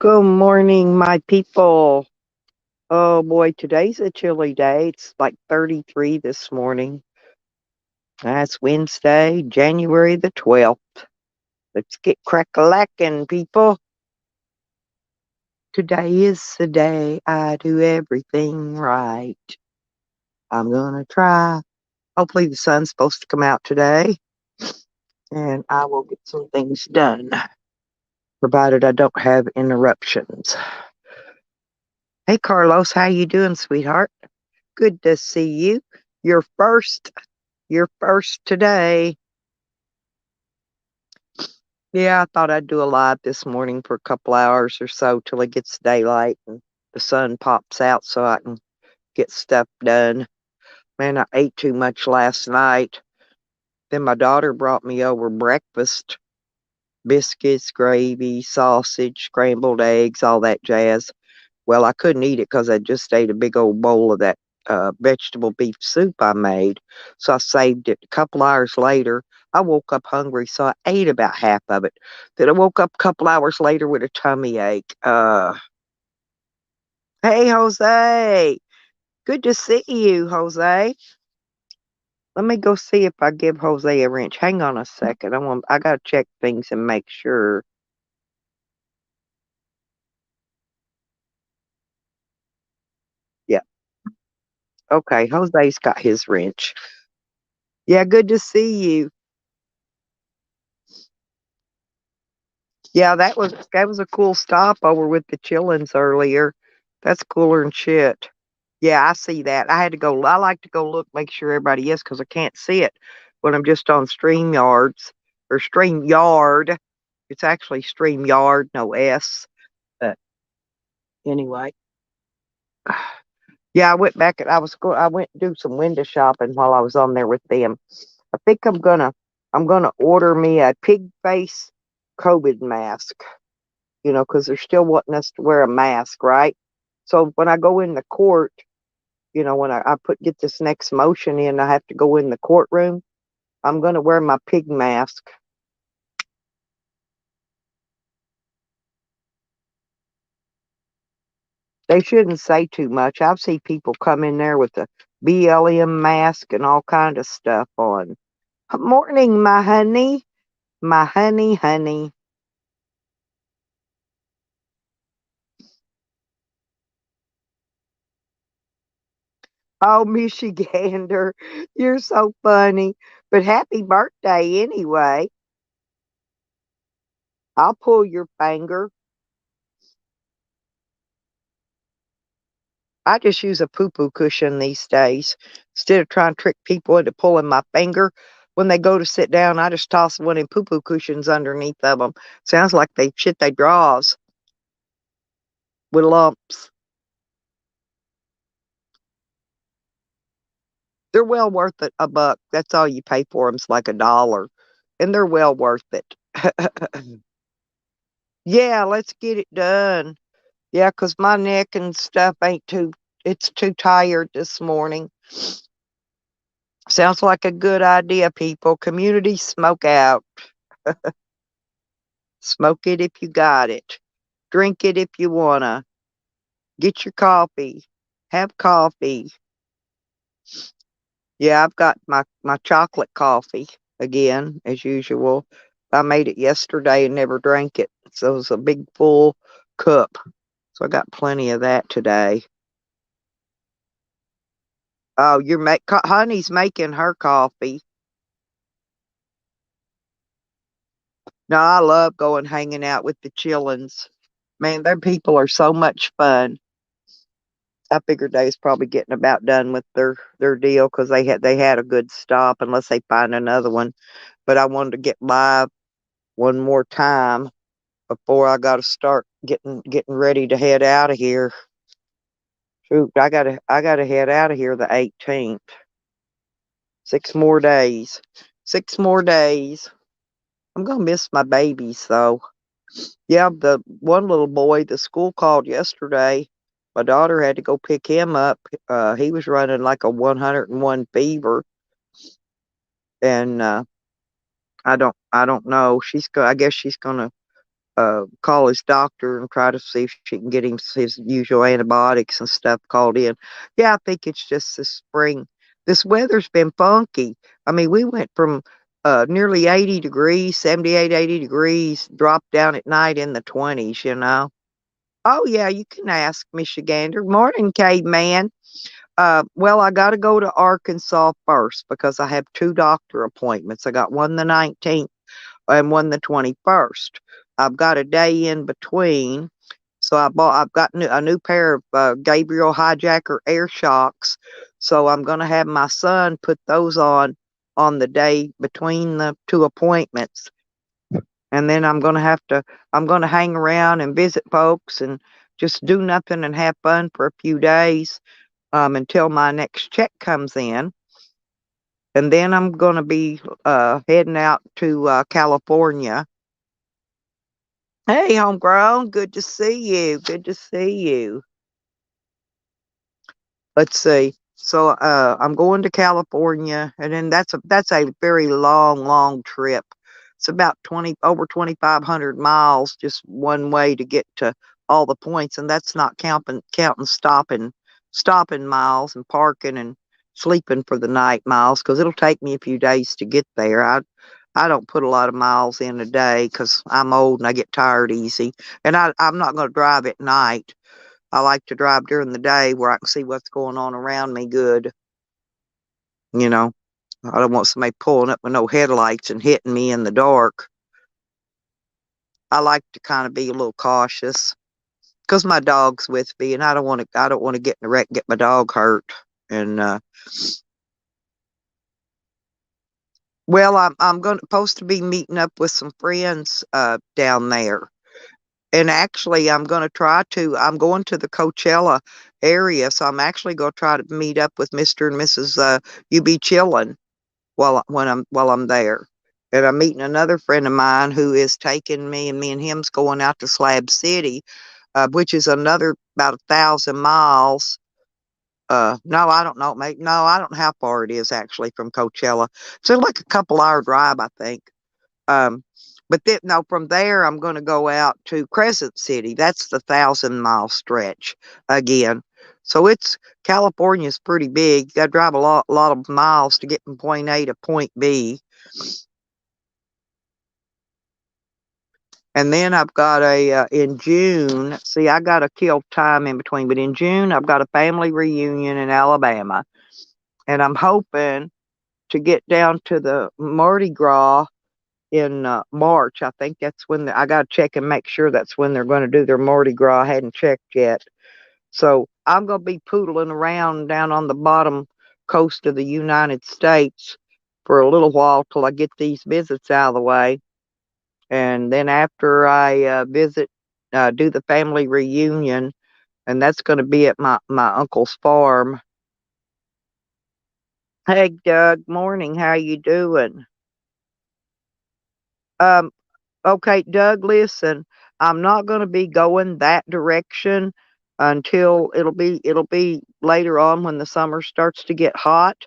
Good morning, my people. Oh boy, today's a chilly day. It's like 33 this morning. That's Wednesday, January the 12th. Let's get crack-a-lackin', people. Today is the day I do everything right. I'm gonna try. Hopefully the sun's supposed to come out today and I will get some things done, provided I don't have interruptions. Hey Carlos, how you doing, sweetheart? Good to see you. You're first. You're first today. Yeah, I thought I'd do a live this morning for a couple hours or so till it gets daylight and the sun pops out so I can get stuff done. Man, I ate too much last night. Then my daughter brought me over breakfast, biscuits, gravy, sausage, scrambled eggs, all that jazz. Well, I couldn't eat it because I just ate a big old bowl of that vegetable beef soup I made. So I saved it. A couple hours later, I woke up hungry, so I ate about half of it. Then I woke up a couple hours later with a tummy ache. Hey, Jose. Good to see you, Jose. Let me go see if I give Jose a wrench. Hang on a second. I gotta check things and make sure. Yeah. Okay, Jose's got his wrench. Yeah, good to see you. Yeah, that was a cool stop over with the chillins earlier. That's cooler than shit. Yeah, I see that. I like to go look, make sure everybody is, because I can't see it when I'm just on StreamYards or StreamYard. It's actually StreamYard, no S. But anyway, yeah, I went back and I went to do some window shopping while I was on there with them. I think I'm gonna order me a pig face COVID mask. Because they're still wanting us to wear a mask, right? So when I go in the court, when I get this next motion in, I have to go in the courtroom. I'm going to wear my pig mask. They shouldn't say too much. I've seen people come in there with a BLM mask and all kind of stuff on. Morning, my honey. My honey, honey. Oh, Michigander, you're so funny. But happy birthday anyway. I'll pull your finger. I just use a poo-poo cushion these days. Instead of trying to trick people into pulling my finger, when they go to sit down, I just toss one of them poo-poo cushions underneath of them. Sounds like they shit they draws with lumps. They're well worth it, a buck. That's all you pay for them's like $1. And they're well worth it. Yeah, let's get it done. Yeah, 'cause my neck and stuff it's too tired this morning. Sounds like a good idea, people. Community smoke out. Smoke it if you got it. Drink it if you wanna. Get your coffee. Have coffee. Yeah, I've got my chocolate coffee again, as usual. I made it yesterday and never drank it. So it was a big full cup. So I got plenty of that today. Oh, honey's making her coffee. No, I love going hanging out with the chillins. Man, their people are so much fun. I figured they was probably getting about done with their deal because they had a good stop unless they find another one. But I wanted to get live one more time before I got to start getting ready to head out of here. Shoot, I gotta head out of here the 18th. 6 more days. 6 more days. I'm gonna miss my babies though. Yeah, the one little boy, the school called yesterday. My daughter had to go pick him up. He was running like a 101 fever, and I don't know. I guess she's gonna call his doctor and try to see if she can get him his usual antibiotics and stuff called in. Yeah, I think it's just this spring. This weather's been funky. I mean, we went from nearly 80 degrees, 78, 80 degrees, dropped down at night in the 20s, you know. Oh, yeah, you can ask Michigander. Morning, caveman. Well, I got to go to Arkansas first because I have two doctor appointments. I got one the 19th and one the 21st. I've got a day in between. So I've got a new pair of Gabriel Hijacker air shocks. So I'm going to have my son put those on the day between the two appointments. And then I'm going to hang around and visit folks and just do nothing and have fun for a few days until my next check comes in. And then I'm going to be heading out to California. Hey, homegrown, good to see you. Good to see you. Let's see. So I'm going to California, and then that's a very long trip. It's about 20 over 2,500 miles just one way to get to all the points, and that's not counting stopping miles and parking and sleeping for the night miles because it'll take me a few days to get there. I don't put a lot of miles in a day because I'm old and I get tired easy, and I'm not going to drive at night. I like to drive during the day where I can see what's going on around me good. You know, I don't want somebody pulling up with no headlights and hitting me in the dark. I like to kind of be a little cautious because my dog's with me, and I don't want to get in a wreck, and get my dog hurt. And well, I'm going supposed to be meeting up with some friends down there. And actually, I'm going to the Coachella area, so I'm actually going to try to meet up with Mr. and Mrs. UB Chillin while I'm there. And I'm meeting another friend of mine who is taking me, and me and him's going out to Slab City, which is another about 1,000 miles. No, I don't know, mate. No, I don't know how far it is actually from Coachella. So like a couple hour drive, I think. Um, but then, no, from there, I'm going to go out to Crescent City. That's the 1,000 mile stretch again. So California's pretty big. You got to drive a lot of miles to get from point A to point B. And then I've got in June, see, I got to kill time in between, but in June, I've got a family reunion in Alabama. And I'm hoping to get down to the Mardi Gras in March. I think that's when I got to check and make sure that's when they're going to do their Mardi Gras. I hadn't checked yet. So I'm going to be poodling around down on the bottom coast of the United States for a little while till I get these visits out of the way. And then after I do the family reunion, and that's going to be at my uncle's farm. Hey, Doug, morning. How you doing? Um, Okay, Doug, listen, I'm not going to be going that direction until it'll be later on when the summer starts to get hot,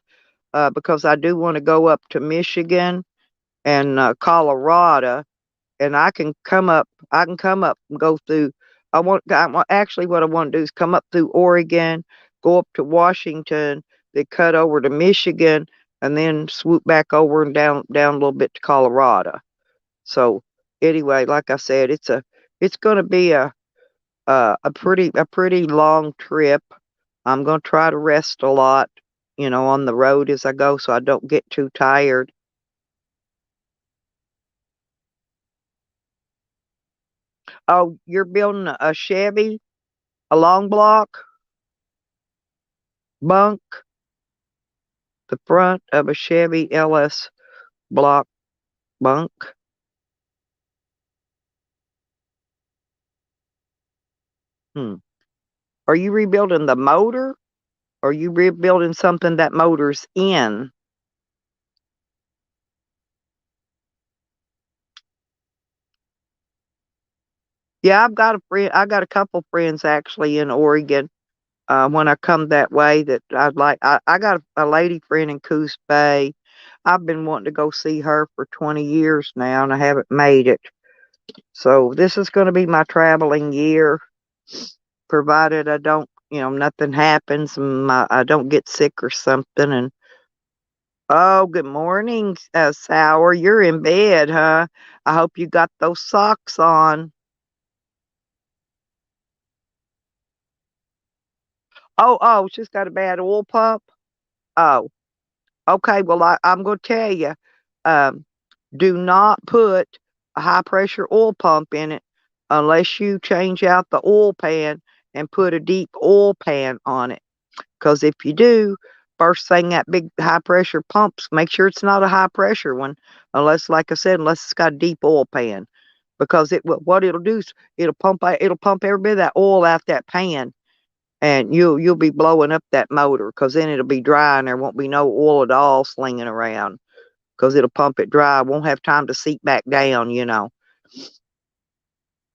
because I do want to go up to Michigan and Colorado, and I can come up and go through. Actually what I want to do is come up through Oregon, go up to Washington, then cut over to Michigan, and then swoop back over and down a little bit to Colorado. So anyway, like I said, it's going to be a pretty long trip. I'm going to try to rest a lot, on the road as I go, so I don't get too tired. Oh, you're building a Chevy, a long block bunk, the front of a Chevy LS block bunk. Hmm. Are you rebuilding the motor? Or are you rebuilding something that motor's in? Yeah, I've got a friend. I got a couple friends actually in Oregon. When I come that way, that I'd like. I got a lady friend in Coos Bay. I've been wanting to go see her for 20 years now, and I haven't made it. So this is going to be my traveling year, provided I don't, nothing happens and I don't get sick or something. And oh, good morning, Sour. You're in bed, huh? I hope you got those socks on. Oh, she's got a bad oil pump. Oh, okay. Well, I'm going to tell you, um, do not put a high pressure oil pump in it unless you change out the oil pan and put a deep oil pan on it. Because if you do, first thing that big high pressure pumps, make sure it's not a high pressure one, unless, like I said, unless it's got a deep oil pan. Because what it'll do is it'll pump every bit of that oil out that pan, and you'll be blowing up that motor. Because then it'll be dry and there won't be no oil at all slinging around. Because it'll pump it dry, won't have time to seep back down.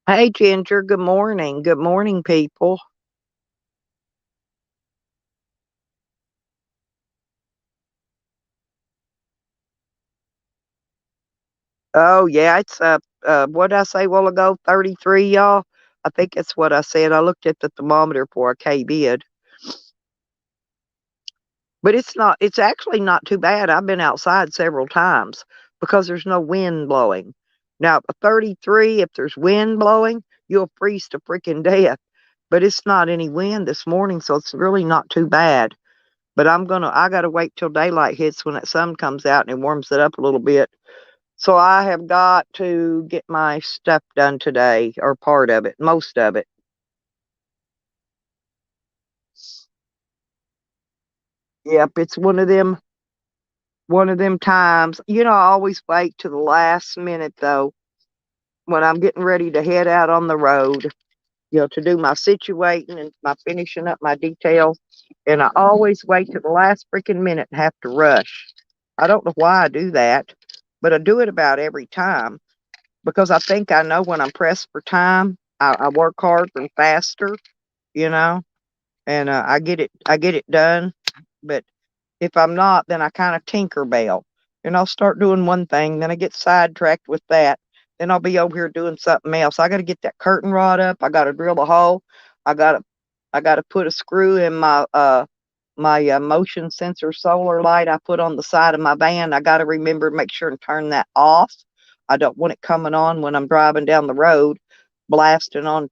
Hey Ginger, good morning. Good morning, people. Oh yeah, it's what did I say a while ago? 33, y'all. I think that's what I said. I looked at the thermometer for a KBID. But it's actually not too bad. I've been outside several times because there's no wind blowing. Now, a 33, if there's wind blowing, you'll freeze to freaking death. But it's not any wind this morning, so it's really not too bad. But I gotta wait till daylight hits when that sun comes out and it warms it up a little bit. So I have got to get my stuff done today, or part of it, most of it. Yep, it's one of them times. I always wait to the last minute though when I'm getting ready to head out on the road, to do my situating and my finishing up my details. And I always wait to the last freaking minute and have to rush. I don't know why I do that, but I do it about every time because I think I know when I'm pressed for time, I work harder and faster, you know, and I get it done. But if I'm not, then I kind of tinkerbell. And I'll start doing one thing, then I get sidetracked with that. Then I'll be over here doing something else. I got to get that curtain rod up. I got to drill a hole. I got to I got to put a screw in my motion sensor solar light I put on the side of my van. I got to remember to make sure and turn that off. I don't want it coming on when I'm driving down the road, blasting on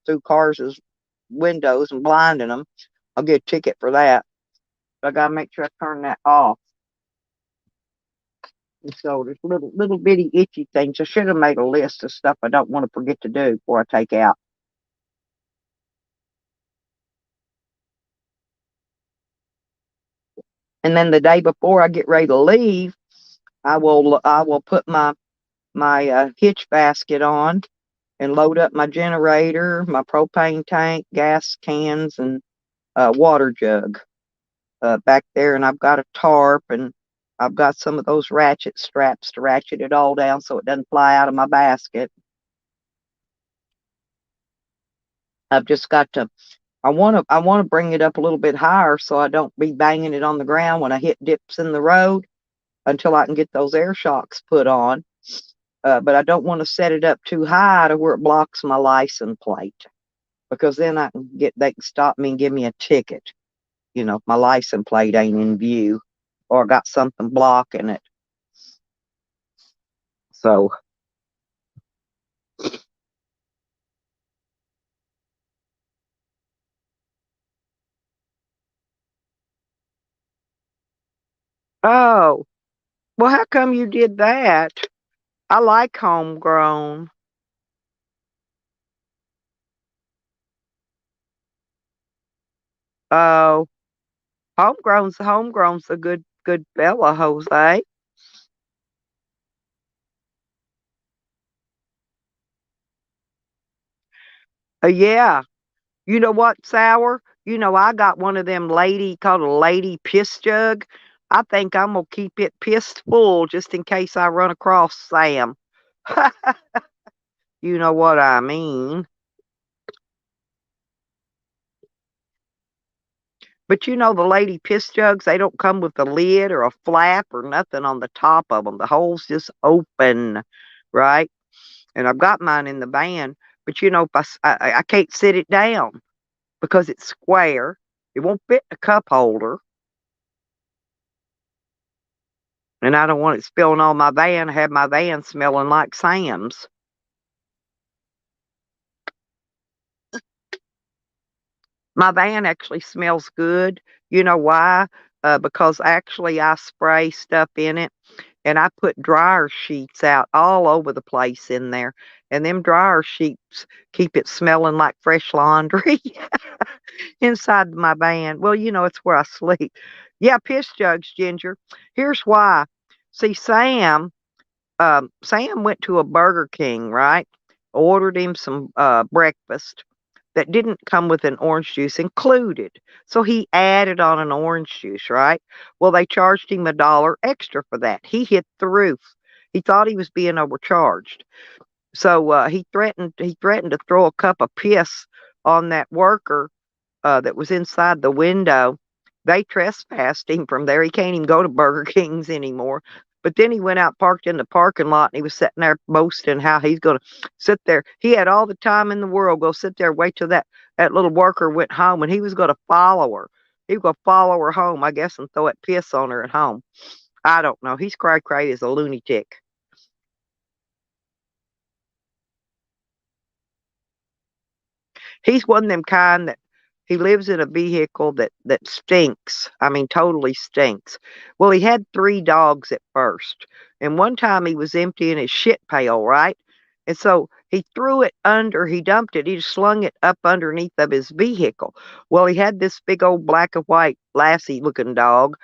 through cars' windows and blinding them. I'll get a ticket for that. I gotta make sure I turn that off. And so there's little bitty itchy things. I should have made a list of stuff I don't want to forget to do before I take out. And then the day before I get ready to leave, I will put my hitch basket on and load up my generator, my propane tank, gas cans, and water jug back there. And I've got a tarp and I've got some of those ratchet straps to ratchet it all down so it doesn't fly out of my basket. I've just got to I want to bring it up a little bit higher so I don't be banging it on the ground when I hit dips in the road until I can get those air shocks put on. But I don't want to set it up too high to where it blocks my license plate because then they can stop me and give me a ticket. If my license plate ain't in view or got something blocking it. So, oh, well, how come you did that? I like homegrown. Oh, homegrown's a good fella, Jose. Yeah. You know what, Sour? I got one of them called a lady piss jug. I think I'm gonna keep it pissed full just in case I run across Sam. You know what I mean. But the lady piss jugs, they don't come with a lid or a flap or nothing on the top of them. The hole's just open, right? and I've got mine in the van, but, if I can't sit it down because it's square. It won't fit in a cup holder, and I don't want it spilling on my van, have my van smelling like Sam's. My van actually smells good. You know why? Because actually I spray stuff in it, and I put dryer sheets out all over the place in there, and them dryer sheets keep it smelling like fresh laundry inside my van. Well, it's where I sleep. Yeah, piss jugs, Ginger. Here's why. See, Sam went to a Burger King, right? Ordered him some breakfast that didn't come with an orange juice included. So he added on an orange juice, right? Well, they charged him $1 extra for that. He hit the roof. He thought he was being overcharged. So he threatened to throw a cup of piss on that worker that was inside the window. They trespassed him from there. He can't even go to Burger King's anymore. But then he went out, parked in the parking lot, and he was sitting there boasting how he's going to sit there. He had all the time in the world, go sit there, wait till that little worker went home, and he was going to follow her. He was going to follow her home, I guess, and throw that piss on her at home. I don't know. He's cray as a lunatic. He's one of them kind that he lives in a vehicle that stinks. I mean, totally stinks. Well, he had 3 dogs at first, and one time he was emptying his shit pail, right? And so he threw it under, he dumped it, he just slung it up underneath of his vehicle. Well, he had this big old black and white lassie looking dog,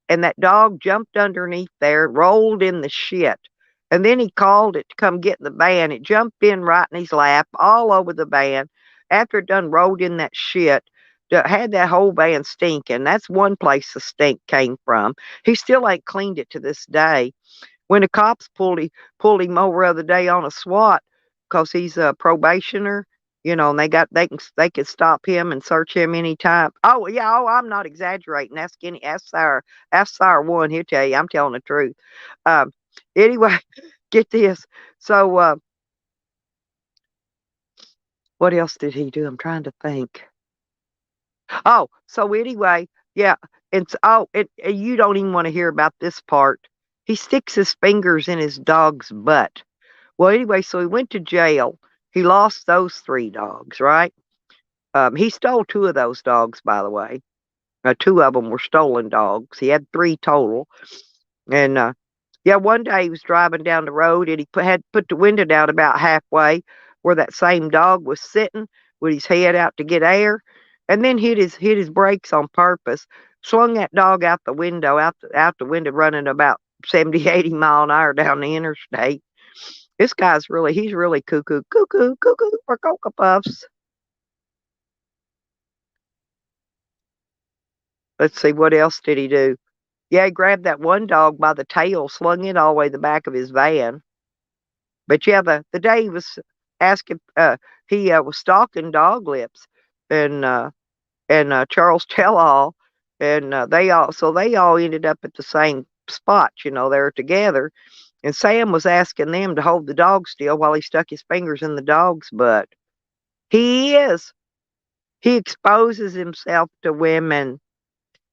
and that dog jumped underneath there, rolled in the shit. And then he called it to come get in the van. It jumped in right in his lap, all over the van. After it done rolled in that shit, had that whole van stinking. That's one place the stink came from. He still ain't cleaned it to this day. When the cops pulled him over the other day on a SWAT because he's a probationer, and they can stop him and search him anytime. Oh yeah, I'm not exaggerating. Ask our one. He'll tell you I'm telling the truth. Um, anyway, get this. So what else did he do? I'm trying to think. Oh, so anyway, yeah, and you don't even want to hear about this part. He sticks his fingers in his dog's butt. Well, anyway, so he went to jail. He lost those 3 dogs, right? He stole 2 of those dogs, by the way. 2 of them were stolen dogs. He had 3 total. And yeah, one day he was driving down the road and he had put the window down about halfway where that same dog was sitting with his head out to get air, and then hit his brakes on purpose. Slung that dog out the window, out the window, running about 70, 80 mile an hour down the interstate. He's really cuckoo, cuckoo, cuckoo for Cocoa Puffs. Let's see, what else did he do? Yeah, he grabbed that one dog by the tail, slung it all the way to the back of his van. But yeah, the day he was asking, he was stalking Dog Lips and Charles Tellall, and they all ended up at the same spot. They were together, and Sam was asking them to hold the dog still while he stuck his fingers in the dog's butt. He is. He exposes himself to women.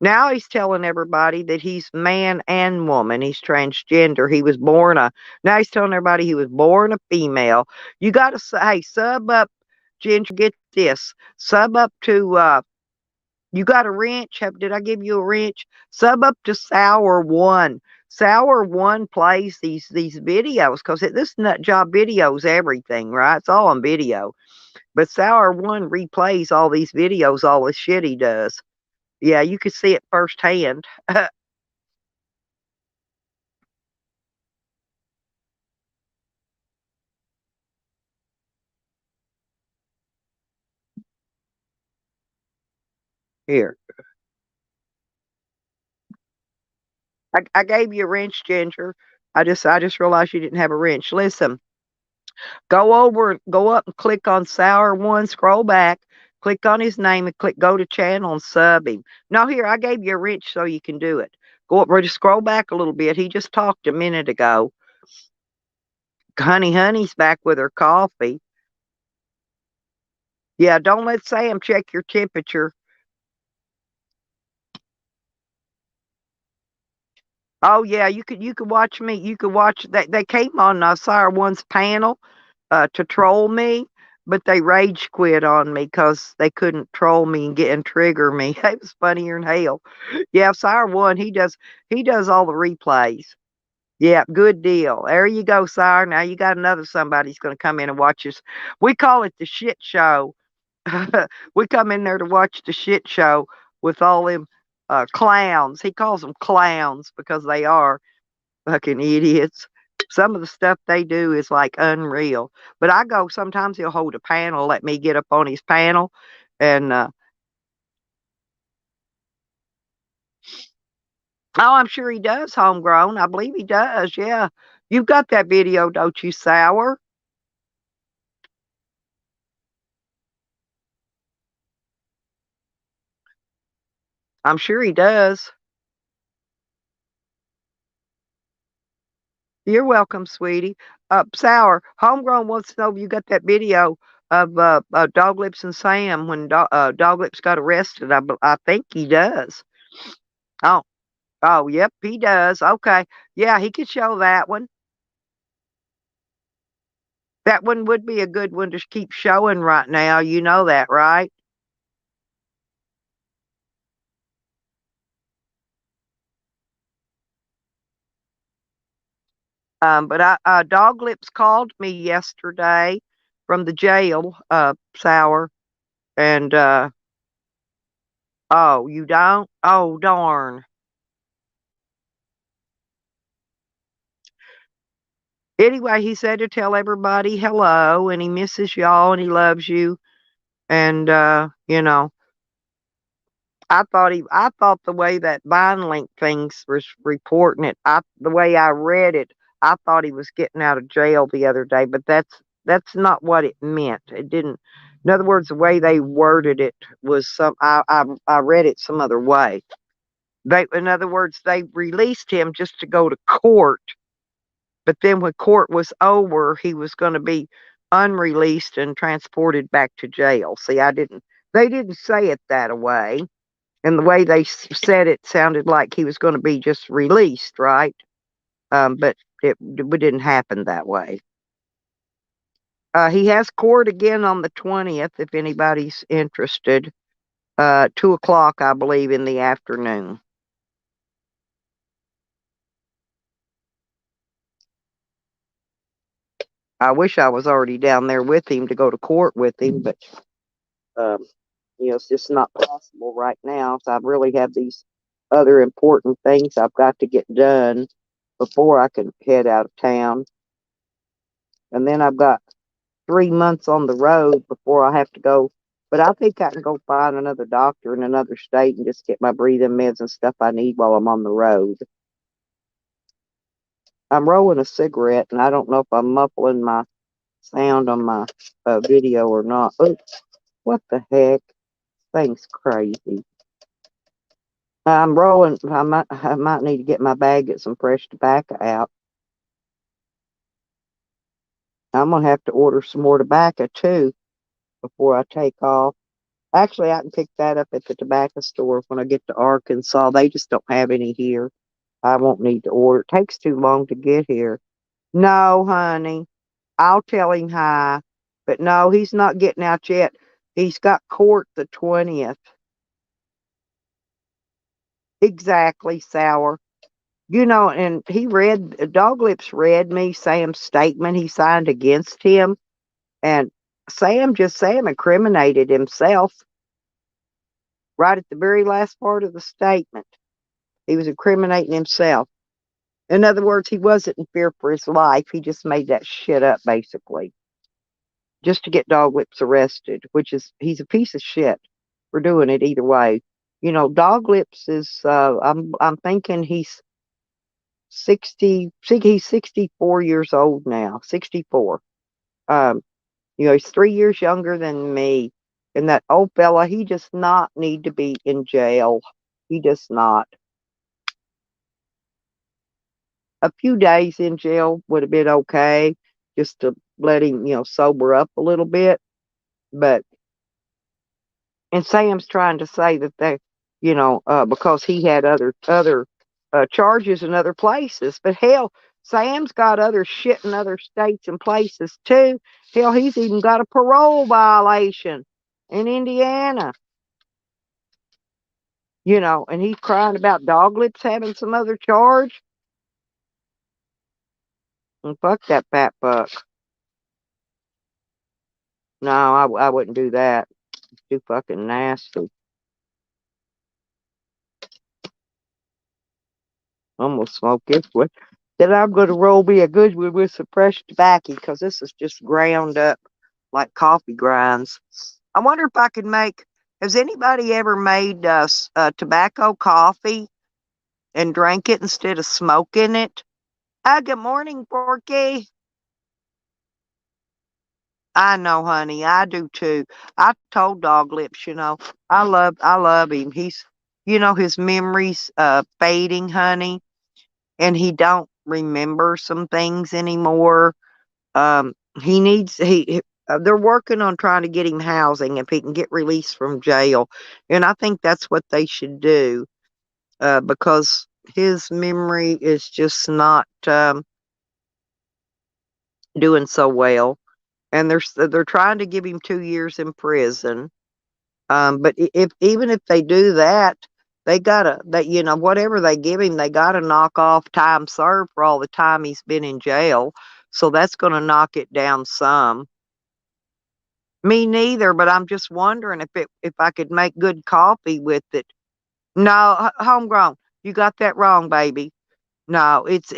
Now he's telling everybody that he's man and woman. He's transgender. Now he's telling everybody he was born a female. You got to say, hey, sub up, Ginger, get this. Sub up to, you got a wrench? Did I give you a wrench? Sub up to Sour One. Sour One plays these videos because this nut job videos everything, right? It's all on video. But Sour One replays all these videos, all the shit he does. Yeah, you could see it firsthand. Here, I gave you a wrench, Ginger. I just realized you didn't have a wrench. Listen, go up and click on Sour One, scroll back, click on his name and go to channel and sub him. No, here, I gave you a wrench so you can do it. Go up, just scroll back a little bit. He just talked a minute ago. Honey's back with her coffee. Yeah, don't let Sam check your temperature. Oh yeah, you could watch me. You could watch they came on Sire One's panel to troll me, but they rage quit on me because they couldn't troll me and trigger me. It was funnier than hell. Yeah, Sire One, he does all the replays. Yeah, good deal. There you go, Sire. Now you got another somebody's gonna come in and watch us. We call it the shit show. We come in there to watch the shit show with all them clowns. He calls them clowns because they are fucking idiots. Some of the stuff they do is like unreal. But I go, sometimes he'll hold a panel, let me get up on his panel. And, oh, I'm sure he does, homegrown. I believe he does. Yeah. You've got that video, don't you, Sour? I'm sure he does. You're welcome, sweetie. Sour, homegrown wants to know if you got that video of Dog Lips and Sam when Dog Lips got arrested. I think he does. Oh, oh, yep, he does. Okay. Yeah, he could show that one. That one would be a good one to keep showing right now. You know that, right? But Dog Lips called me yesterday from the jail, Sour, and oh, you don't? Oh, darn. Anyway, he said to tell everybody hello and he misses y'all and he loves you. And I thought the way that VineLink things was reporting it, the way I read it, I thought he was getting out of jail the other day, but that's not what it meant. It didn't. In other words, the way they worded it was I read it some other way. In other words, they released him just to go to court, but then when court was over, he was going to be unreleased and transported back to jail. See, they didn't say it that way. And the way they said it sounded like he was going to be just released, right? But it didn't happen that way. He has court again on the 20th, if anybody's interested. 2 o'clock, I believe, in the afternoon. I wish I was already down there with him to go to court with him, but um, it's just not possible right now. So I really have these other important things I've got to get done before I can head out of town. And then I've got 3 months on the road before I have to go. But I think I can go find another doctor in another state and just get my breathing meds and stuff I need while I'm on the road. I'm rolling a cigarette, and I don't know if I'm muffling my sound on my video or not. Oh, what the heck? Thing's crazy. I'm rolling. I might need to get my bag, get some fresh tobacco out. I'm gonna have to order some more tobacco too before I take off. Actually, I can pick that up at the tobacco store when I get to Arkansas. They just don't have any here. I won't need to order. It takes too long to get here. No, honey. I'll tell him hi. But no, he's not getting out yet. He's got court the 20th. Exactly, Sour. And Dog Lips read me Sam's statement he signed against him. And Sam incriminated himself right at the very last part of the statement. He was incriminating himself. In other words, he wasn't in fear for his life. He just made that shit up, basically, just to get Dog Lips arrested, he's a piece of shit for doing it either way. Dog Lips is, I'm thinking he's 64 years old now, 64. Um, he's 3 years younger than me. And that old fella, he does not need to be in jail. He does not. A few days in jail would have been okay, just to let him, sober up a little bit. But and Sam's trying to say that because he had other charges in other places. But hell, Sam's got other shit in other states and places too. Hell, he's even got a parole violation in Indiana. And he's crying about Dog Lips having some other charge. And fuck that fat fuck. No, I wouldn't do that. It's too fucking nasty. I'm gonna smoke this one. Then I'm gonna roll me a good one with some fresh tobacco because this is just ground up like coffee grinds. I wonder if I could make. Has anybody ever made tobacco coffee and drank it instead of smoking it? Good morning, Porky. I know, honey. I do too. I told Dog Lips, I love him. His memories fading, honey, and he don't remember some things anymore. He needs they're working on trying to get him housing if he can get released from jail, and I think that's what they should do because his memory is just not doing so well, and they're trying to give him 2 years in prison. But if even if they do that, whatever they give him, they gotta knock off time served for all the time he's been in jail. So that's gonna knock it down some. Me neither, but I'm just wondering if I could make good coffee with it. No, homegrown. You got that wrong, baby. No, it's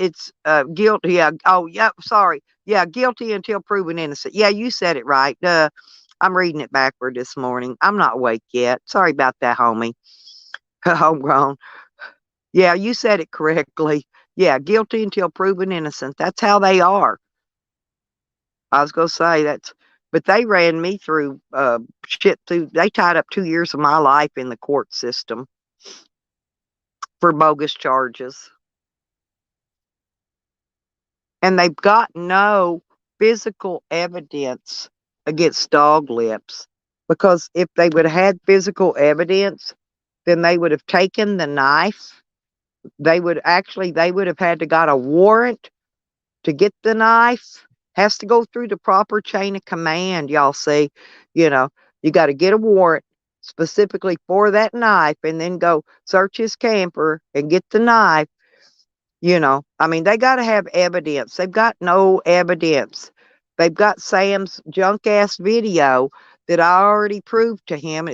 guilty. Yeah. Oh, yeah. Sorry. Yeah, guilty until proven innocent. Yeah, you said it right. I'm reading it backward this morning. I'm not awake yet. Sorry about that, homie. Homegrown. Yeah, you said it correctly. Yeah, guilty until proven innocent. That's how they are. I was gonna say but they ran me through shit through. They tied up 2 years of my life in the court system for bogus charges, and they've got no physical evidence against Dog Lips because if they would have had physical evidence, then they would have taken the knife. They would have had to got a warrant to get the knife. Has to go through the proper chain of command, y'all see. You know, you got to get a warrant specifically for that knife and then go search his camper and get the knife. I mean, they got to have evidence. They've got no evidence. They've got Sam's junk ass video that I already proved to him.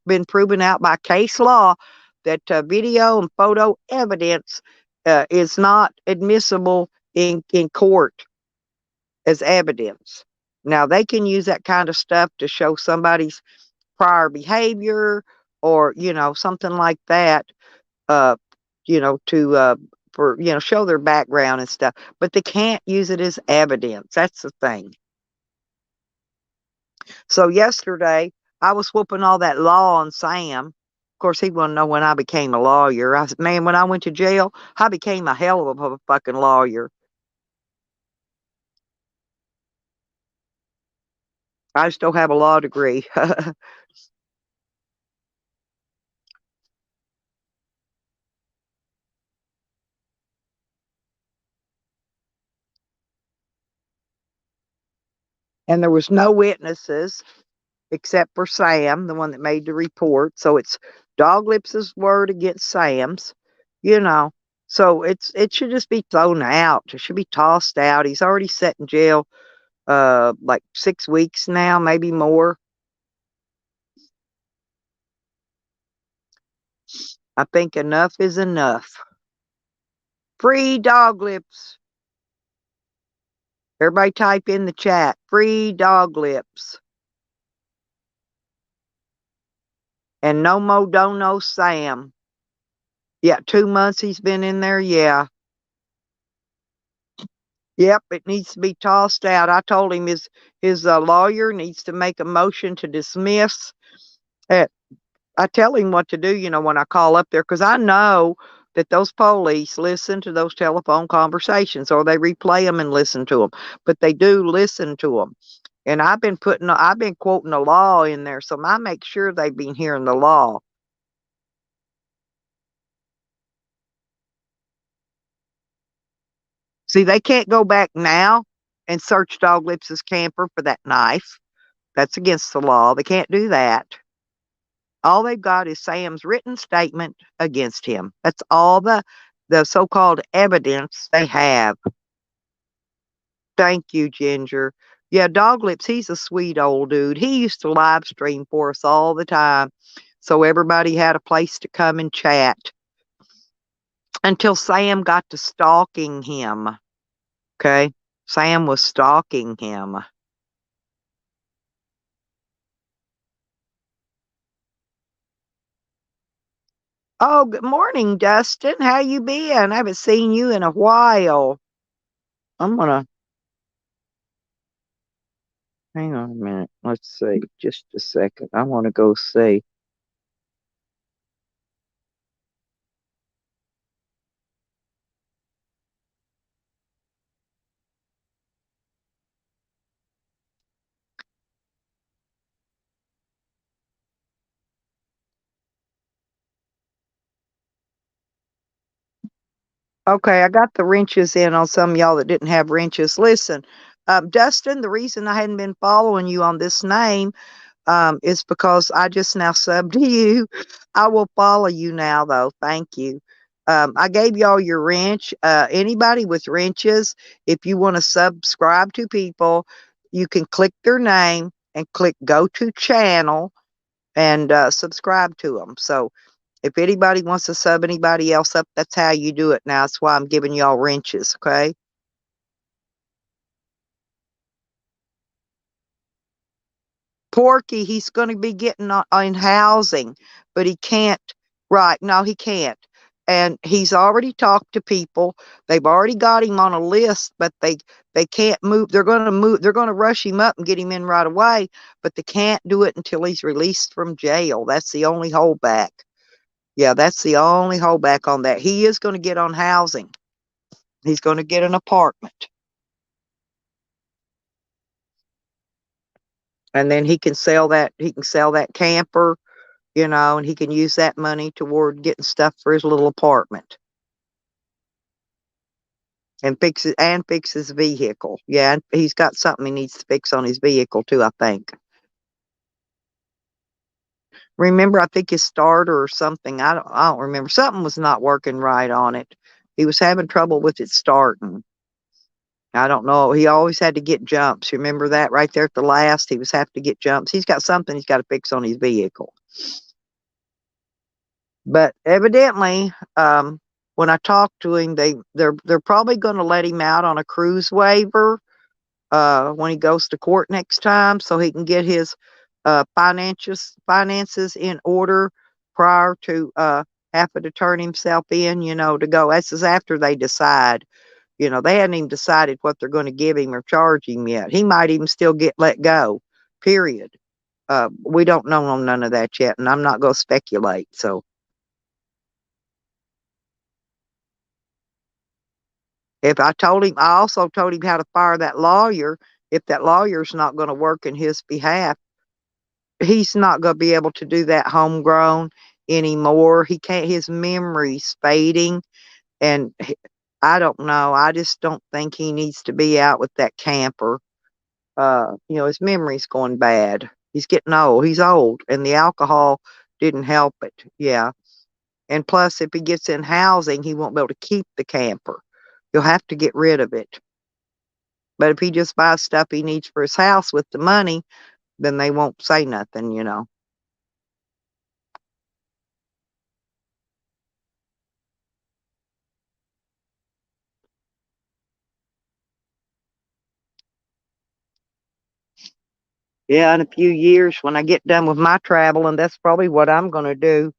Been proven out by case law that video and photo evidence is not admissible in court as evidence. Now, they can use that kind of stuff to show somebody's prior behavior or, something like that, uh, to for show their background and stuff, but they can't use it as evidence. That's the thing. So yesterday I was whooping all that law on Sam. Of course, he wouldn't know when I became a lawyer. I said, man, when I went to jail, I became a hell of a fucking lawyer. I still have a law degree. And there was no witnesses except for Sam, the one that made the report. So it's Dog Lips's word against Sam's, you know. So it should just be thrown out. It should be tossed out. He's already sat in jail like 6 weeks now, maybe more. I think enough is enough. Free Dog Lips. Everybody type in the chat. Free Dog Lips. And no mo don't know Sam. Yeah, 2 months he's been in there. Yeah. Yep, it needs to be tossed out. I told him his lawyer needs to make a motion to dismiss. Uh, I tell him what to do, when I call up there, because I know that those police listen to those telephone conversations or they replay them and listen to them, but they do listen to them. And I've been quoting the law in there, so I make sure they've been hearing the law. See, they can't go back now and search Dog Lips's camper for that knife. That's against the law. They can't do that. All they've got is Sam's written statement against him. That's all the so-called evidence they have. Thank you, Ginger. Yeah, Dog Lips, he's a sweet old dude. He used to live stream for us all the time, so everybody had a place to come and chat until Sam got to stalking him. Okay? Sam was stalking him. Oh, good morning, Dustin. How you been? I haven't seen you in a while. I'm gonna hang on a minute. Let's see. Just a second. I want to go see. Okay, I got the wrenches in on some of y'all that didn't have wrenches. Listen, Dustin, the reason I hadn't been following you on this name is because I just now subbed to you. I will follow you now, though. Thank you. I gave y'all your wrench. Anybody with wrenches, if you want to subscribe to people, you can click their name and click go to channel and subscribe to them. So if anybody wants to sub anybody else up, that's how you do it now. That's why I'm giving y'all wrenches, okay? Porky, he's going to be getting on housing, but he can't. Right? No, he can't. And he's already talked to people. They've already got him on a list, but they can't move. They're going to move. They're going to rush him up and get him in right away, but they can't do it until he's released from jail. That's the only holdback. Yeah, that's the only holdback on that. He is going to get on housing. He's going to get an apartment. And then he can sell that camper, and he can use that money toward getting stuff for his little apartment and fix his vehicle. Yeah, and he's got something he needs to fix on his vehicle too, I think. Remember, I think his starter or something, I don't remember. Something was not working right on it. He was having trouble with it starting. I don't know. He always had to get jumps. Remember that right there at the last? He was having to get jumps. He's got something he's got to fix on his vehicle. But evidently, when I talked to him, they're probably going to let him out on a cruise waiver when he goes to court next time, so he can get his finances in order prior to having to turn himself in. To go. This is after they decide. They hadn't even decided what they're going to give him or charge him yet. He might even still get let go. Period. We don't know none of that yet, and I'm not going to speculate. So if I also told him how to fire that lawyer. If that lawyer's not going to work in his behalf, he's not going to be able to do that homegrown anymore. He can't, his memory's fading. And I don't know. I just don't think he needs to be out with that camper. His memory's going bad. He's getting old. He's old. And the alcohol didn't help it. Yeah. And plus, if he gets in housing, he won't be able to keep the camper. He'll have to get rid of it. But if he just buys stuff he needs for his house with the money, then they won't say nothing. Yeah, in a few years when I get done with my traveling, that's probably what I'm going to do.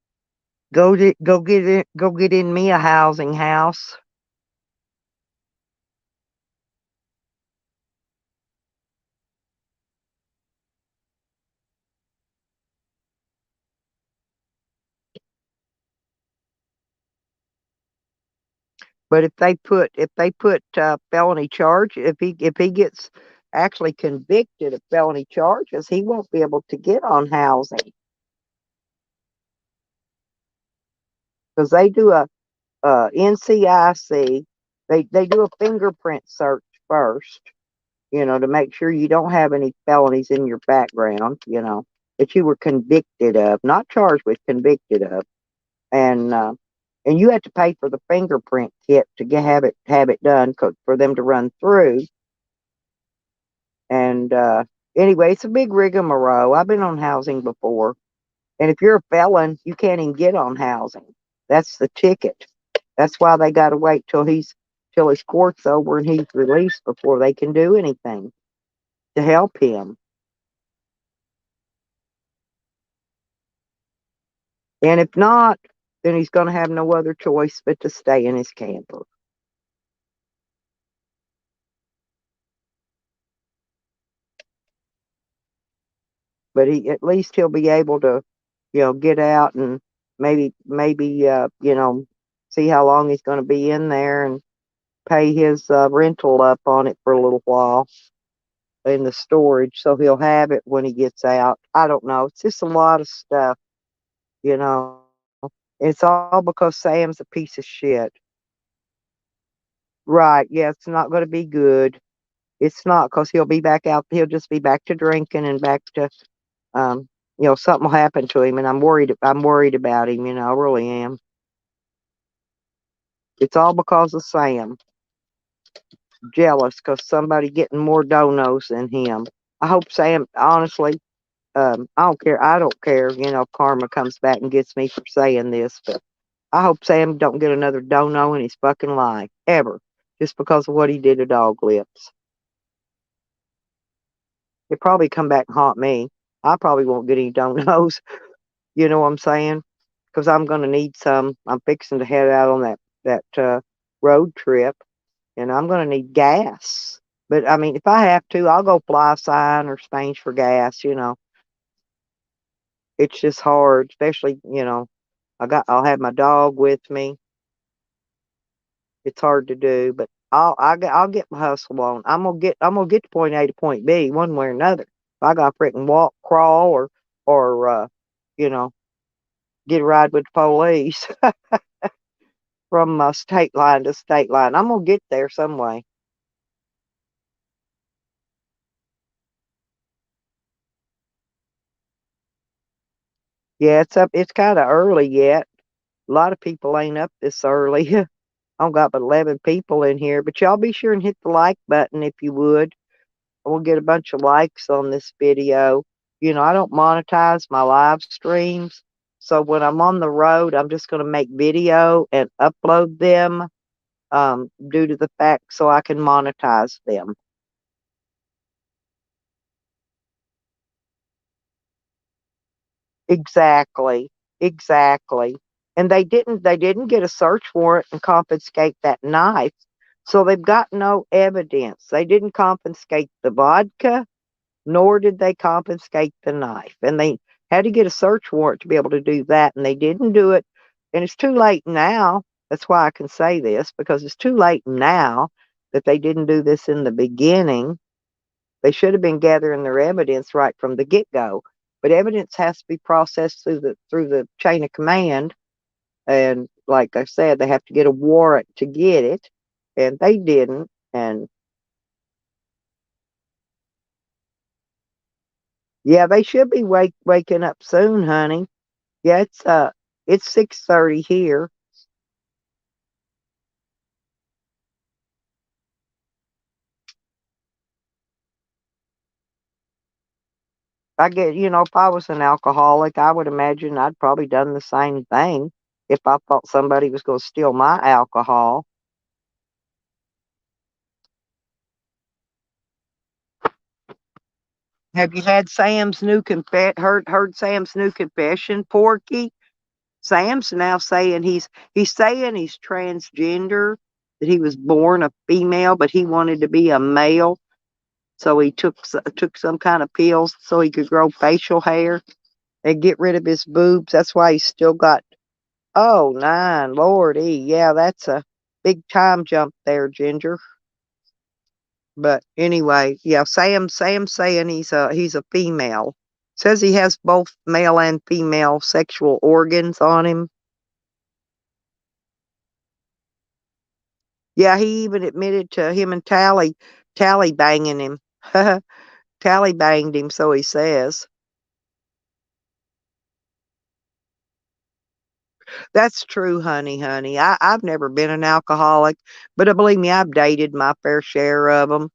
Go get in me a housing house. But if they put felony charge, if he gets actually convicted of felony charges, he won't be able to get on housing because they do a NCIC. They do a fingerprint search first, to make sure you don't have any felonies in your background, that you were convicted of, not charged with, convicted of, and uh, and you have to pay for the fingerprint kit to have it done for them to run through. And anyway, it's a big rigmarole. I've been on housing before, and if you're a felon, you can't even get on housing. That's the ticket. That's why they got to wait till his court's over and he's released before they can do anything to help him. And if not, then he's going to have no other choice but to stay in his camper. But at least he'll be able to, get out and maybe see how long he's going to be in there and pay his rental up on it for a little while in the storage so he'll have it when he gets out. I don't know. It's just a lot of stuff, you know. It's all because Sam's a piece of shit. Right. Yeah, it's not going to be good. It's not because he'll be back out. He'll just be back to drinking and back to, um, something will happen to him. And I'm worried. I'm worried about him. I really am. It's all because of Sam. Jealous because somebody getting more donos than him. I hope Sam, honestly, I don't care. I don't care, if karma comes back and gets me for saying this, but I hope Sam don't get another dono in his fucking life, ever, just because of what he did to Dog Lips. He'll probably come back and haunt me. I probably won't get any donos, you know what I'm saying? Because I'm going to need some. I'm fixing to head out on that road trip, and I'm going to need gas. But I mean, if I have to, I'll go fly sign or Spain's for gas. It's just hard, especially, I'll have my dog with me. It's hard to do, but I'll get my hustle on. I'm gonna get to point A to point B one way or another. If I got to freaking walk, crawl, or you know, get a ride with the police from state line to state line, I'm gonna get there some way. Yeah, it's up. It's kind of early yet. A lot of people ain't up this early. I don't got but 11 people in here, but y'all be sure and hit the like button if you would. We'll get a bunch of likes on this video. I don't monetize my live streams. So when I'm on the road, I'm just going to make video and upload them due to the fact so I can monetize them. Exactly. Exactly. And they didn't get a search warrant and confiscate that knife. So they've got no evidence. They didn't confiscate the vodka, nor did they confiscate the knife. And they had to get a search warrant to be able to do that, and they didn't do it. And it's too late now. That's why I can say this, because it's too late now that they didn't do this in the beginning. They should have been gathering their evidence right from the get-go. But evidence has to be processed through the chain of command. And like I said, they have to get a warrant to get it. And they didn't. And yeah, they should be waking up soon, honey. Yeah, it's 6:30 here. I get, if I was an alcoholic, I would imagine I'd probably done the same thing if I thought somebody was going to steal my alcohol. Have you had Sam's new heard Sam's new confession, Porky? Sam's now saying he's transgender, that he was born a female, but he wanted to be a male. So he took some kind of pills so he could grow facial hair and get rid of his boobs. That's why he's still got, oh, nine, Lordy. Yeah, that's a big time jump there, Ginger. But anyway, yeah, Sam's saying he's a female. Says he has both male and female sexual organs on him. Yeah, he even admitted to him and Tally banging him. Tally banged him, so he says. That's true, honey. I've never been an alcoholic, but believe me, I've dated my fair share of them.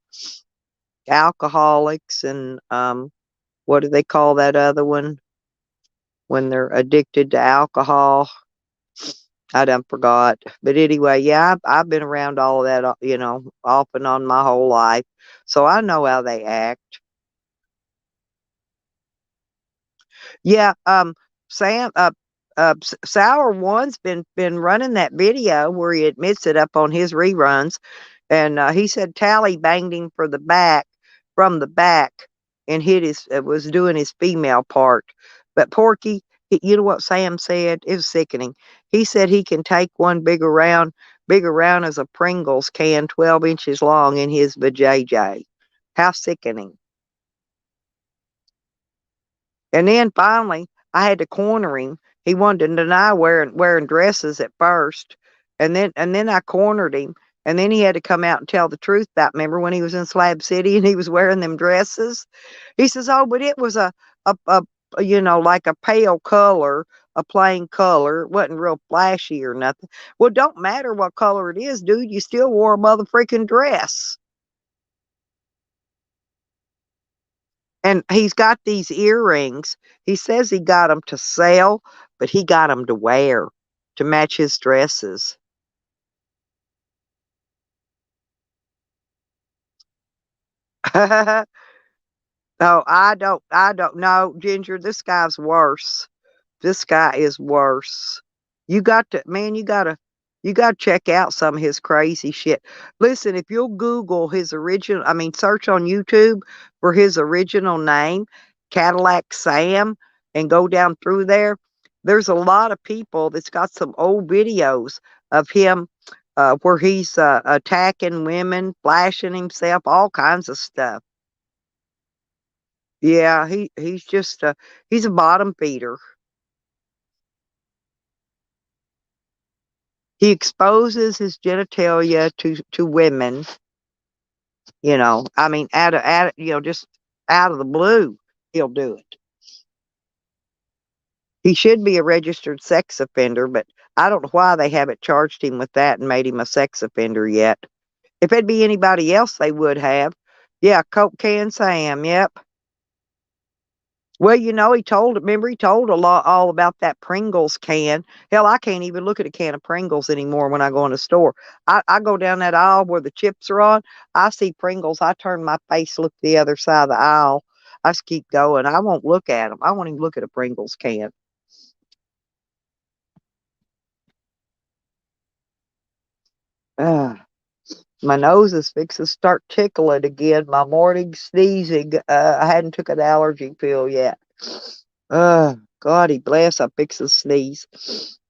Alcoholics and what do they call that other one when they're addicted to alcohol? I done forgot. But anyway, yeah, I've been around all of that, off and on my whole life, so I know how they act. Yeah, Sam, Sour One's been running that video where he admits it up on his reruns, and he said Tally banged him from the back, and hit his was doing his female part. But Porky, you know what Sam said? It was sickening. He said he can take one big around as a Pringles can, 12 inches long, in his vajayjay. How sickening! And then finally, I had to corner him. He wanted to deny wearing dresses at first, and then I cornered him, and then he had to come out and tell the truth about. Remember when he was in Slab City and he was wearing them dresses? He says, "Oh, but it was like a pale color, a plain color. It wasn't real flashy or nothing." Well, don't matter what color it is, dude. You still wore a mother freaking dress. And he's got these earrings. He says he got them to sell, but he got them to wear to match his dresses. No, I don't know, Ginger. This guy's worse. This guy is worse. You got to check out some of his crazy shit. Listen, if you'll Google his original, I mean, search on YouTube for his original name, Cadillac Sam, and go down through there, there's a lot of people that's got some old videos of him where he's attacking women, flashing himself, all kinds of stuff. Yeah, he's a bottom feeder. He exposes his genitalia to women, I mean, just out of the blue, he'll do it. He should be a registered sex offender, but I don't know why they haven't charged him with that and made him a sex offender yet. If it'd be anybody else, they would have. Yeah, Coke can Sam, yep. Well, he told a lot all about that Pringles can. Hell, I can't even look at a can of Pringles anymore when I go in the store. I go down that aisle where the chips are on. I see Pringles. I turn my face, look the other side of the aisle. I just keep going. I won't look at them. I won't even look at a Pringles can. Ah, my nose is fixing to start tickling again. My morning sneezing. I hadn't took an allergy pill yet. God, he bless. I fix a sneeze.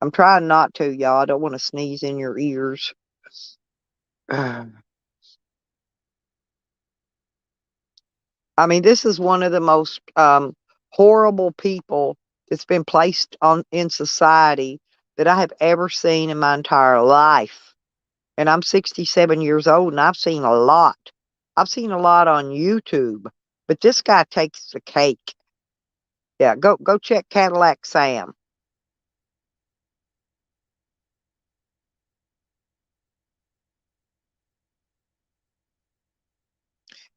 I'm trying not to, y'all. I don't want to sneeze in your ears. I mean, this is one of the most horrible people that's been placed on in society that I have ever seen in my entire life. And I'm 67 years old, and I've seen a lot. I've seen a lot on YouTube, but this guy takes the cake. Yeah, go check Cadillac Sam.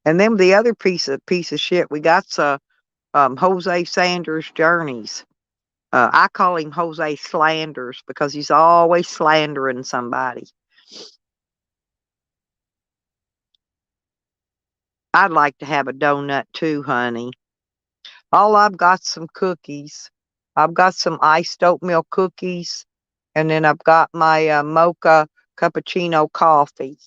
And then the other piece of shit we got's Jose Sanders Journeys. I call him Jose Slanders because he's always slandering somebody. I'd like to have a donut too, honey. All I've got some cookies. I've got some iced oatmeal cookies, and then I've got my mocha cappuccino coffee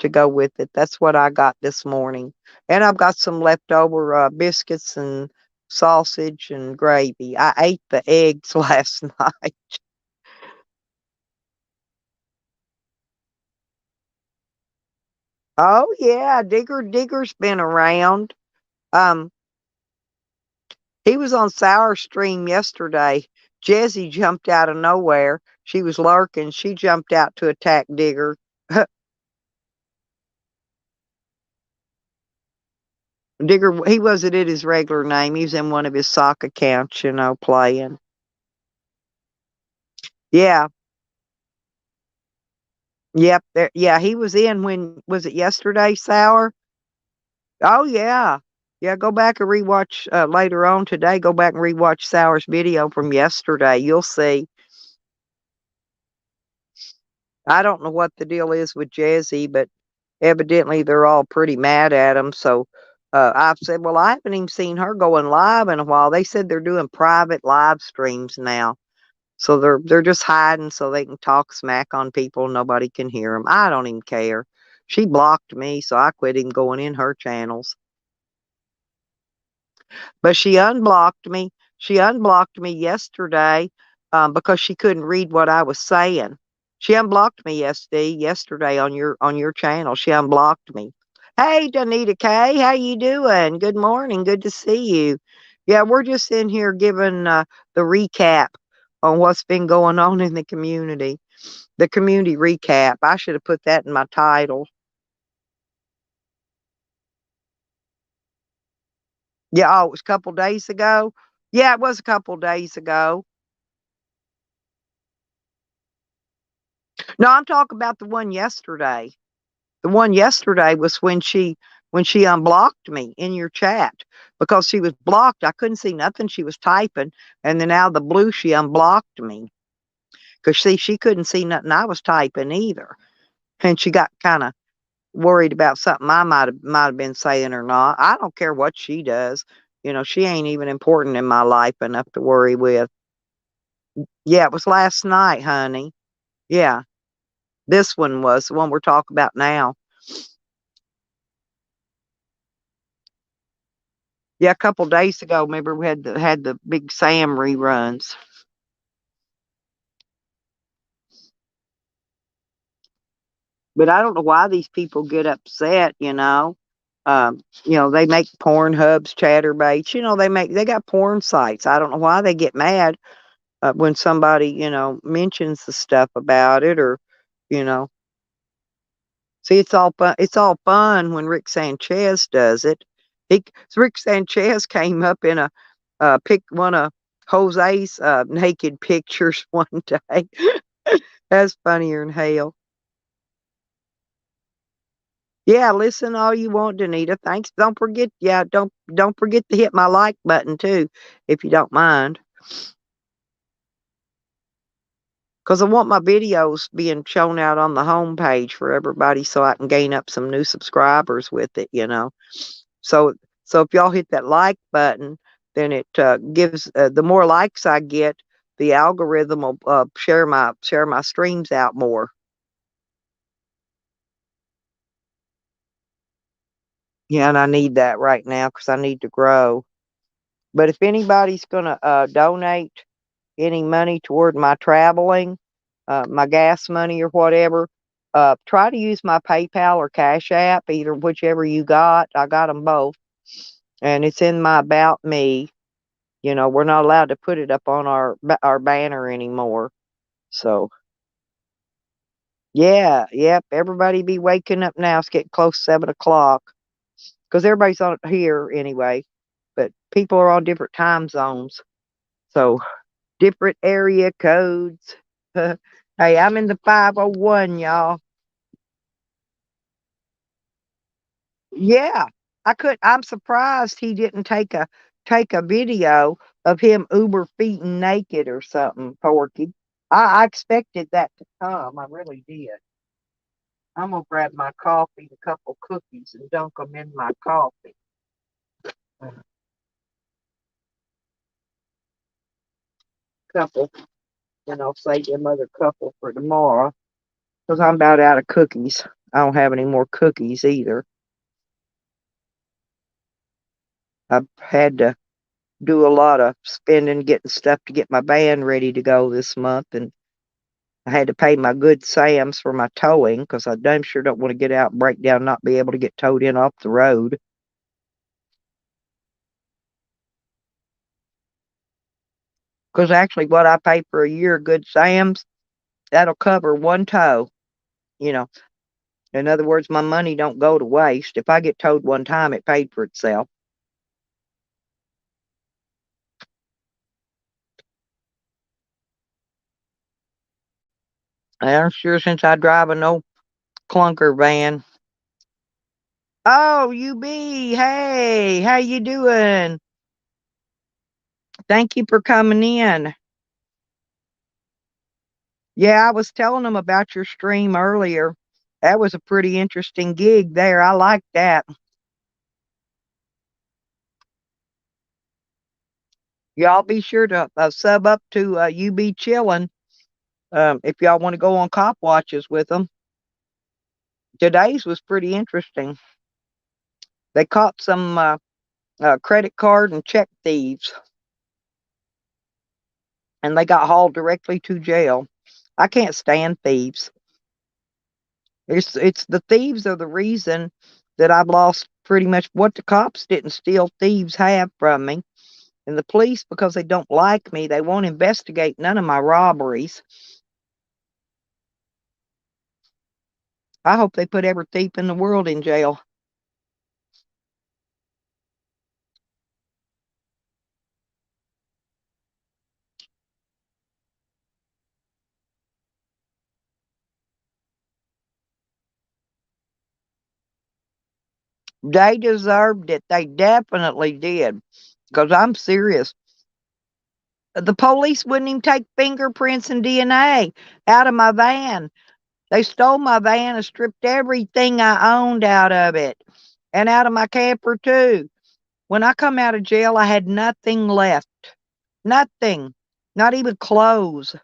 to go with it. That's what I got this morning. And I've got some leftover biscuits and sausage and gravy. I ate the eggs last night. Oh yeah, Digger's been around. Um, he was on Sour Stream yesterday. Jessie jumped out of nowhere. She was lurking. She jumped out to attack Digger. Digger, he wasn't in his regular name. He was in one of his sock accounts, playing. Yeah, yep. Yeah, he was in when was it yesterday, Sour? Oh yeah. Yeah, go back and rewatch later on today. Go back and rewatch Sour's video from yesterday. You'll see. I don't know what the deal is with Jazzy, but evidently they're all pretty mad at him. So I've said, well, I haven't even seen her going live in a while. They said they're doing private live streams now. So they're just hiding so they can talk smack on people. Nobody can hear them. I don't even care. She blocked me, so I quit even going in her channels. But she unblocked me. She unblocked me yesterday because she couldn't read what I was saying. She unblocked me yesterday on your channel. She unblocked me. Hey, Danita K, how you doing? Good morning. Good to see you. Yeah, we're just in here giving the recap on what's been going on in the community. The community recap. I should have put that in my title. Yeah, oh, it was a couple days ago. Yeah, it was a couple days ago. No, I'm talking about the one yesterday. The one yesterday was when she unblocked me in your chat because she was blocked. I couldn't see nothing she was typing, and then out of the blue she unblocked me because she couldn't see nothing I was typing either, and she got kind of worried about something I might have been saying or not. I don't care what she does. She ain't even important in my life enough to worry with. Yeah, it was last night, honey. Yeah, this one was the one we're talking about now. Yeah, a couple days ago, remember we had the Big Sam reruns. But I don't know why these people get upset. They make porn hubs, chatterbaits, they got porn sites. I don't know why they get mad when somebody, mentions the stuff about it or, you know. See, it's all fun when Rick Sanchez does it. Rick Sanchez came up in a pick one of Jose's naked pictures one day. That's funnier than hell. Yeah, listen all you want, Danita. Thanks. Don't forget, yeah, don't forget to hit my like button too, if you don't mind. Because I want my videos being shown out on the homepage for everybody so I can gain up some new subscribers with it. So so if y'all hit that like button, then it gives the more likes I get, the algorithm will share my streams out more. Yeah, and I need that right now because I need to grow. But if anybody's gonna donate any money toward my traveling, my gas money or whatever, try to use my PayPal or Cash App, either whichever you got. I got them both, and it's in my About Me. We're not allowed to put it up on our banner anymore. So yeah, yep. Everybody be waking up now. It's getting close to 7 o'clock because everybody's on here anyway. But people are on different time zones, so different area codes. Hey, I'm in the 501, y'all. Yeah, I'm surprised he didn't take a video of him uber feeding naked or something, Porky. I expected that to come. I really did. I'm gonna grab my coffee, a couple cookies, and dunk them in my coffee. A couple, and I'll save another couple for tomorrow because I'm about out of cookies. I don't have any more cookies either. I've had to do a lot of spending, getting stuff to get my band ready to go this month, and I had to pay my Good Sam's for my towing because I damn sure don't want to get out and break down, not be able to get towed in off the road. Because actually, what I pay for a year of Good Sam's, that'll cover one tow. You know, in other words, my money don't go to waste. If I get towed one time, it paid for itself. I'm sure since I drive an old clunker van. Oh, UB, hey, how you doing? Thank you for coming in. Yeah, I was telling them about your stream earlier. That was a pretty interesting gig there. I like that. Y'all be sure to sub up to UB Chillin' if y'all want to go on cop watches with them. Today's was pretty interesting. They caught some credit card and check thieves, and they got hauled directly to jail. I can't stand thieves. It's the thieves are the reason that I've lost pretty much what the cops didn't steal. Thieves have from me, and the police, because they don't like me, they won't investigate none of my robberies. I hope they put every thief in the world in jail. They deserved it. They definitely did. Because I'm serious. The police wouldn't even take fingerprints and DNA out of my van. They stole my van and stripped everything I owned out of it and out of my camper, too. When I come out of jail, I had nothing left. Nothing. Not even clothes.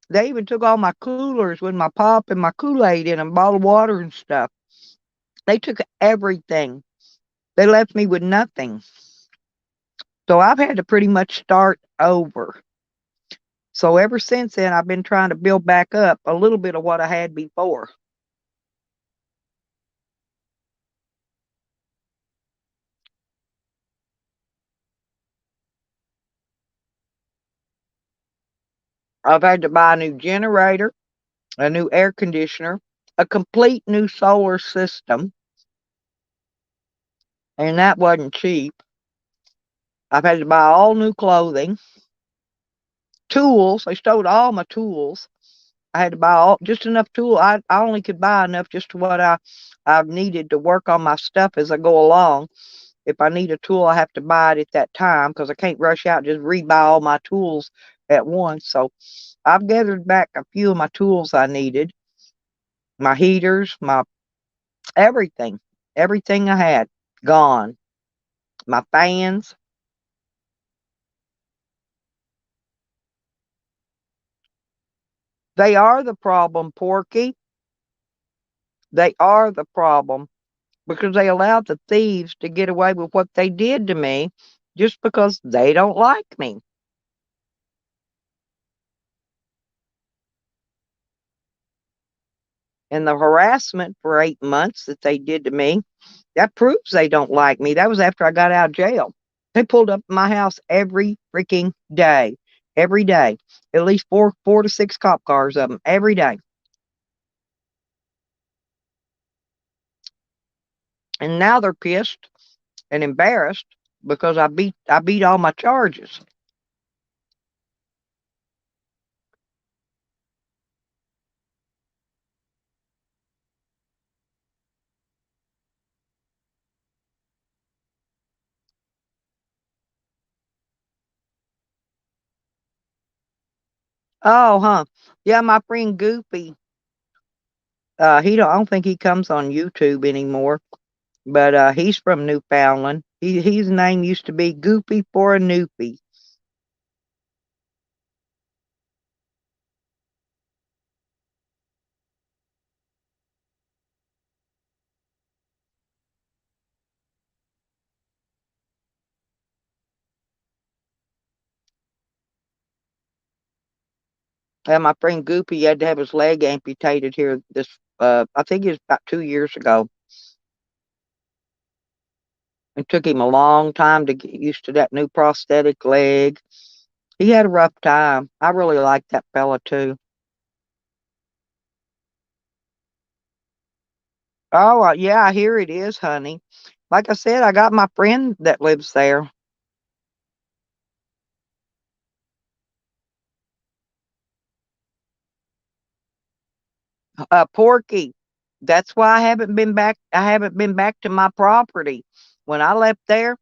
They even took all my coolers with my pop and my Kool-Aid in them, bottled water and stuff. They took everything. They left me with nothing. So I've had to pretty much start over. So ever since then, I've been trying to build back up a little bit of what I had before. I've had to buy a new generator, a new air conditioner, a complete new solar system, and that wasn't cheap. I've had to buy all new clothing, tools. They stole all my tools. I had to buy all just enough tool. I only could buy enough just to what I've needed to work on my stuff as I go along. If I need a tool, I have to buy it at that time because I can't rush out and just rebuy all my tools at once. So I've gathered back a few of my tools I needed, my heaters, my everything, everything I had gone. My fans, they are the problem, Porky. They are the problem because they allowed the thieves to get away with what they did to me just because they don't like me. And the harassment for 8 months that they did to me, that proves they don't like me. That was after I got out of jail. They pulled up at my house every freaking day. Every day. At least four to six cop cars of them every day. And now they're pissed and embarrassed because I beat all my charges. Oh, huh. Yeah, my friend Goofy. I don't think he comes on YouTube anymore, but he's from Newfoundland. His name used to be Goofy for a Newfie. And my friend Goopy had to have his leg amputated here I think it was about 2 years ago. It took him a long time to get used to that new prosthetic leg. He had a rough time. I really liked that fella too. Oh, yeah, here it is, honey. Like I said, I got my friend that lives there. Porky. That's why I haven't been back. I haven't been back to my property when I left there.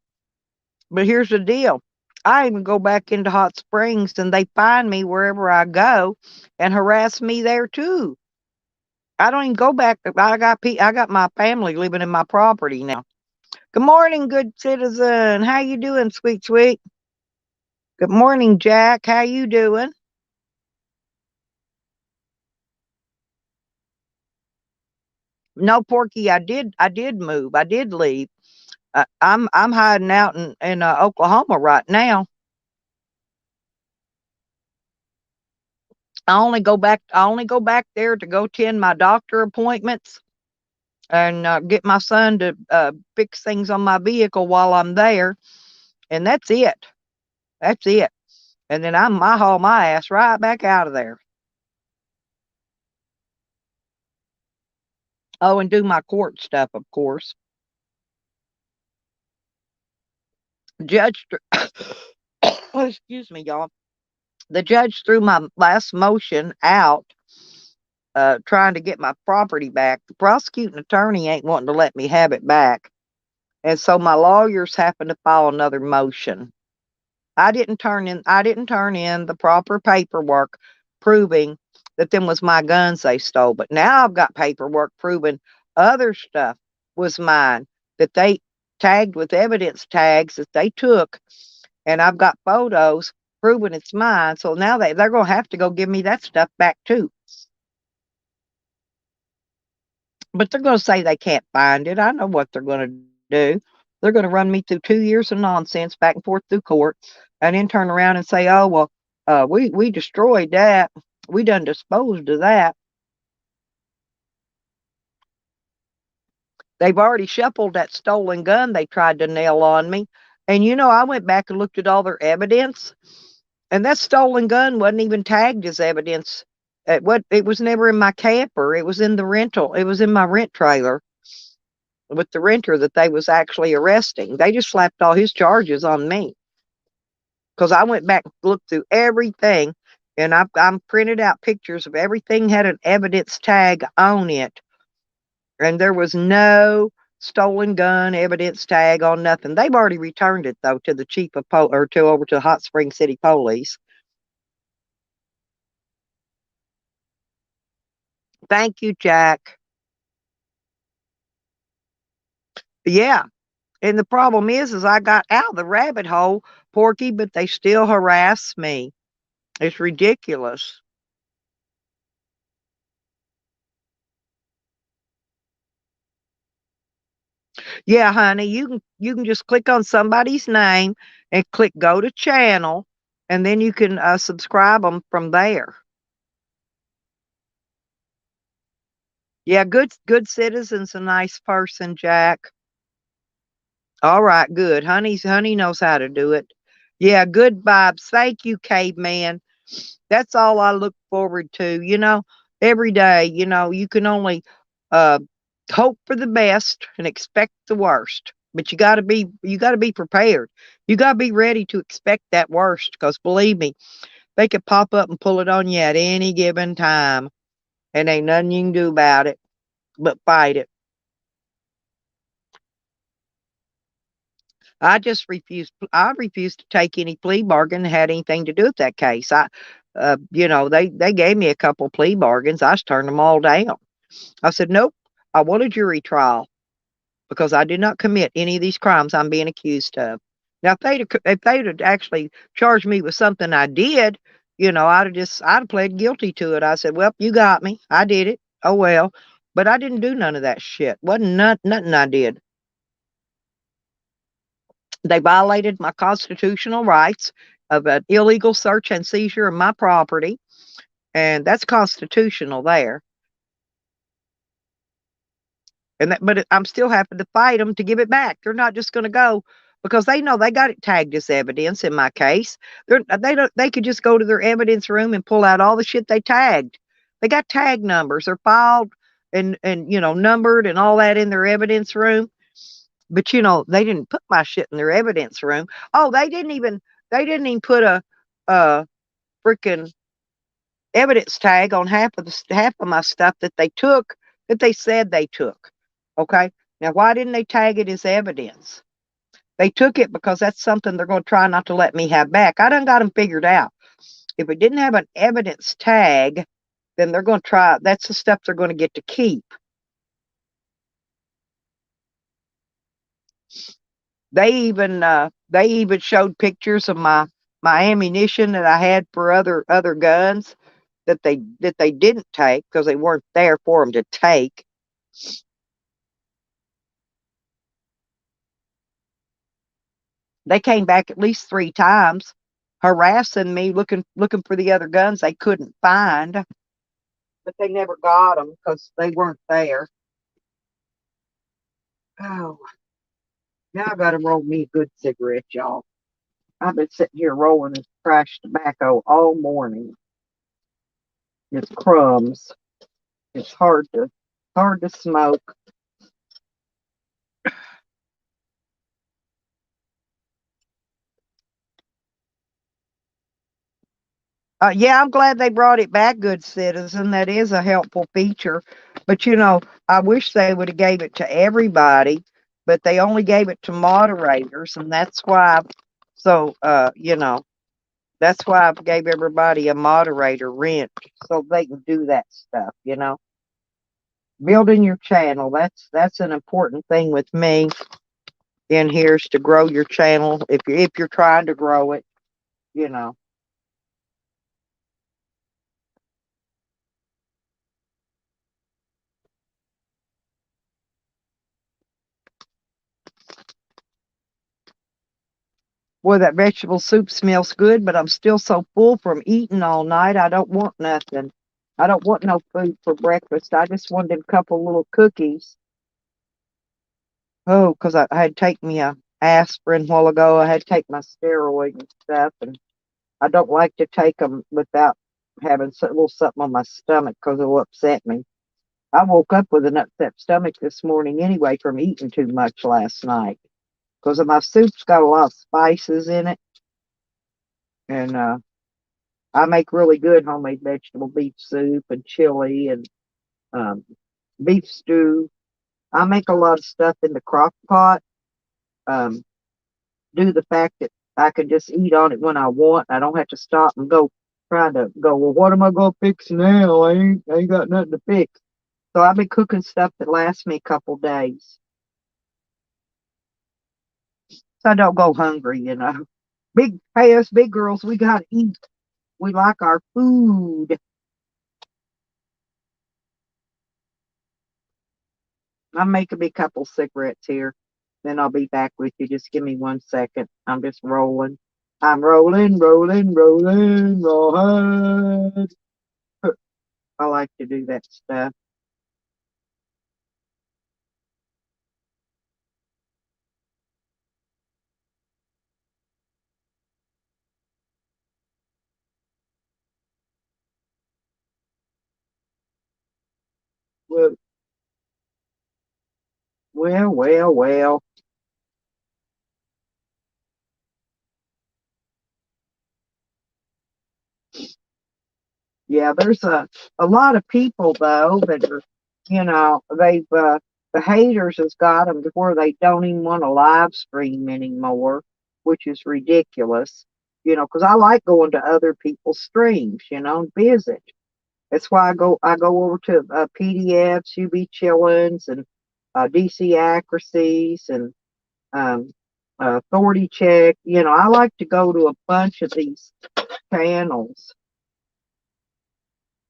But here's the deal. I even go back into Hot Springs and they find me wherever I go and harass me there too. I don't even go back. I got my family living in my property now. Good morning, good citizen. How you doing, sweet sweet? Good morning, Jack. How you doing? No, Porky, I did move. I did leave. I'm hiding out in Oklahoma right now. I only go back there to go tend my doctor appointments and get my son to fix things on my vehicle while I'm there, and that's it. That's it. And then I haul my ass right back out of there. Oh, and do my court stuff, of course. Judge, excuse me, y'all. The judge threw my last motion out, trying to get my property back. The prosecuting attorney ain't wanting to let me have it back. And so my lawyers happened to file another motion. I didn't turn in the proper paperwork proving that them was my guns they stole. But now I've got paperwork proving other stuff was mine that they tagged with evidence tags that they took, and I've got photos proving it's mine. So now they're gonna have to go give me that stuff back too. But they're gonna say they can't find it. I know what they're gonna do. They're gonna run me through 2 years of nonsense back and forth through court, and then turn around and say, "Oh well, we destroyed that. We done disposed of that." They've already shuffled that stolen gun they tried to nail on me. And I went back and looked at all their evidence, and that stolen gun wasn't even tagged as evidence. It was never in my camper. It was in the rental. It was in my rent trailer with the renter that they was actually arresting. They just slapped all his charges on me because I went back and looked through everything, and I'm printed out pictures of everything had an evidence tag on it, and there was no stolen gun evidence tag on nothing. They've already returned it though to the chief of or to over to Hot Spring City Police. Thank you, Jack. Yeah. And the problem is I got out of the rabbit hole, Porky, but they still harass me. It's ridiculous. Yeah, honey, you can just click on somebody's name and click go to channel, and then you can subscribe them from there. Yeah, good citizen's a nice person, Jack. All right, good. Honey knows how to do it. Yeah, good vibes. Thank you, caveman. That's all I look forward to. Every day, you can only uh hope for the best and expect the worst. But you got to be prepared. You got to be ready to expect that worst because believe me, they could pop up and pull it on you at any given time, and ain't nothing you can do about it but fight it. I refused to take any plea bargain that had anything to do with that case. They gave me a couple plea bargains. I just turned them all down. I said, nope, I want a jury trial because I did not commit any of these crimes I'm being accused of. Now, if they'd actually charged me with something I did, I'd have pled guilty to it. I said, well, you got me. I did it. Oh well. But I didn't do none of that shit. Wasn't nothing I did. They violated my constitutional rights of an illegal search and seizure of my property. and that's constitutional there. And that, but I'm still having to fight them to give it back. They're not just going to go because they know they got it tagged as evidence. In my case, they don't. They could just go to their evidence room and pull out all the shit they tagged. They got tag numbers. They're filed and numbered and all that in their evidence room. But they didn't put my shit in their evidence room. Oh, they didn't even put a freaking evidence tag on half of my stuff that they took, that they said they took. Okay. Now, why didn't they tag it as evidence? They took it because that's something they're going to try not to let me have back. I done got them figured out. If it didn't have an evidence tag, then they're going to try. That's the stuff they're going to get to keep. They even showed pictures of my ammunition that I had for other guns that they didn't take because they weren't there for them to take. They came back at least 3 times, harassing me, looking for the other guns they couldn't find, but they never got them because they weren't there. Oh, now I got to roll me a good cigarette, y'all. I've been sitting here rolling this trash tobacco all morning. It's crumbs. It's hard to smoke. Yeah, I'm glad they brought it back, good citizen. That is a helpful feature. But I wish they would have gave it to everybody, but they only gave it to moderators, and that's why. So, that's why I gave everybody a moderator rent so they can do that stuff. Building your channel, that's an important thing with me in here, is to grow your channel if you're trying to grow it. You know. Boy, that vegetable soup smells good, but I'm still so full from eating all night. I don't want nothing. I don't want no food for breakfast. I just wanted a couple little cookies. Oh, because I had to take me a aspirin a while ago. I had to take my steroid and stuff, and I don't like to take them without having a little something on my stomach because it'll upset me. I woke up with an upset stomach this morning anyway from eating too much last night because my soup's got a lot of spices in it, and I make really good homemade vegetable beef soup and chili and um, beef stew. I make a lot of stuff in the crock pot. Um, due to the fact that I can just eat on it when I want. I don't have to stop and go trying to go, well, what am I going to fix now? I ain't got nothing to fix. So I've been cooking stuff that lasts me a couple days. So I don't go hungry. Hey, us big girls, we got to eat. We like our food. I'm making me a couple cigarettes here. Then I'll be back with you. Just give me 1 second. I'm just rolling. I'm rolling, rolling, rolling, rolling. I like to do that stuff. Well, well, well, well. Yeah, there's a lot of people though that are, the haters has got them to where they don't even want to live stream anymore, which is ridiculous. Because I like going to other people's streams, and visit. That's why I go over to PDFs, UB Chillins, and DC Accuracies, and um, Authority Check. I like to go to a bunch of these channels,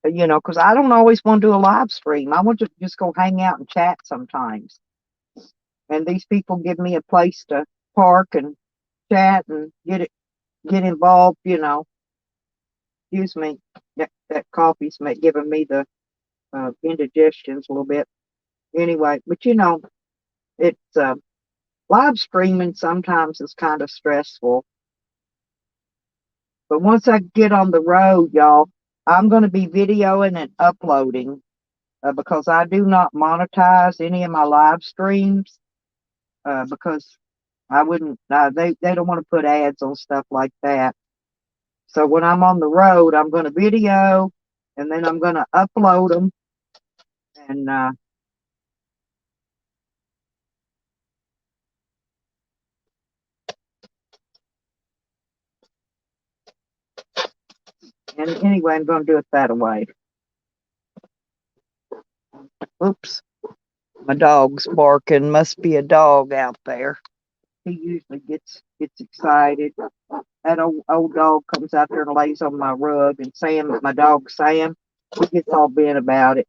because I don't always want to do a live stream. I want to just go hang out and chat sometimes. And these people give me a place to park and chat and get involved. Excuse me. that coffee's giving me the indigestions a little bit. Anyway, but it's live streaming sometimes is kind of stressful. But once I get on the road, y'all, I'm going to be videoing and uploading because I do not monetize any of my live streams because I wouldn't, they don't want to put ads on stuff like that. So when I'm on the road, I'm going to video and then I'm going to upload them. And anyway, I'm going to do it that way. Oops. My dog's barking. Must be a dog out there. He usually gets excited. That old dog comes out there and lays on my rug, and Sam, my dog Sam, he gets all bent about it.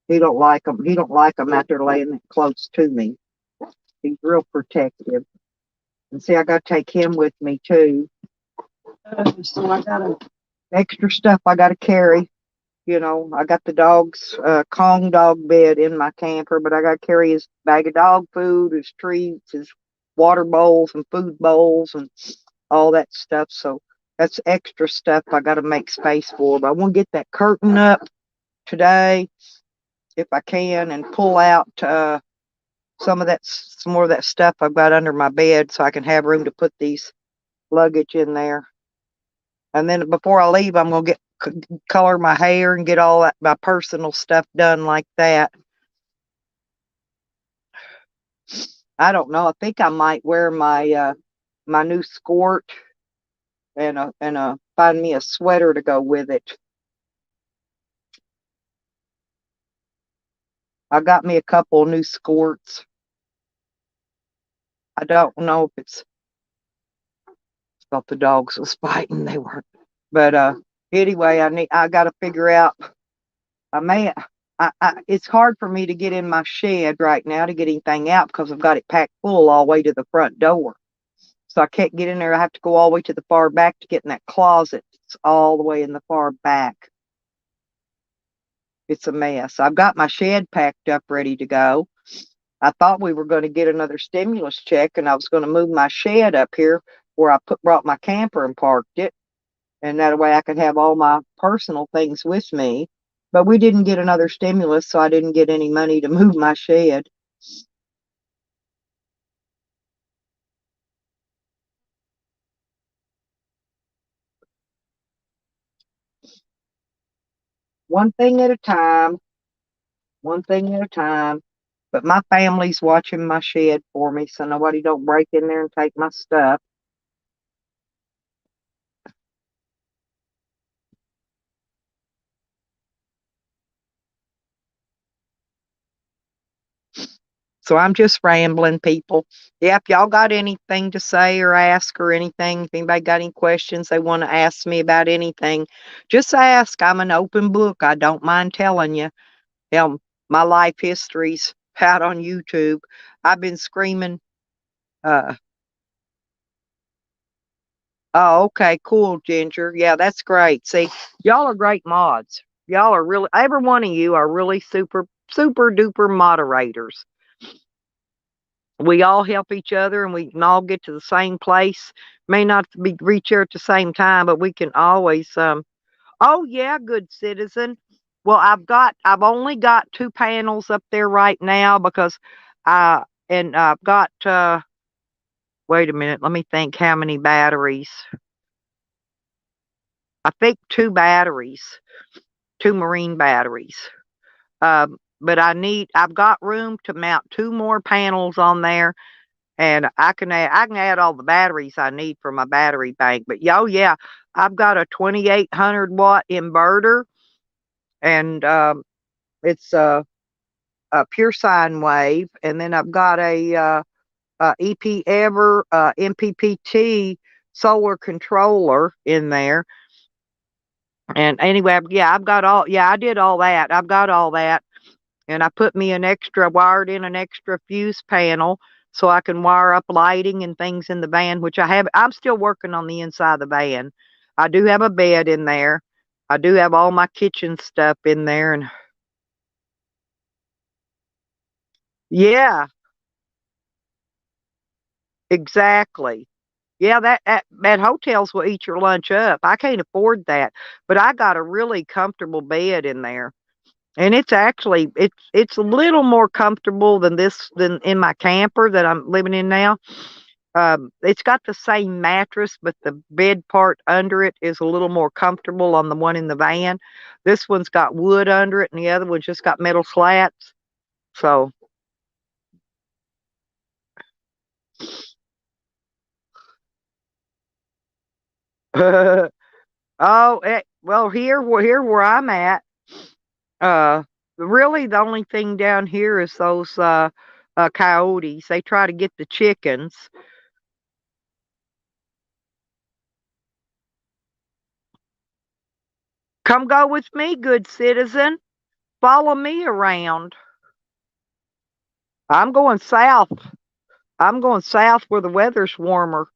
He don't like them. He don't like them out there laying close to me. He's real protective. And see, I got to take him with me too. So I got extra stuff I got to carry. I got the dog's Kong dog bed in my camper, but I got to carry his bag of dog food, his treats, his water bowls and food bowls and all that stuff. So that's extra stuff I got to make space for. But I want to get that curtain up today if I can and pull out some more of that stuff I've got under my bed so I can have room to put these luggage in there. And then before I leave, I'm going to color my hair and get all that my personal stuff done like that. I don't know. I think I might wear my my new skirt and find me a sweater to go with it. I got me a couple new skirts. I don't know if it's thought the dogs was fighting. They weren't. But anyway, I got to figure out. It's hard for me to get in my shed right now to get anything out because I've got it packed full all the way to the front door. So I can't get in there. I have to go all the way to the far back to get in that closet. It's all the way in the far back. It's a mess. I've got my shed packed up, ready to go. I thought we were going to get another stimulus check, and I was going to move my shed up here where I brought my camper and parked it. And that way I could have all my personal things with me. But we didn't get another stimulus, so I didn't get any money to move my shed. One thing at a time, one thing at a time. But my family's watching my shed for me, so nobody don't break in there and take my stuff. So I'm just rambling, people. Yeah, if y'all got anything to say or ask or anything, if anybody got any questions they want to ask me about anything, just ask. I'm an open book. I don't mind telling you. My life history's out on YouTube. I've been screaming. Uh, oh, okay, cool, Ginger. Yeah, that's great. See, y'all are great mods. Y'all are really, every one of you are really super, super duper moderators. We all help each other and we can all get to the same place. May not reach here at the same time, but we can always oh yeah, good citizen. Well, I've only got 2 panels up there right now because and I've got wait a minute, let me think how many batteries. I think 2 batteries, 2 marine batteries. But I've got room to mount 2 more panels on there, and I can add all the batteries I need for my battery bank. But yeah, I've got a 2800-watt inverter, and it's a pure sine wave, and then I've got a EP Ever MPPT solar controller in there. And anyway, yeah, I did all that. I've got all that. And I put me wired in an extra fuse panel so I can wire up lighting and things in the van, which I'm still working on the inside of the van. I do have a bed in there. I do have all my kitchen stuff in there, and yeah, exactly. Yeah, that hotels will eat your lunch up. I can't afford that, but I got a really comfortable bed in there. And it's a little more comfortable than in my camper that I'm living in now. It's got the same mattress, but the bed part under it is a little more comfortable on the one in the van. This one's got wood under it, and the other one's just got metal slats. So, oh, well, here where I'm at, really the only thing down here is those coyotes. They try to get the chickens. Come go with me, good citizen. Follow me around. I'm going south. I'm going south where the weather's warmer.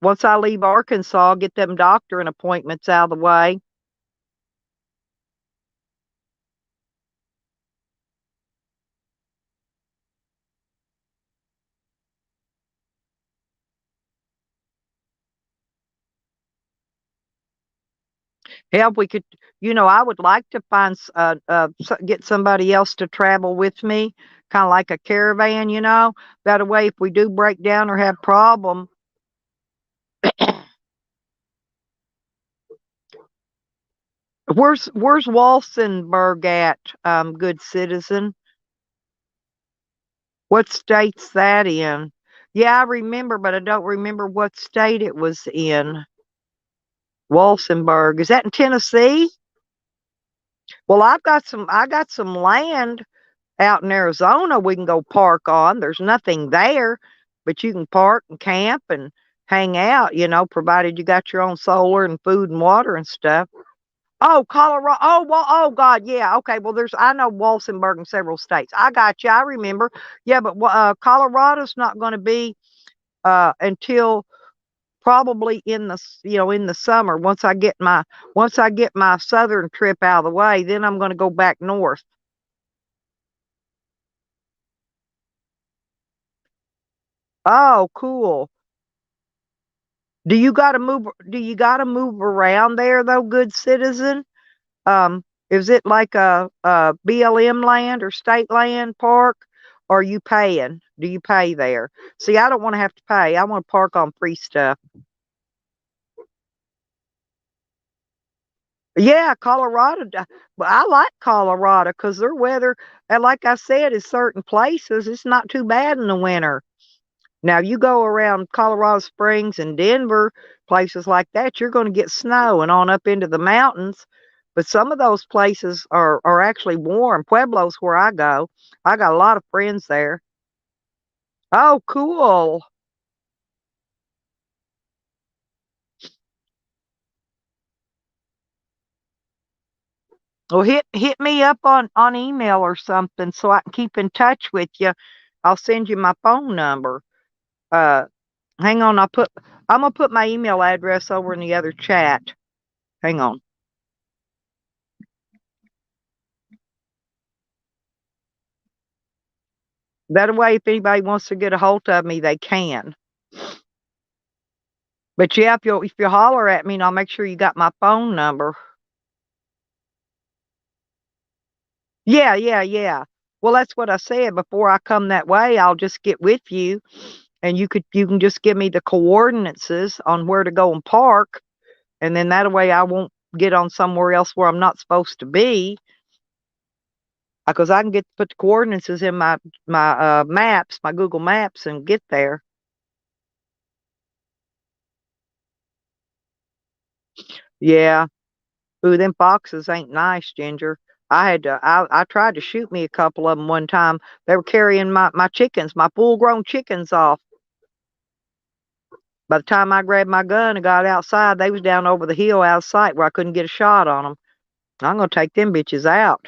Once I leave Arkansas, I'll get them doctoring appointments out of the way. Hell, we could, I would like to get somebody else to travel with me, kind of like a caravan. That way, if we do break down or have problem, where's Walsenburg at, good citizen? What state's that in? Yeah, I remember, but I don't remember what state it was in. Walsenburg. Is that in Tennessee? Well, I got some land out in Arizona we can go park on. There's nothing there, but you can park and camp and hang out, provided you got your own solar and food and water and stuff. Oh, Colorado. Oh, well, oh God, yeah. Okay, well, I know Walsenburg in several states. I got you. I remember. Yeah, but Colorado's not going to be until probably in the summer. Once I get my southern trip out of the way, then I'm going to go back north. Oh, cool. Do you got to move around there though, good citizen? Is it like a BLM land or state land park? Or are you paying? Do you pay there? See, I don't want to have to pay. I want to park on free stuff. Yeah, Colorado. But I like Colorado because their weather, and like I said, in certain places, it's not too bad in the winter. Now, you go around Colorado Springs and Denver, places like that, you're going to get snow and on up into the mountains. But some of those places are actually warm. Pueblo's where I go. I got a lot of friends there. Oh, cool. Well, hit me up on email or something so I can keep in touch with you. I'll send you my phone number. Uh, Hang on. I'm gonna put my email address over in the other chat. Hang on. That way, if anybody wants to get a hold of me, they can. But yeah, if you holler at me, and I'll make sure you got my phone number. Yeah, yeah, yeah. Well, that's what I said. Before I come that way, I'll just get with you, and you can just give me the coordinates on where to go and park, and then that way I won't get on somewhere else where I'm not supposed to be, because I can get put the coordinates in my maps, my Google Maps, and get there. Yeah. Ooh, them foxes ain't nice, Ginger. I tried to shoot me a couple of them one time. They were carrying my chickens, my full grown chickens off. By the time I grabbed my gun and got outside, they was down over the hill out of sight where I couldn't get a shot on them. I'm gonna take them bitches out.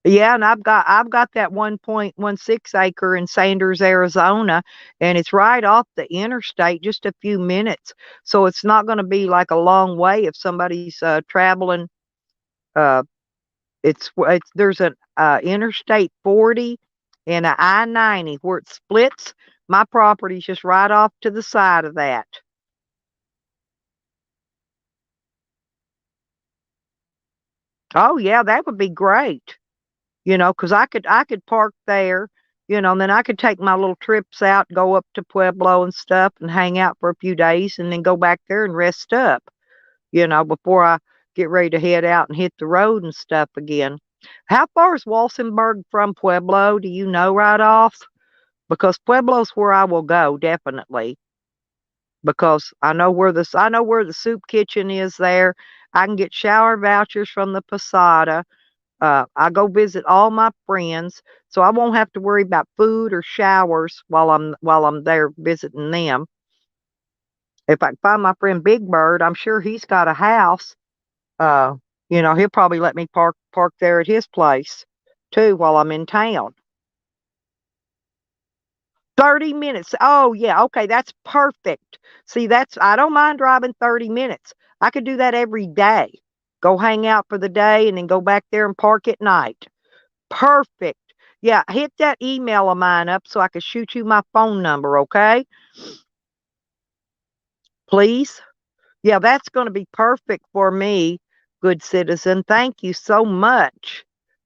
Yeah, and I've got that 1.16 acre in Sanders, Arizona, and it's right off the interstate, just a few minutes. So it's not going to be like a long way if somebody's traveling. Uh, it's there's an Interstate 40 and a I-90 where it splits. My property's just right off to the side of that. Oh yeah, that would be great. Because I could park there, and then I could take my little trips out, go up to Pueblo and stuff and hang out for a few days and then go back there and rest up, before I get ready to head out and hit the road and stuff again. How far is Walsenburg from Pueblo? Do you know right off? Because Pueblo's where I will go, definitely. Because I know where the soup kitchen is there. I can get shower vouchers from the Posada. I go visit all my friends, so I won't have to worry about food or showers while I'm there visiting them. If I can find my friend Big Bird, I'm sure he's got a house. Uh, he'll probably let me park there at his place too while I'm in town. 30 minutes. Oh yeah, okay, that's perfect. See, that's I don't mind driving 30 minutes. I could do that every day. Go hang out for the day and then go back there and park at night. Perfect. Yeah, hit that email of mine up so I can shoot you my phone number, okay? Please? Yeah, that's going to be perfect for me, good citizen. Thank you so much.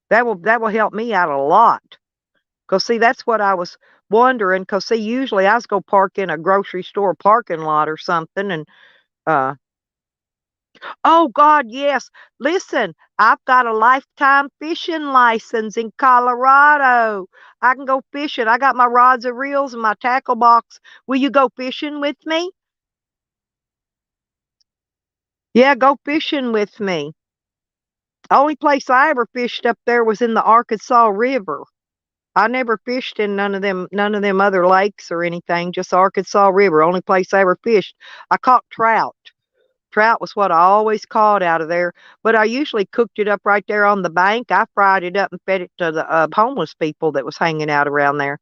That will help me out a lot. Cause see, that's what I was wondering. Cause see, usually I was go park in a grocery store parking lot or something, and uh, oh God, yes. Listen, I've got a lifetime fishing license in Colorado. I can go fishing. I got my rods and reels and my tackle box. Will you go fishing with me? Yeah, go fishing with me. Only place I ever fished up there was in the Arkansas River. I never fished in none of them other lakes or anything, just Arkansas River. Only place I ever fished. I caught trout. Trout was what I always caught out of there, but I usually cooked it up right there on the bank. I fried it up and fed it to the homeless people that was hanging out around there.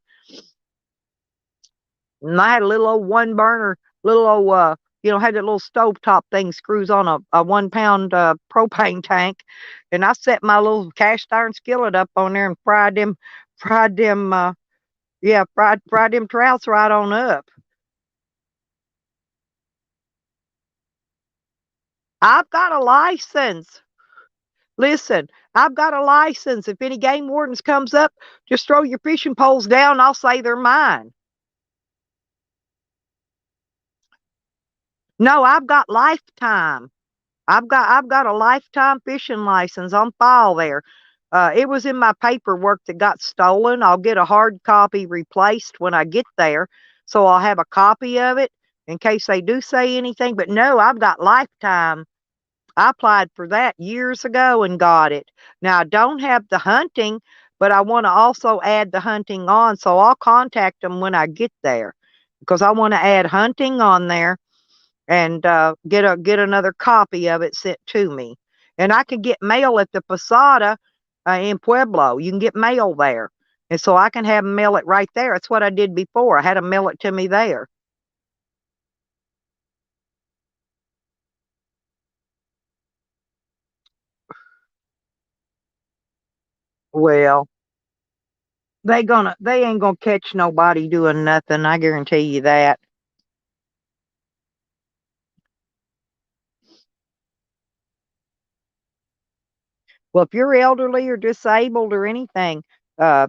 And I had a little old one burner, little old, had that little stovetop thing screws on a 1 pound propane tank. And I set my little cast iron skillet up on there and fried them, yeah, fried them trouts right on up. I've got a license. Listen, I've got a license. If any game wardens comes up, just throw your fishing poles down. I'll say they're mine. No, I've got lifetime. I've got a lifetime fishing license on file there. It was in my paperwork that got stolen. I'll get a hard copy replaced when I get there, so I'll have a copy of it in case they do say anything. But no, I've got lifetime. I applied for that years ago and got it. Now I don't have the hunting, but I want to also add the hunting on, so I'll contact them when I get there because I want to add hunting on there and get another copy of it sent to me. And I can get mail at the Posada in Pueblo. You can get mail there, and so I can have 'em mail it right there. That's what I did before. I had them mail it to me there. Well, they ain't gonna catch nobody doing nothing. I guarantee you that. Well, if you're elderly or disabled or anything,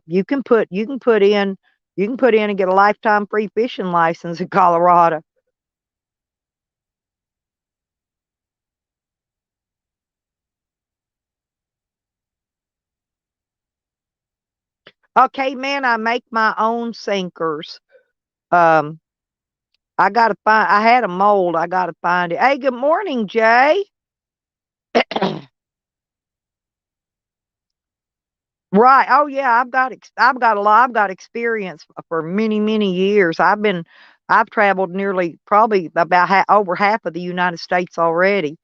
you can put in and get a lifetime free fishing license in Colorado. Okay, man, I make my own sinkers. Um, I had a mold. I gotta find it. Hey, good morning, Jay. Right. Oh yeah, I've got experience for many, many years. I've traveled nearly probably about over half of the United States already.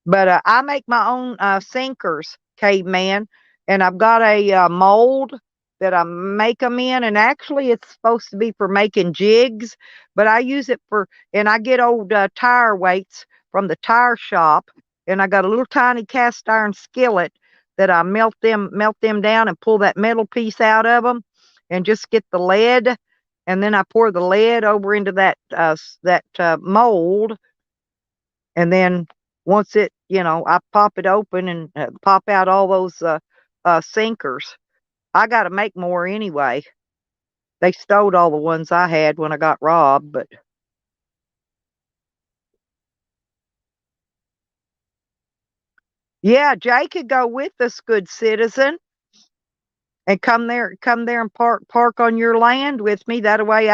But I make my own sinkers. caveman, and I've got a mold that I make them in, and actually it's supposed to be for making jigs, but I use it for, and I get old tire weights from the tire shop, and I got a little tiny cast iron skillet that I melt them down and pull that metal piece out of them, and just get the lead, and then I pour the lead over into that mold, and then once I pop it open and pop out all those sinkers. I got to make more anyway. They stole all the ones I had when I got robbed, but yeah, Jay could go with us, good citizen, and come there and park on your land with me. That way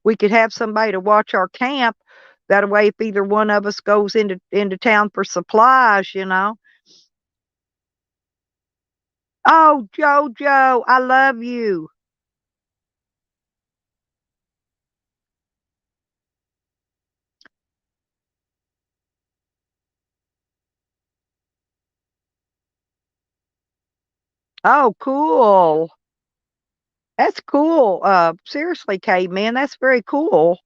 we could have somebody to watch our camp. That way, if either one of us goes into town for supplies. Oh, Jojo, I love you. Oh, cool. That's cool. Seriously, caveman, that's very cool.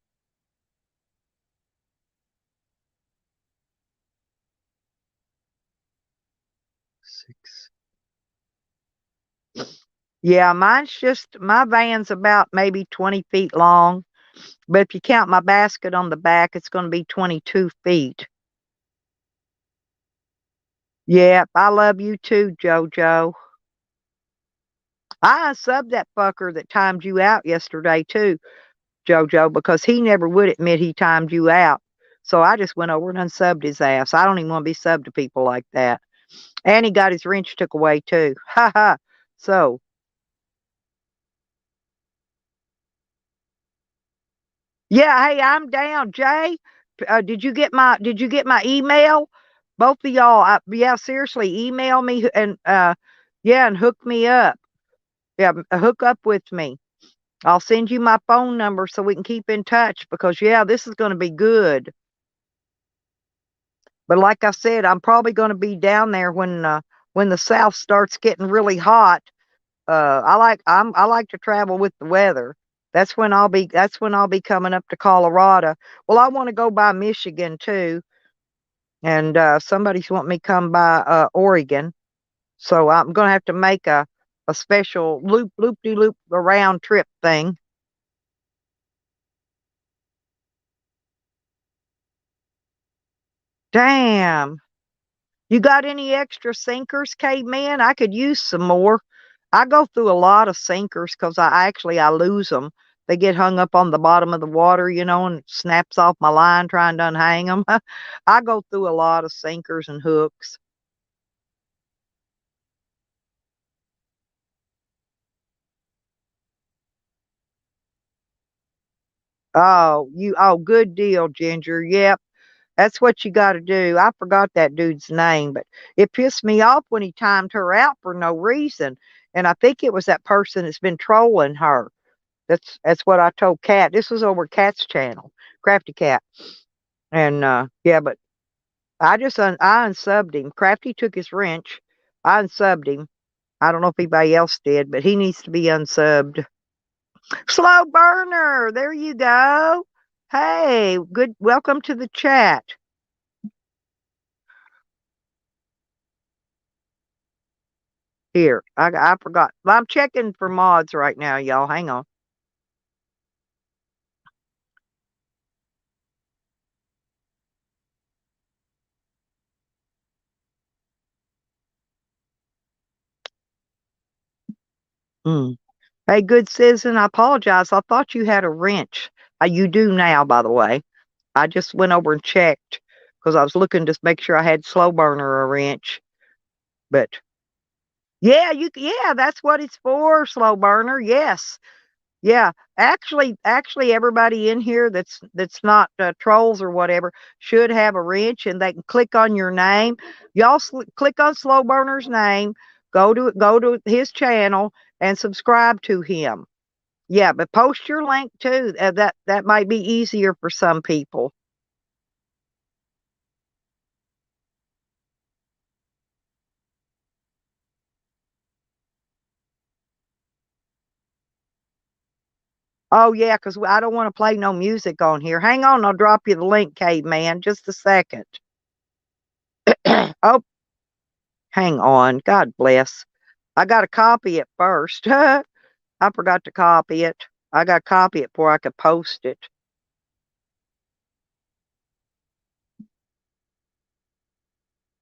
Six. Yeah, my van's about maybe 20 feet long, but if you count my basket on the back, it's going to be 22 feet. Yep, I love you too, JoJo. I unsubbed that fucker that timed you out yesterday too, JoJo, because he never would admit he timed you out. So I just went over and unsubbed his ass. I don't even want to be subbed to people like that. And he got his wrench took away too. Ha ha. So yeah, hey, I'm down. Jay, did you get my email? Both of y'all, yeah, seriously, email me and yeah, and hook me up. Yeah, hook up with me. I'll send you my phone number so we can keep in touch because yeah, this is going to be good. But like I said, I'm probably going to be down there when the South starts getting really hot. I like to travel with the weather. That's when I'll be coming up to Colorado. Well, I want to go by Michigan too, and somebody's wanting me to come by Oregon. So I'm gonna have to make a special loop de loop around trip thing. Damn. You got any extra sinkers, caveman? I could use some more. I go through a lot of sinkers because I lose them. They get hung up on the bottom of the water, and it snaps off my line trying to unhang them. I go through a lot of sinkers and hooks. Oh, good deal, Ginger. Yep, that's what you got to do. I forgot that dude's name, but it pissed me off when he timed her out for no reason. And I think it was that person that's been trolling her. That's what I told Cat. This was over Cat's channel, Crafty Cat. And yeah, but I unsubbed him. Crafty took his wrench. I unsubbed him. I don't know if anybody else did, but he needs to be unsubbed. Slow burner, there you go. Hey, good. Welcome to the chat. Here, I forgot. I'm checking for mods right now, y'all. Hang on. Mm. Hey, good citizen, I apologize. I thought you had a wrench. You do now, by the way. I just went over and checked because I was looking to make sure I had slow burner or a wrench. But yeah, yeah, that's what it's for, slow burner. Yes. Yeah. Actually everybody in here that's not trolls or whatever should have a wrench and they can click on your name. Y'all click on slow burner's name, go to his channel and subscribe to him. Yeah, but post your link too. That might be easier for some people. Oh, yeah, 'cause I don't wanna play no music on here. Hang on, I'll drop you the link, caveman, just a second. Oh, hang on, God bless. I gotta copy it first. I forgot to copy it. I gotta copy it before I could post it.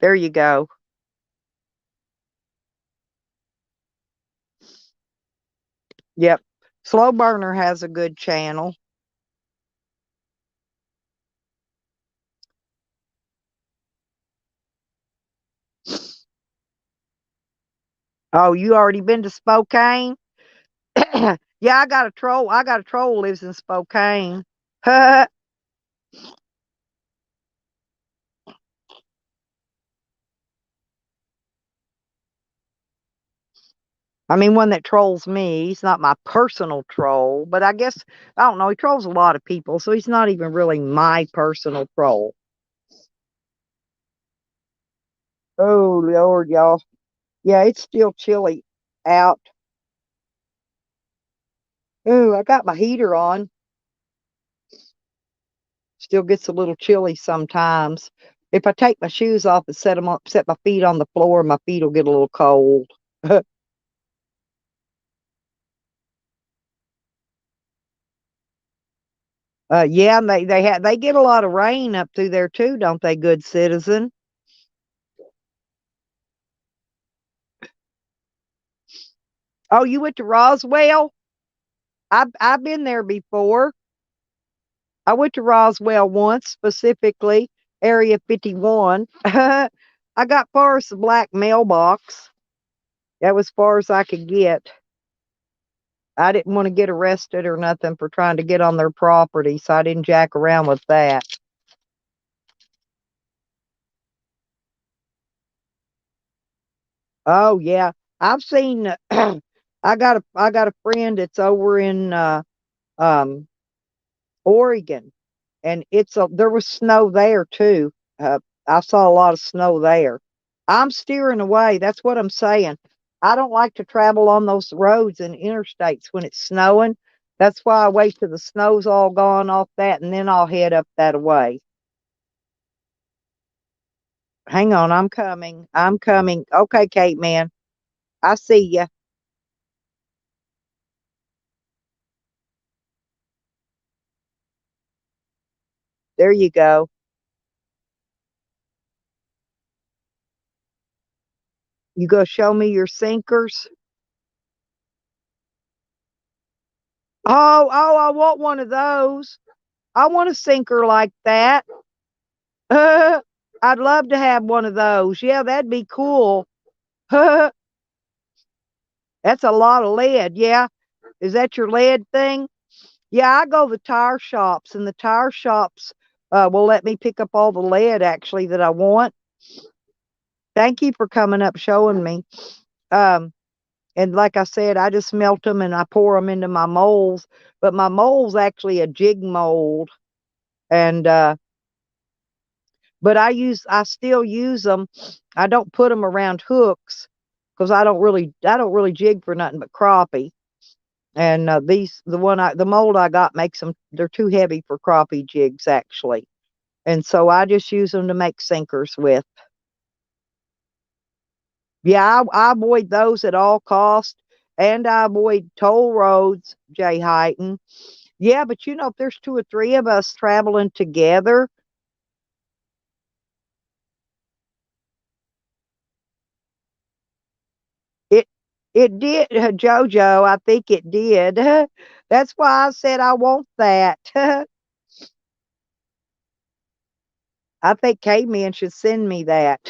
There you go. Yep. Slow Burner has a good channel. Oh, you already been to Spokane? Yeah, I got a troll lives in Spokane. I mean, one that trolls me. He's not my personal troll, but I guess I don't know. He trolls a lot of people, so he's not even really my personal troll. Oh Lord, y'all. Yeah, it's still chilly out. Ooh, I got my heater on. Still gets a little chilly sometimes. If I take my shoes off and set them up, set my feet on the floor, my feet will get a little cold. Yeah, and they get a lot of rain up through there too, don't they, good citizen? Oh, you went to Roswell? I've been there before. I went to Roswell once, specifically Area 51. I got far as the black mailbox. That was far as I could get. I didn't want to get arrested or nothing for trying to get on their property, so I didn't jack around with that. Oh yeah, I've seen. I got a friend that's over in um Oregon, and there was snow there too. I saw a lot of snow there. I'm steering away. That's what I'm saying. I don't like to travel on those roads and interstates when it's snowing. That's why I wait till the snow's all gone off that, and then I'll head up that way. Hang on, I'm coming. I'm coming. Okay, Kate, man. I see ya. There you go. You go show me your sinkers. Oh, I want one of those. I want a sinker like that. I'd love to have one of those. Yeah, that'd be cool. That's a lot of lead. Yeah. Is that your lead thing? Yeah, I go to the tire shops, and the tire shops will let me pick up all the lead actually that I want. Thank you for coming up showing me. Um, and like I said, I just melt them and I pour them into my molds. But my mold's actually a jig mold, and but I still use them. I don't put them around hooks because I don't really jig for nothing but crappie. And the mold I got makes them, they're too heavy for crappie jigs actually. And so I just use them to make sinkers with. Yeah, I avoid those at all cost, and I avoid toll roads, Jay Heighton. Yeah, but if there's two or three of us traveling together, it it did, JoJo. I think it did. That's why I said I want that. I think K-Man should send me that.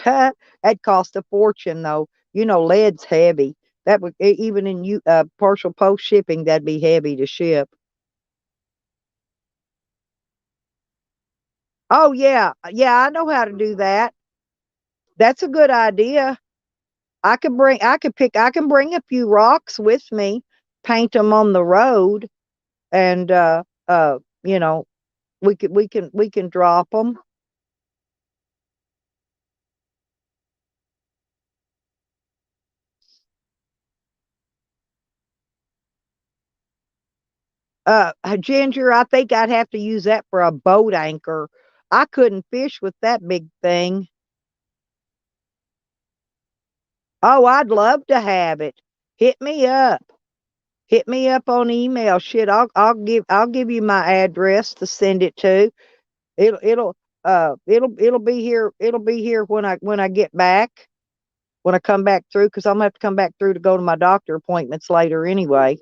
That cost a fortune, though. Lead's heavy. That would even in partial post shipping, that'd be heavy to ship. Oh yeah, yeah, I know how to do that. That's a good idea. I can bring a few rocks with me, paint them on the road, and we can drop them. Ginger, I think I'd have to use that for a boat anchor. I couldn't fish with that big thing. Oh, I'd love to have it. Hit me up. Hit me up on email. Shit, I'll give you my address to send it to. It'll be here. It'll be here when I get back. When I come back through, because I'm gonna have to come back through to go to my doctor appointments later anyway.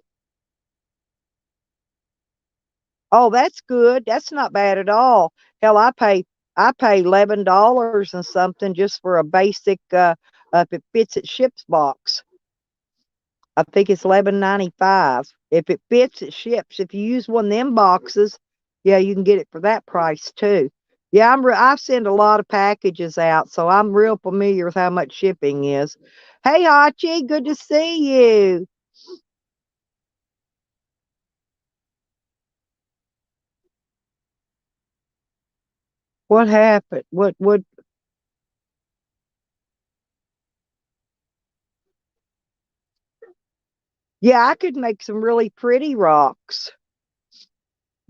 Oh, that's good. That's not bad at all. Hell, I pay $11 and something just for a basic if it fits at ship's box. I think it's 11.95. If it fits, it ships. If you use one of them boxes, yeah, you can get it for that price too. Yeah, I send a lot of packages out, so I'm real familiar with how much shipping is. Hey, Hachi, good to see you. What happened? What? Yeah, I could make some really pretty rocks.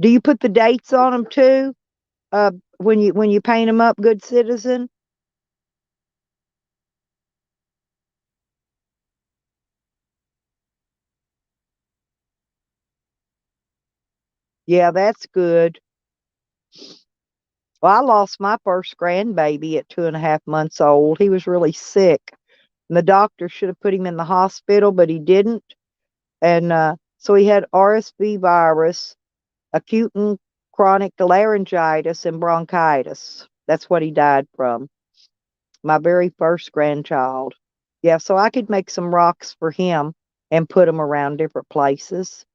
Do you put the dates on them too? When you paint them up, good citizen. Yeah, that's good. Well, I lost my first grandbaby at 2.5 months old. He was really sick. And the doctor should have put him in the hospital, but he didn't. And so he had RSV virus, acute and chronic laryngitis, and bronchitis. That's what he died from. My very first grandchild. Yeah, so I could make some rocks for him and put them around different places.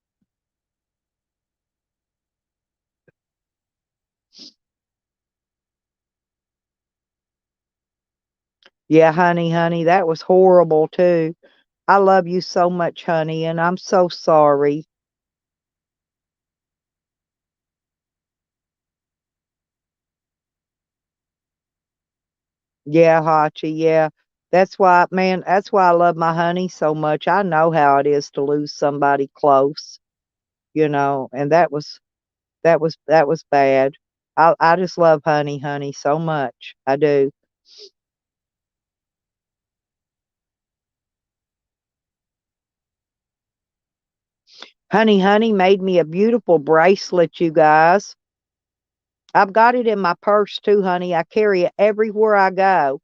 Yeah, honey, that was horrible too. I love you so much, honey, and I'm so sorry. Yeah, Hachi, yeah. That's why, man, that's why I love my honey so much. I know how it is to lose somebody close, and that was bad. I just love honey so much. I do. Honey made me a beautiful bracelet, you guys. I've got it in my purse too, honey. I carry it everywhere I go,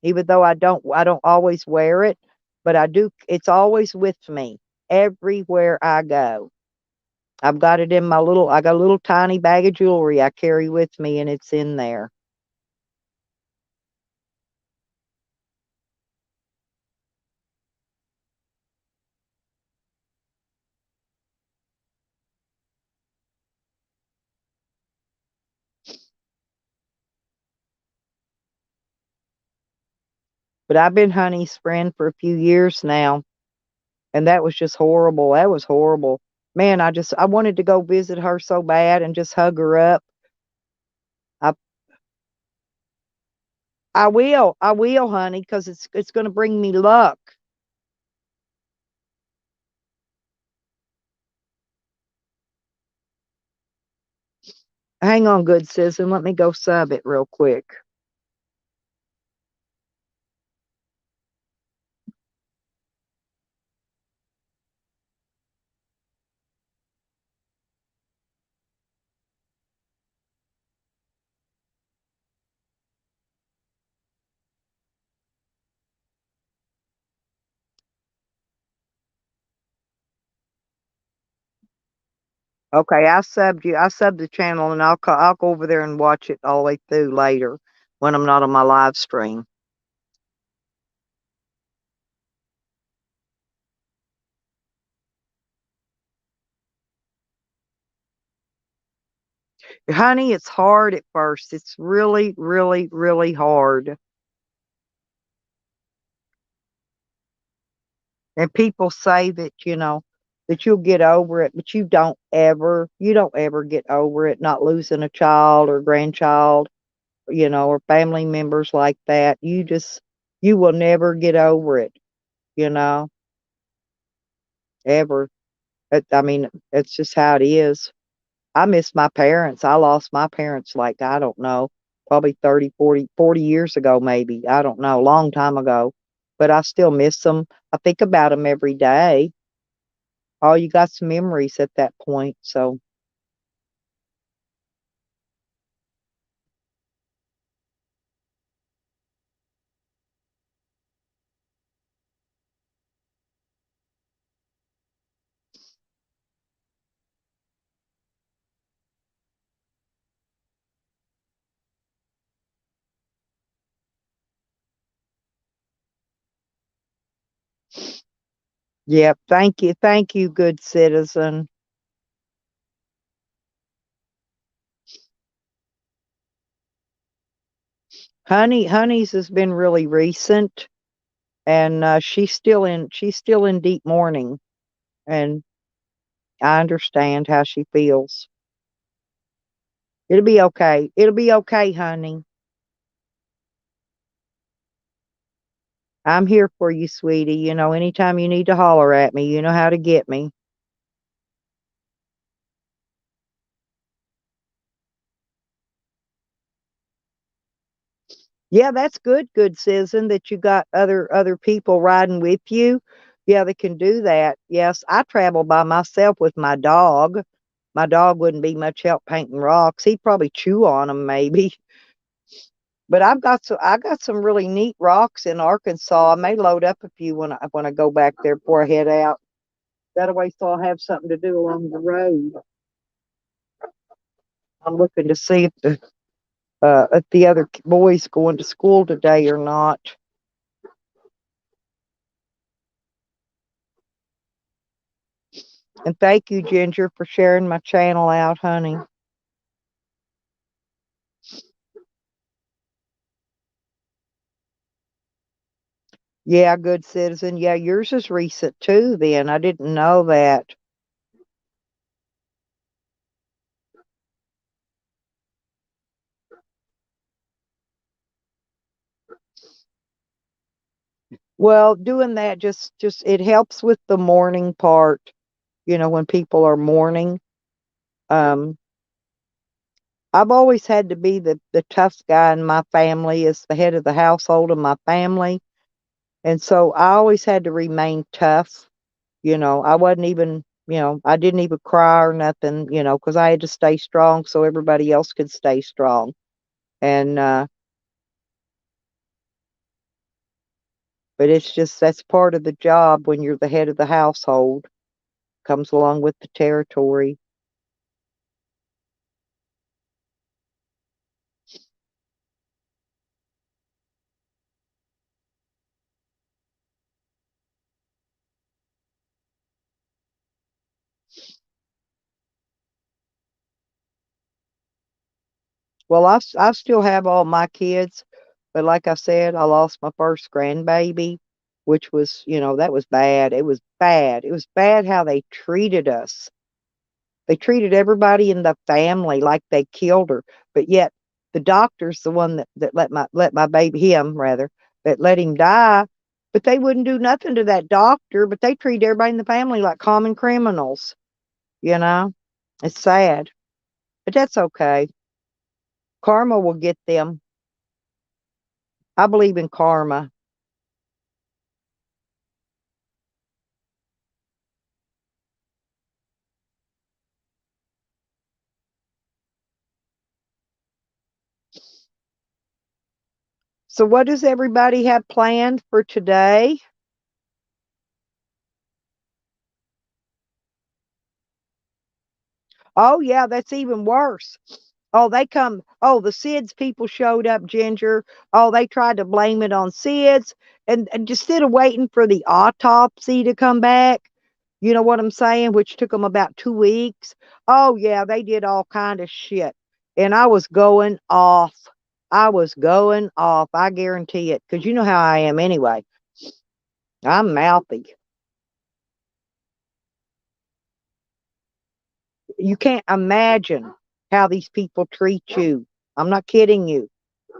even though I don't always wear it, but I do. It's always with me everywhere I go. I've got it in I got a little tiny bag of jewelry I carry with me, and it's in there. But I've been Honey's friend for a few years now, and that was just horrible. That was horrible. Man, I wanted to go visit her so bad and just hug her up. I I will, honey, because it's going to bring me luck. Hang on, good citizen. Let me go sub it real quick. Okay, I subbed you. I subbed the channel, and I'll go over there and watch it all the way through later when I'm not on my live stream. Honey, it's hard at first. It's really, really, really hard. And people say that you'll get over it, but you don't ever get over it, not losing a child or grandchild, or family members like that. You will never get over it, you know, ever. I mean, it's just how it is. I miss my parents. I lost my parents like, I don't know, probably 30, 40 years ago, maybe. I don't know, a long time ago. But I still miss them. I think about them every day. Oh, you got some memories at that point. So, yep. Thank you. Thank you, good citizen. Honey's has been really recent, and she's still in deep mourning, and I understand how she feels. It'll be okay. It'll be okay, honey. I'm here for you, sweetie. Anytime you need to holler at me, you know how to get me. Yeah, that's good, good citizen, that you got other people riding with you. Yeah, they can do that. Yes, I travel by myself with my dog. My dog wouldn't be much help painting rocks. He'd probably chew on them, maybe. But I got some really neat rocks in Arkansas. I may load up a few when I go back there before I head out. That way, so I'll have something to do along the road. I'm looking to see if the other boys going to school today or not. And thank you, Ginger, for sharing my channel out, honey. Yeah, good citizen. Yeah, yours is recent too. Then I didn't know that. Well, doing that just it helps with the mourning part. When people are mourning. Um, I've always had to be the tough guy in my family, as the head of the household of my family, and so I always had to remain tough. I wasn't even, I didn't even cry or nothing, because I had to stay strong so everybody else could stay strong. And but it's just that's part of the job when you're the head of the household. Comes along with the territory. Well, I still have all my kids, but like I said, I lost my first grandbaby, which was, that was bad. It was bad. It was bad how they treated us. They treated everybody in the family like they killed her, but yet the doctor's the one that let my baby, him rather, that let him die. But they wouldn't do nothing to that doctor. But they treat everybody in the family like common criminals. You know, it's sad, but that's okay. Karma will get them. I believe in karma. So, what does everybody have planned for today? Oh, yeah, that's even worse. Oh, they come. Oh, the SIDS people showed up, Ginger. Oh, they tried to blame it on SIDS. And just instead of waiting for the autopsy to come back, you know what I'm saying, which took them about 2 weeks. Oh, yeah, they did all kind of shit. And I was going off. I was going off. I guarantee it. Because you know how I am anyway. I'm mouthy. You can't imagine how these people treat you. I'm not kidding you.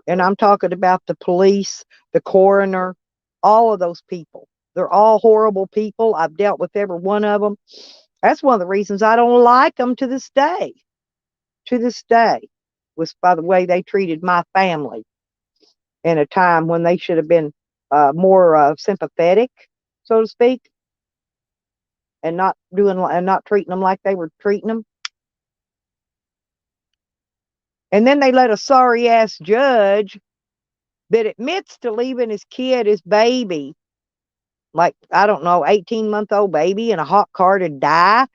And I'm talking about the police, the coroner, all of those people. They're all horrible people. I've dealt with every one of them. That's one of the reasons I don't like them to this day. To this day, was by the way they treated my family in a time when they should have been more sympathetic, so to speak, and not treating them like they were treating them. And then they let a sorry ass judge that admits to leaving his kid, his baby, like I don't know, 18-month-old baby in a hot car to die.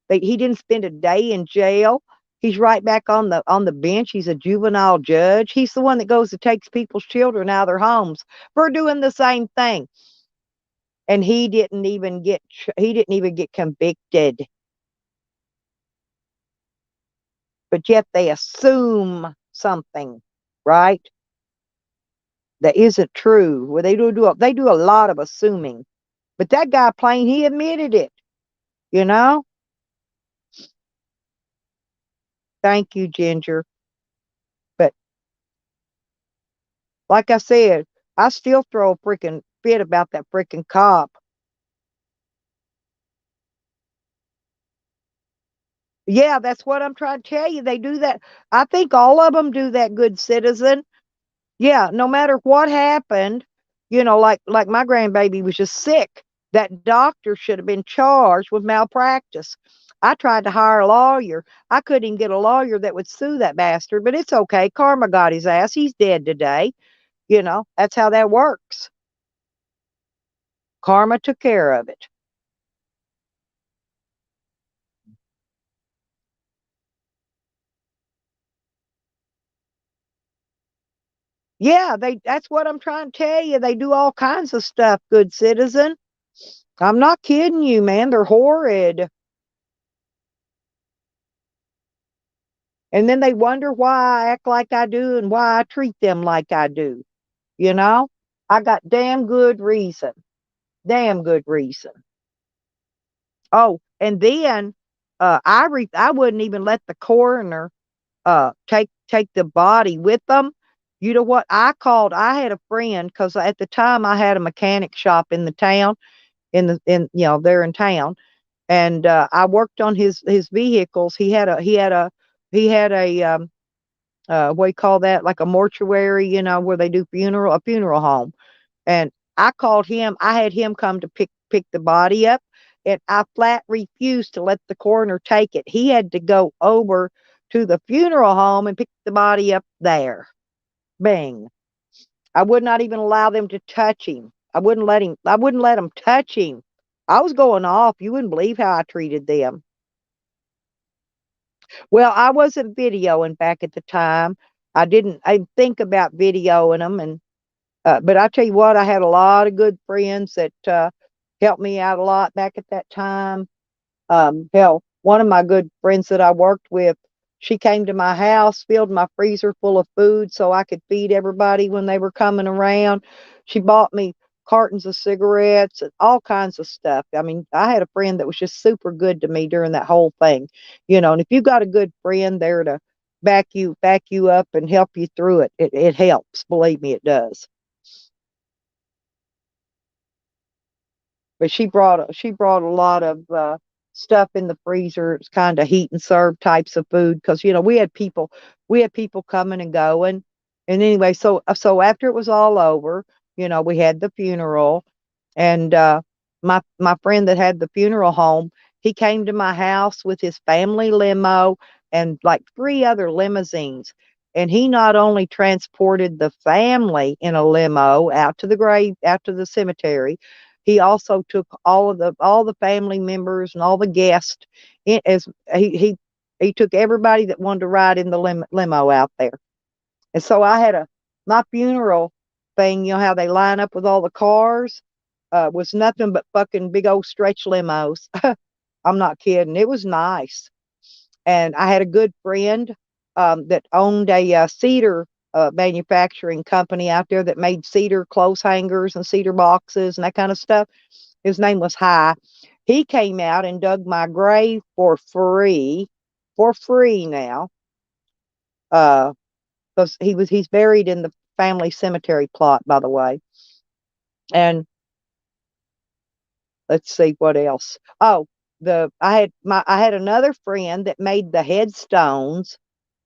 He didn't spend a day in jail. He's right back on the bench. He's a juvenile judge. He's the one that goes to takes people's children out of their homes for doing the same thing. And he didn't even get convicted. But yet they assume something, right? That isn't true. Well, they do a lot of assuming. But that guy plain he admitted it, you know? Thank you, Ginger. But like I said, I still throw a freaking fit about that freaking cop. Yeah, that's what I'm trying to tell you. They do that. I think all of them do that, good citizen. Yeah, no matter what happened, like my grandbaby was just sick. That doctor should have been charged with malpractice. I tried to hire a lawyer. I couldn't even get a lawyer that would sue that bastard, but it's okay. Karma got his ass. He's dead today. That's how that works. Karma took care of it. Yeah, that's what I'm trying to tell you. They do all kinds of stuff, good citizen. I'm not kidding you, man. They're horrid. And then they wonder why I act like I do and why I treat them like I do. You know, I got damn good reason. Damn good reason. Oh, and then I wouldn't even let the coroner take the body with them. You know what? I had a friend because at the time I had a mechanic shop in the town, there in town, and I worked on his vehicles. He had a what do you call that, like a mortuary, where they do a funeral home. And I called him. I had him come to pick the body up, and I flat refused to let the coroner take it. He had to go over to the funeral home and pick the body up there. Bang. I would not even allow them to touch him. I wouldn't let them touch him. I was going off. You wouldn't believe how I treated them. Well, I wasn't videoing back at the time. I think about videoing them, and but I tell you what, I had a lot of good friends that helped me out a lot back at that time. Hell, one of my good friends that I worked with, she came to my house, filled my freezer full of food so I could feed everybody when they were coming around. She bought me cartons of cigarettes and all kinds of stuff. I mean, I had a friend that was just super good to me during that whole thing. And if you got a good friend there to back you up and help you through it, it helps. Believe me, it does. But she brought a lot of stuff in the freezer. It's kind of heat and serve types of food because we had people coming and going. And anyway, so after it was all over, we had the funeral, and my friend that had the funeral home, he came to my house with his family limo and like three other limousines. And he not only transported the family in a limo out to the cemetery, he also took all the family members and all the guests in, as he took everybody that wanted to ride in the limo out there. And so I had a my funeral thing, how they line up with all the cars, was nothing but fucking big old stretch limos. I'm not kidding. It was nice. And I had a good friend that owned a cedar manufacturing company out there that made cedar clothes hangers and cedar boxes and that kind of stuff. His name was High. He came out and dug my grave for free now, because he's buried in the family cemetery plot, by the way. And let's see what else. Oh, I had another friend that made the headstones,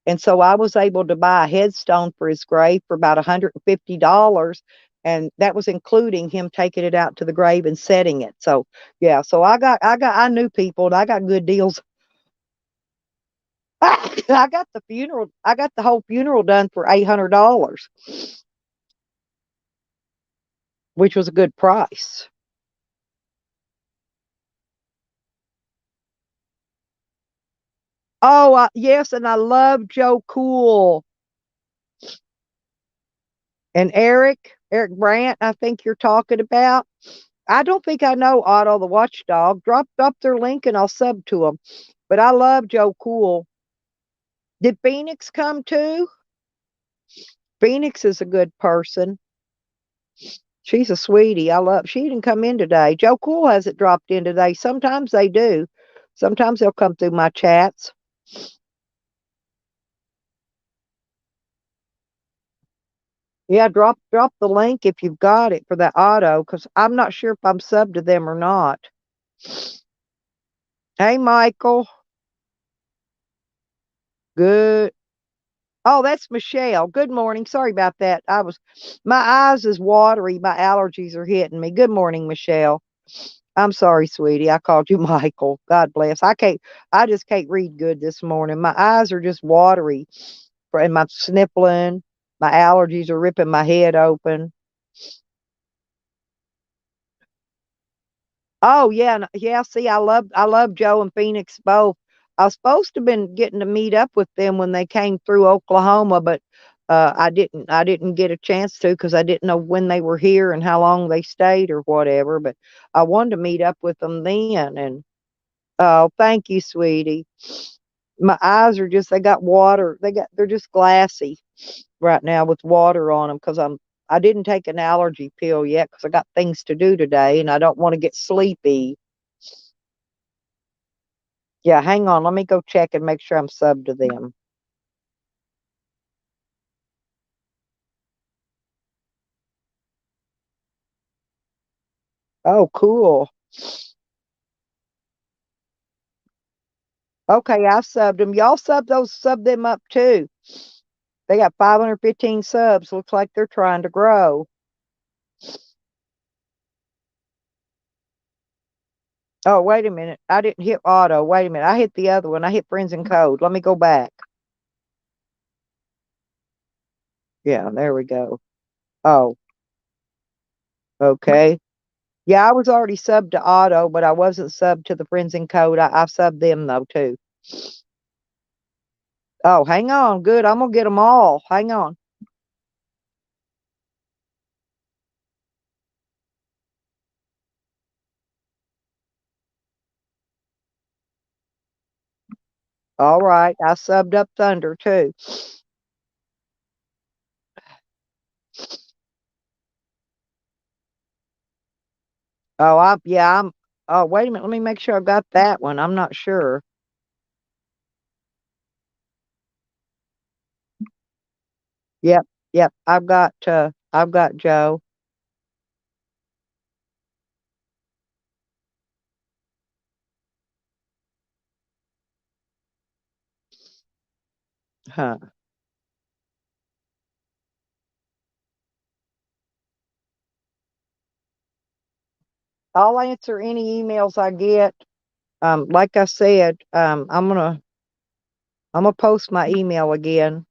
and so I was able to buy a headstone for his grave for about $150, and that was including him taking it out to the grave and setting it. So yeah, so I knew people and I got good deals. I got the whole funeral done for $800, which was a good price. Oh, yes, and I love Joe Cool and Eric Brandt. I think you're talking about. I don't think I know Otto the Watchdog. Drop their link and I'll sub to them. But I love Joe Cool. Did Phoenix come too? Phoenix is a good person. She's a sweetie. I love. She didn't come in today. Joe Cool hasn't dropped in today. Sometimes they do. Sometimes they'll come through my chats. Yeah, drop the link if you've got it for that auto, because I'm not sure if I'm subbed to them or not. Hey, Michael. Good. Oh, that's Michelle. Good morning. Sorry about that. My eyes is watery. My allergies are hitting me. Good morning, Michelle. I'm sorry, sweetie. I called you Michael. God bless. I just can't read good this morning. My eyes are just watery and my sniffling. My allergies are ripping my head open. Oh yeah, yeah. See, I love Joe and Phoenix both. I was supposed to have been getting to meet up with them when they came through Oklahoma, but I didn't get a chance to because I didn't know when they were here and how long they stayed or whatever. But I wanted to meet up with them then. And oh, thank you, sweetie. My eyes are just they got water. They're just glassy right now with water on them because I didn't take an allergy pill yet because I got things to do today and I don't want to get sleepy. Yeah, hang on. Let me go check and make sure I'm subbed to them. Oh, cool. Okay, I subbed them. Y'all sub them up too. They got 515 subs. Looks like they're trying to grow. Oh, wait a minute. I didn't hit auto. Wait a minute. I hit the other one. I hit friends and code. Let me go back. Yeah, there we go. Oh, okay. Yeah, I was already subbed to auto, but I wasn't subbed to the friends and code. I subbed them though too. Oh, hang on. Good. I'm gonna get them all. Hang on. All right. I subbed up Thunder too. Oh, wait a minute. Let me make sure I've got that one. I'm not sure. Yep. Yep. I've got Joe. Huh. I'll answer any emails I get. Like I said, I'm gonna post my email again.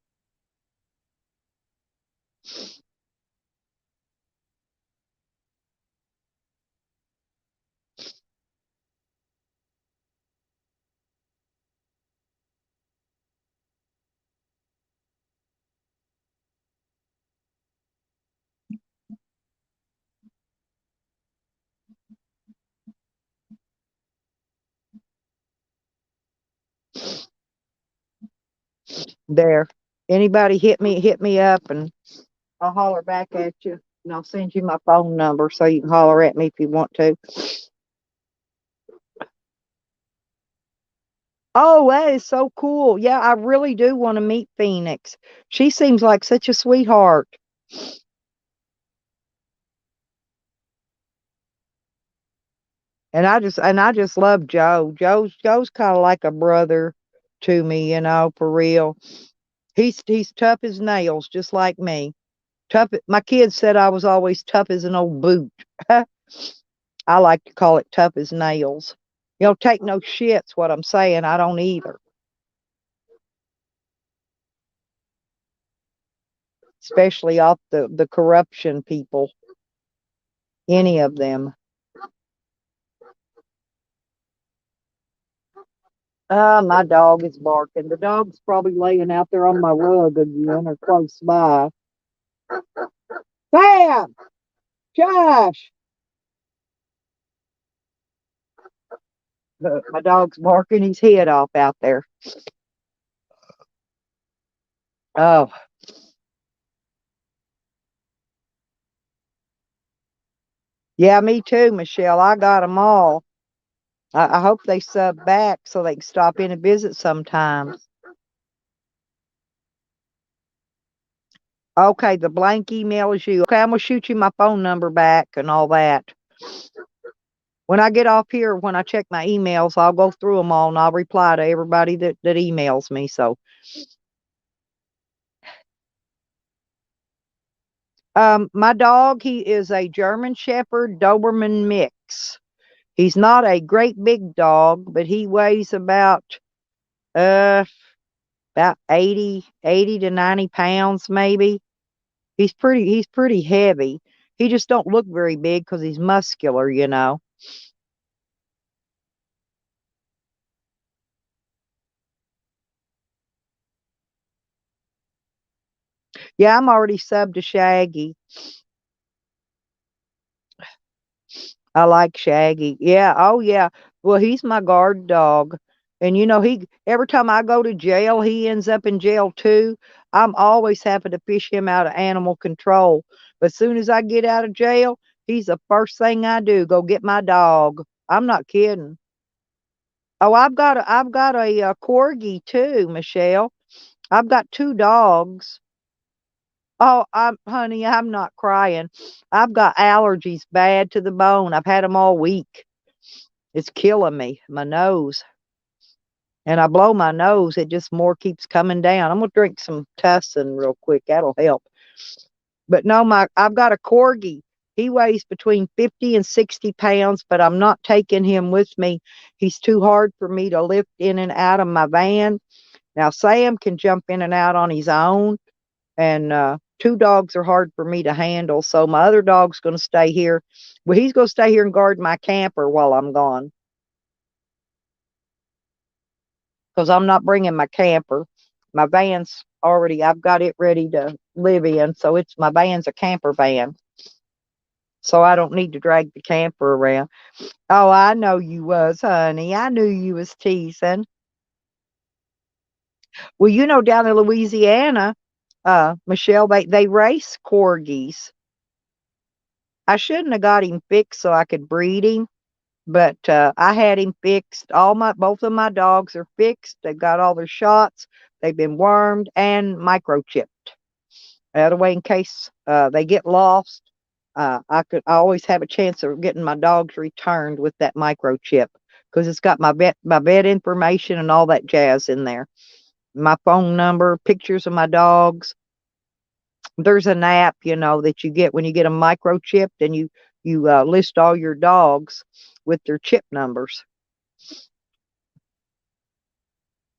There. Anybody hit me up and I'll holler back at you. And I'll send you my phone number so you can holler at me if you want to. Oh, that is so cool. Yeah, I really do want to meet Phoenix. She seems like such a sweetheart. And I just love Joe. Joe's kind of like a brother to me, for real. He's tough as nails, just like me. My kids said I was always tough as an old boot. I like to call it tough as nails. You don't take no shits, what I'm saying. I don't either, especially off the corruption people, any of them. My dog is barking. The dog's probably laying out there on my rug again or close by. Sam! Josh! My dog's barking his head off out there. Oh, yeah, me too, Michelle. I got them all. I hope they sub back so they can stop in and visit sometimes. Okay, the blank email is you. Okay, I'm gonna shoot you my phone number back and all that. When I get off here, when I check my emails, I'll go through them all and I'll reply to everybody that emails me. So, my dog, he is a German Shepherd Doberman mix. He's not a great big dog, but he weighs uh about 80 to 90 pounds maybe. He's pretty heavy. He just don't look very big because he's muscular. Yeah, I'm already subbed to Shaggy. I like Shaggy. Yeah, oh yeah. Well, he's my guard dog. And he every time I go to jail, he ends up in jail too. I'm always having to fish him out of animal control. But as soon as I get out of jail, he's the first thing I do, go get my dog. I'm not kidding. Oh, I've got a corgi too, Michelle. I've got two dogs. Oh, honey, I'm not crying. I've got allergies bad to the bone. I've had them all week. It's killing me, my nose. And I blow my nose, it just more keeps coming down. I'm gonna drink some Tussin real quick. That'll help. But no, I've got a corgi. He weighs between 50 and 60 pounds, but I'm not taking him with me. He's too hard for me to lift in and out of my van. Now Sam can jump in and out on his own, and two dogs are hard for me to handle. So my other dog's going to stay here. Well, he's going to stay here and guard my camper while I'm gone because I'm not bringing my camper. My van's already, I've got it ready to live in. So my van's a camper van. So I don't need to drag the camper around. Oh, I know you was, honey. I knew you was teasing. Well, down in Louisiana, Michelle, they race corgis. I shouldn't have got him fixed so I could breed him, but I had him fixed. Both of my dogs are fixed. They've got all their shots. They've been wormed and microchipped. That way, in case they get lost, I always have a chance of getting my dogs returned with that microchip because it's got my vet information and all that jazz in there. My phone number, pictures of my dogs. There's an app, that you get when you get a microchip, and you list all your dogs with their chip numbers.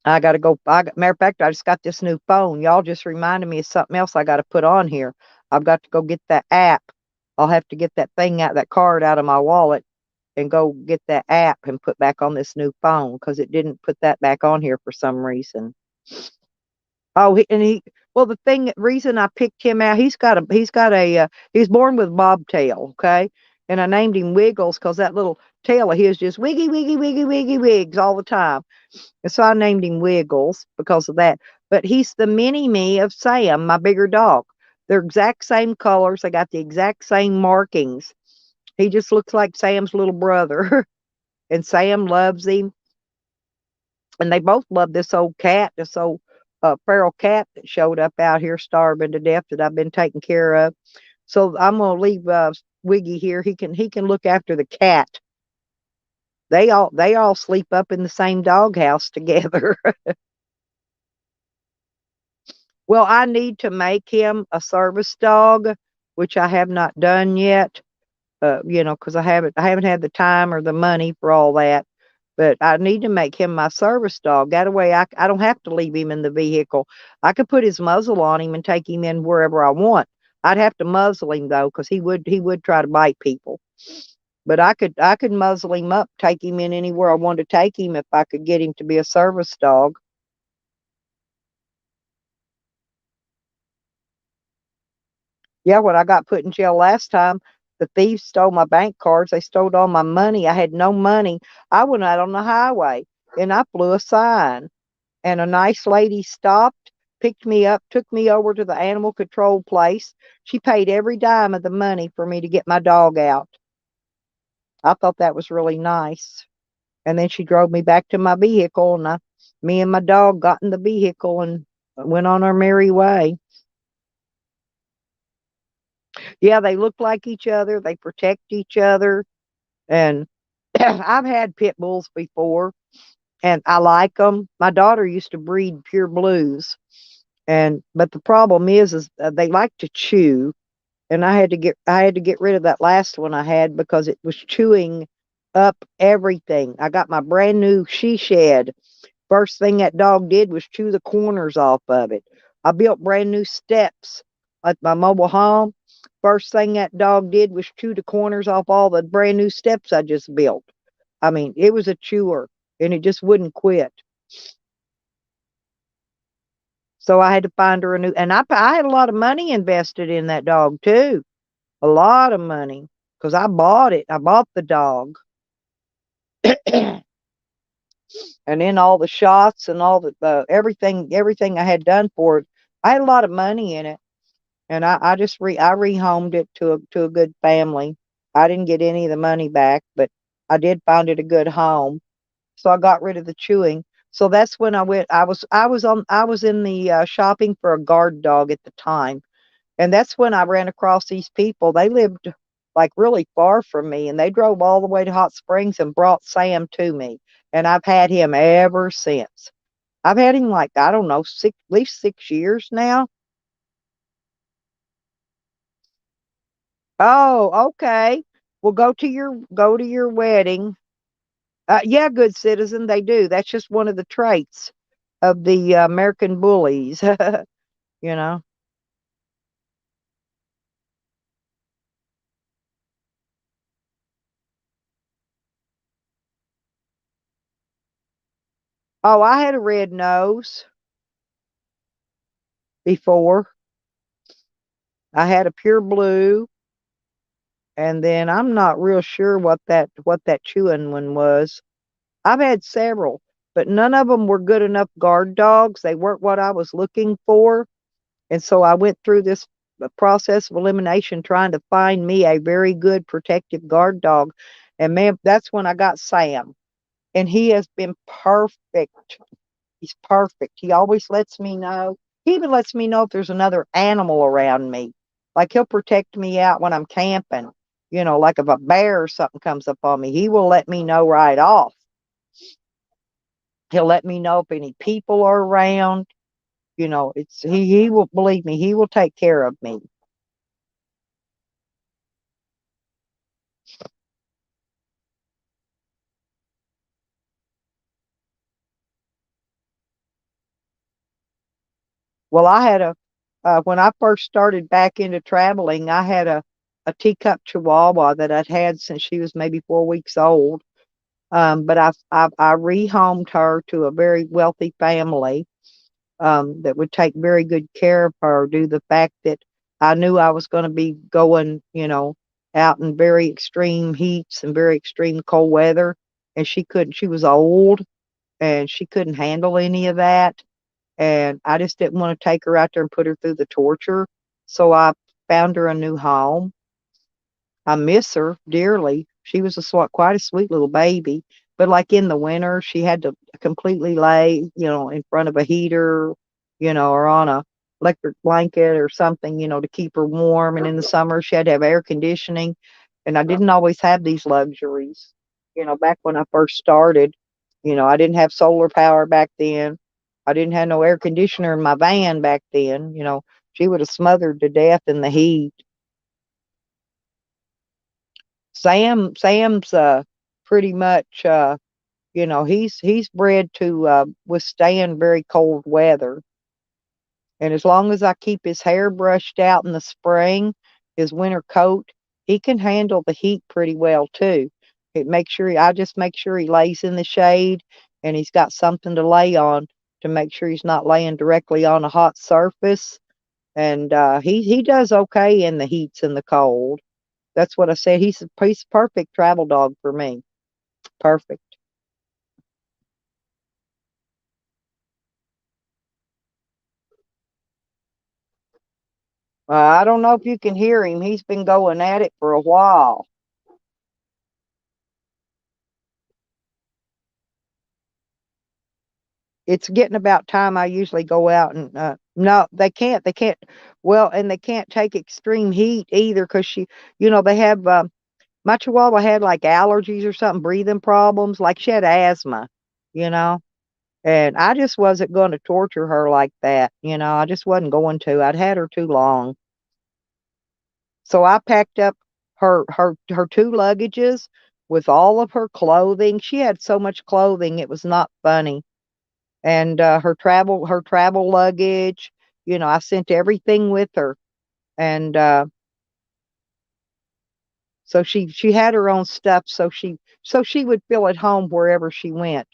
I got to go. Matter of fact, I just got this new phone. Y'all just reminded me of something else I got to put on here. I've got to go get that app. I'll have to get that card out of my wallet and go get that app and put back on this new phone because it didn't put that back on here for some reason. Oh, well, reason I picked him out, he's born with bobtail, okay? And I named him Wiggles because that little tail of his just wiggy, wiggy, wiggy, wiggy, wigs all the time. And so I named him Wiggles because of that. But he's the mini me of Sam, my bigger dog. They're exact same colors. They got the exact same markings. He just looks like Sam's little brother. And Sam loves him. And they both love this old feral cat that showed up out here starving to death that I've been taking care of. So I'm gonna leave Wiggy here. He can look after the cat They all sleep up in the same doghouse together. Well, I need to make him a service dog, which I have not done yet. Because I haven't had the time or the money for all that. But I need to make him my service dog. That way, I don't have to leave him in the vehicle. I could put his muzzle on him and take him in wherever I want. I'd have to muzzle him though, because he would try to bite people. But I could muzzle him up, take him in anywhere I wanted to take him if I could get him to be a service dog. Yeah, when I got put in jail last time, the thieves stole my bank cards. They stole all my money. I had no money. I went out on the highway and I flew a sign, and a nice lady stopped, picked me up, took me over to the animal control place. She paid every dime of the money for me to get my dog out. I thought that was really nice. And then she drove me back to my vehicle, and me and my dog got in the vehicle and went on our merry way. Yeah, they look like each other. They protect each other. And I've had pit bulls before, and I like them. My daughter used to breed pure blues, and but the problem is they like to chew, and I had to get rid of that last one I had because it was chewing up everything. I got my brand new she shed. First thing that dog did was chew the corners off of it. I built brand new steps at my mobile home. First thing that dog did was chew the corners off all the brand new steps I just built. I mean, it was a chewer and it just wouldn't quit. So I had to find her a new, and I had a lot of money invested in that dog too. A lot of money because I bought it. I bought the dog. And then all the shots and all the everything I had done for it. I had a lot of money in it, and I rehomed it to a good family. I didn't get any of the money back, but I did find it a good home. So I got rid of the chewing. So that's when I went. I was in the shopping for a guard dog at the time, and that's when I ran across these people. They lived like really far from me, and they drove all the way to Hot Springs and brought Sam to me. And I've had him ever since. I've had him like, I don't know, at least 6 years now. Oh, okay. Well, go to your wedding. Yeah, good citizen, they do. That's just one of the traits of the American bullies. you know. Oh, I had a red nose before. I had a pure blue, and then I'm not real sure what that chewing one was. I've had several, but none of them were good enough guard dogs. They weren't what I was looking for. And so I went through this process of elimination trying to find me a very good protective guard dog. And man, that's when I got Sam. And he has been perfect. He's perfect. He always lets me know. He even lets me know if there's another animal around me. Like he'll protect me out when I'm camping. Like if a bear or something comes up on me, he will let me know right off. He'll let me know if any people are around. It's he will, believe me, he will take care of me. Well, I had when I first started back into traveling, I had a teacup chihuahua that I'd had since she was maybe 4 weeks old. But I rehomed her to a very wealthy family that would take very good care of her due to the fact that I knew I was going to be going, out in very extreme heats and very extreme cold weather. And she was old and she couldn't handle any of that. And I just didn't want to take her out there and put her through the torture. So I found her a new home. I miss her dearly. She was quite a sweet little baby. But like in the winter, she had to completely lay, in front of a heater, or on a electric blanket or something, to keep her warm. And in the summer, she had to have air conditioning. And I didn't always have these luxuries. Back when I first started, I didn't have solar power back then. I didn't have no air conditioner in my van back then. She would have smothered to death in the heat. Sam's pretty much he's bred to withstand very cold weather. And as long as I keep his hair brushed out in the spring, his winter coat, he can handle the heat pretty well too. I just make sure he lays in the shade and he's got something to lay on to make sure he's not laying directly on a hot surface. And he does okay in the heats and the cold. That's what I said. He's a perfect travel dog for me. Perfect. I don't know if you can hear him. He's been going at it for a while. It's getting about time I usually go out and no, they can't well, and they can't take extreme heat either because they have my chihuahua had like allergies or something, breathing problems, like she had asthma, you know and I just wasn't going to torture her like that. I just wasn't going to. I'd had her too long. So I packed up her two luggages with all of her clothing. She had so much clothing, it was not funny. And her travel luggage, I sent everything with her. And so she had her own stuff, so she would feel at home wherever she went.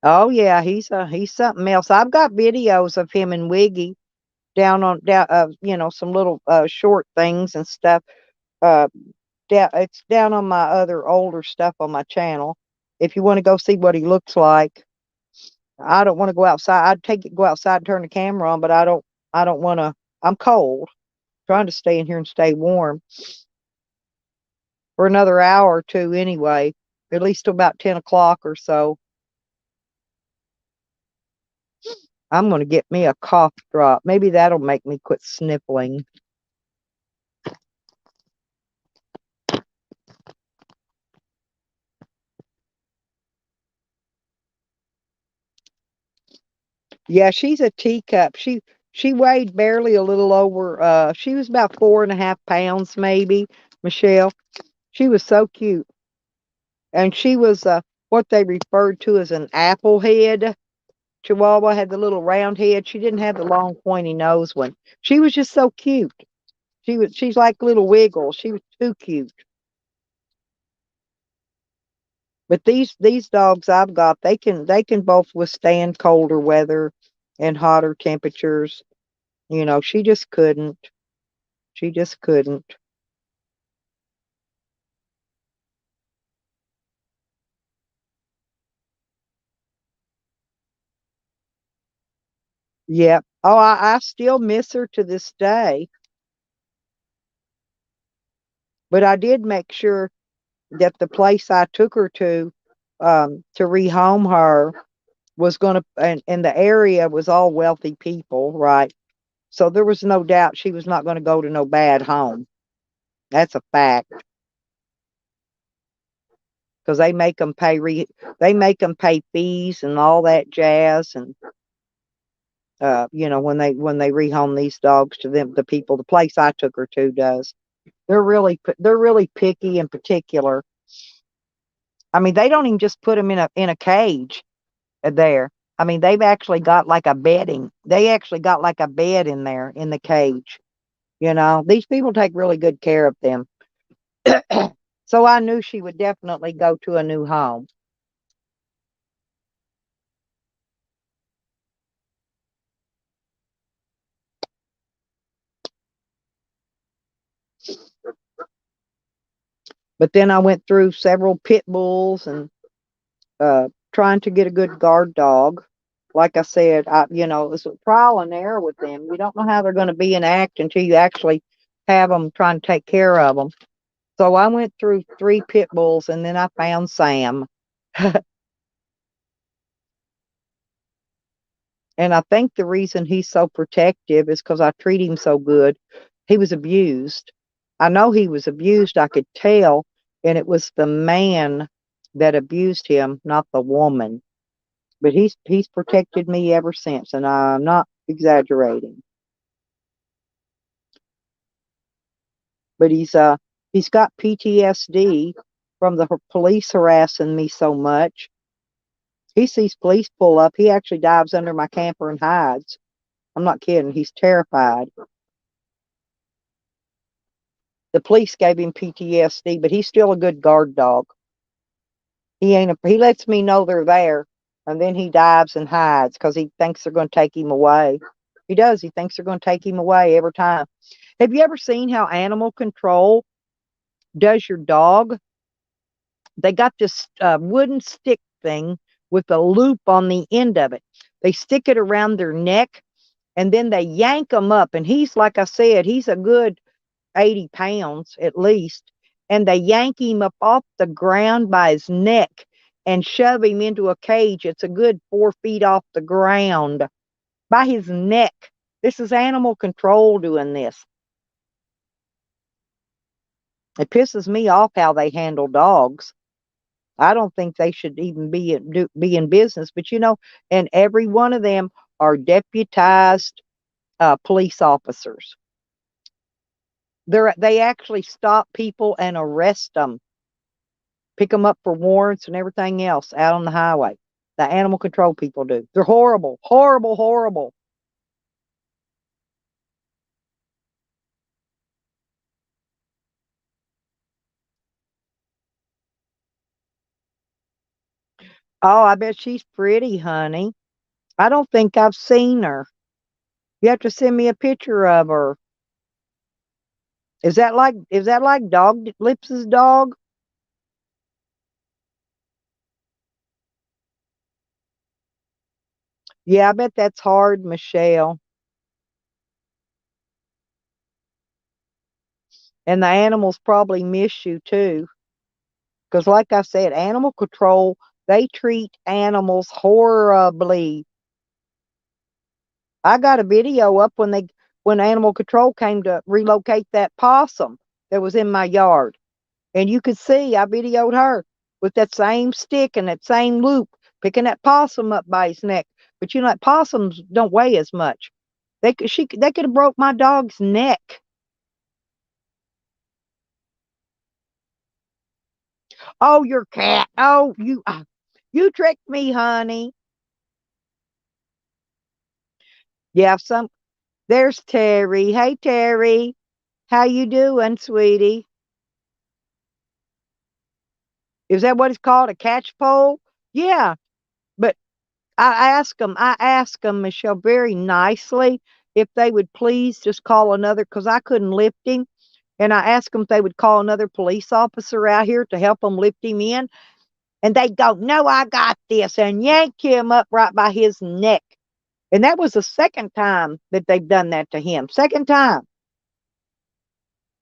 Oh yeah, he's something else. I've got videos of him and Wiggy down some little short things and stuff. Uh it's down on my other older stuff on my channel. If you want to go see what he looks like. I don't want to go outside. Go outside and turn the camera on, but I don't want to. I'm cold. Trying to stay in here and stay warm for another hour or two anyway, at least till about 10 o'clock or so. I'm going to get me a cough drop. Maybe that'll make me quit sniffling. Yeah, she's a teacup. She weighed barely a little over. She was about 4.5 pounds, maybe. Michelle. She was so cute, and she was what they referred to as an apple head. Chihuahua had the little round head. She didn't have the long pointy nose one. She was just so cute. She's like little Wiggles. She was too cute. But these dogs I've got, they can both withstand colder weather and hotter temperatures. She just couldn't. She just couldn't. Yep. Oh, I still miss her to this day. But I did make sure that the place I took her to rehome her was going to, and the area was all wealthy people, right? So there was no doubt she was not going to go to no bad home. That's a fact because they make them pay fees and all that jazz, and when they rehome these dogs to them, the place I took her to does. They're really picky and particular. I mean, they don't even just put them in a cage there. I mean, they've actually got like a bedding. They actually got like a bed in there in the cage. These people take really good care of them. So I knew she would definitely go to a new home. But then I went through several pit bulls and trying to get a good guard dog. Like I said, it was a trial and error with them. You don't know how they're going to be and act until you actually have them trying to take care of them. So I went through three pit bulls and then I found Sam. And I think the reason he's so protective is because I treat him so good. He was abused. I know he was abused, I could tell, and it was the man that abused him, not the woman. But he's protected me ever since, and I'm not exaggerating. But he's got PTSD from the police harassing me so much. He sees police pull up, he actually dives under my camper and hides. I'm not kidding. He's terrified. The police gave him PTSD, but he's still a good guard dog. He lets me know they're there, and then he dives and hides because he thinks they're going to take him away. He does. He thinks they're going to take him away every time. Have you ever seen how animal control does your dog? They got this wooden stick thing with a loop on the end of it. They stick it around their neck, and then they yank them up. And he's, like I said, he's a good 80 pounds at least. And they yank him up off the ground by his neck and shove him into a cage. It's a good 4 feet off the ground by his neck. This is animal control doing this. It pisses me off how they handle dogs. I don't think they should even be in business, but and every one of them are deputized police officers. They actually stop people and arrest them, pick them up for warrants and everything else out on the highway. The animal control people do. They're horrible, horrible, horrible. Oh, I bet she's pretty, honey. I don't think I've seen her. You have to send me a picture of her. Is that like Dog Lips's dog? Yeah, I bet that's hard, Michelle. And the animals probably miss you too. Because, like I said, animal control, they treat animals horribly. I got a video up when animal control came to relocate that possum that was in my yard. And you could see I videoed her with that same stick and that same loop, picking that possum up by his neck. But like possums don't weigh as much. They could have broke my dog's neck. Oh, your cat. Oh, you tricked me, honey. Yeah, there's Terry. Hey, Terry. How you doing, sweetie? Is that what it's called? A catch pole? Yeah, but I asked them, Michelle, very nicely if they would please just call another, because I couldn't lift him. And I asked them if they would call another police officer out here to help them lift him in. And they'd go, no, I got this, and yank him up right by his neck. And that was the second time that they've done that to him. Second time.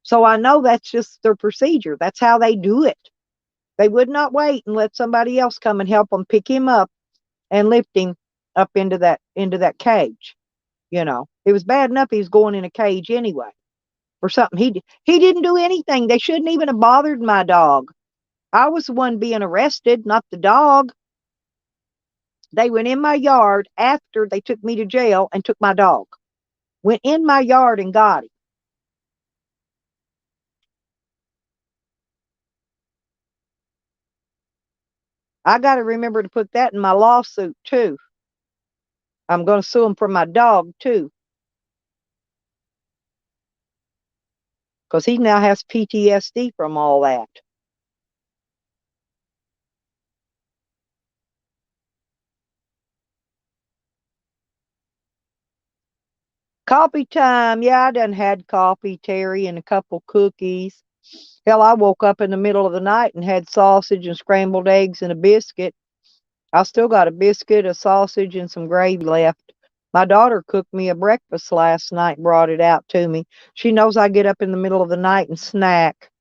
So I know that's just their procedure. That's how they do it. They would not wait and let somebody else come and help them pick him up and lift him up into that cage. It was bad enough he was going in a cage anyway for something he didn't do anything. They shouldn't even have bothered my dog. I was the one being arrested, not the dog. They went in my yard after they took me to jail and took my dog. Went in my yard and got him. I got to remember to put that in my lawsuit too. I'm going to sue him for my dog too, because he now has PTSD from all that. Coffee time. Yeah, I done had coffee, Terry, and a couple cookies. Hell, I woke up in the middle of the night and had sausage and scrambled eggs and a biscuit. I still got a biscuit, a sausage, and some gravy left. My daughter cooked me a breakfast last night and brought it out to me. She knows I get up in the middle of the night and snack.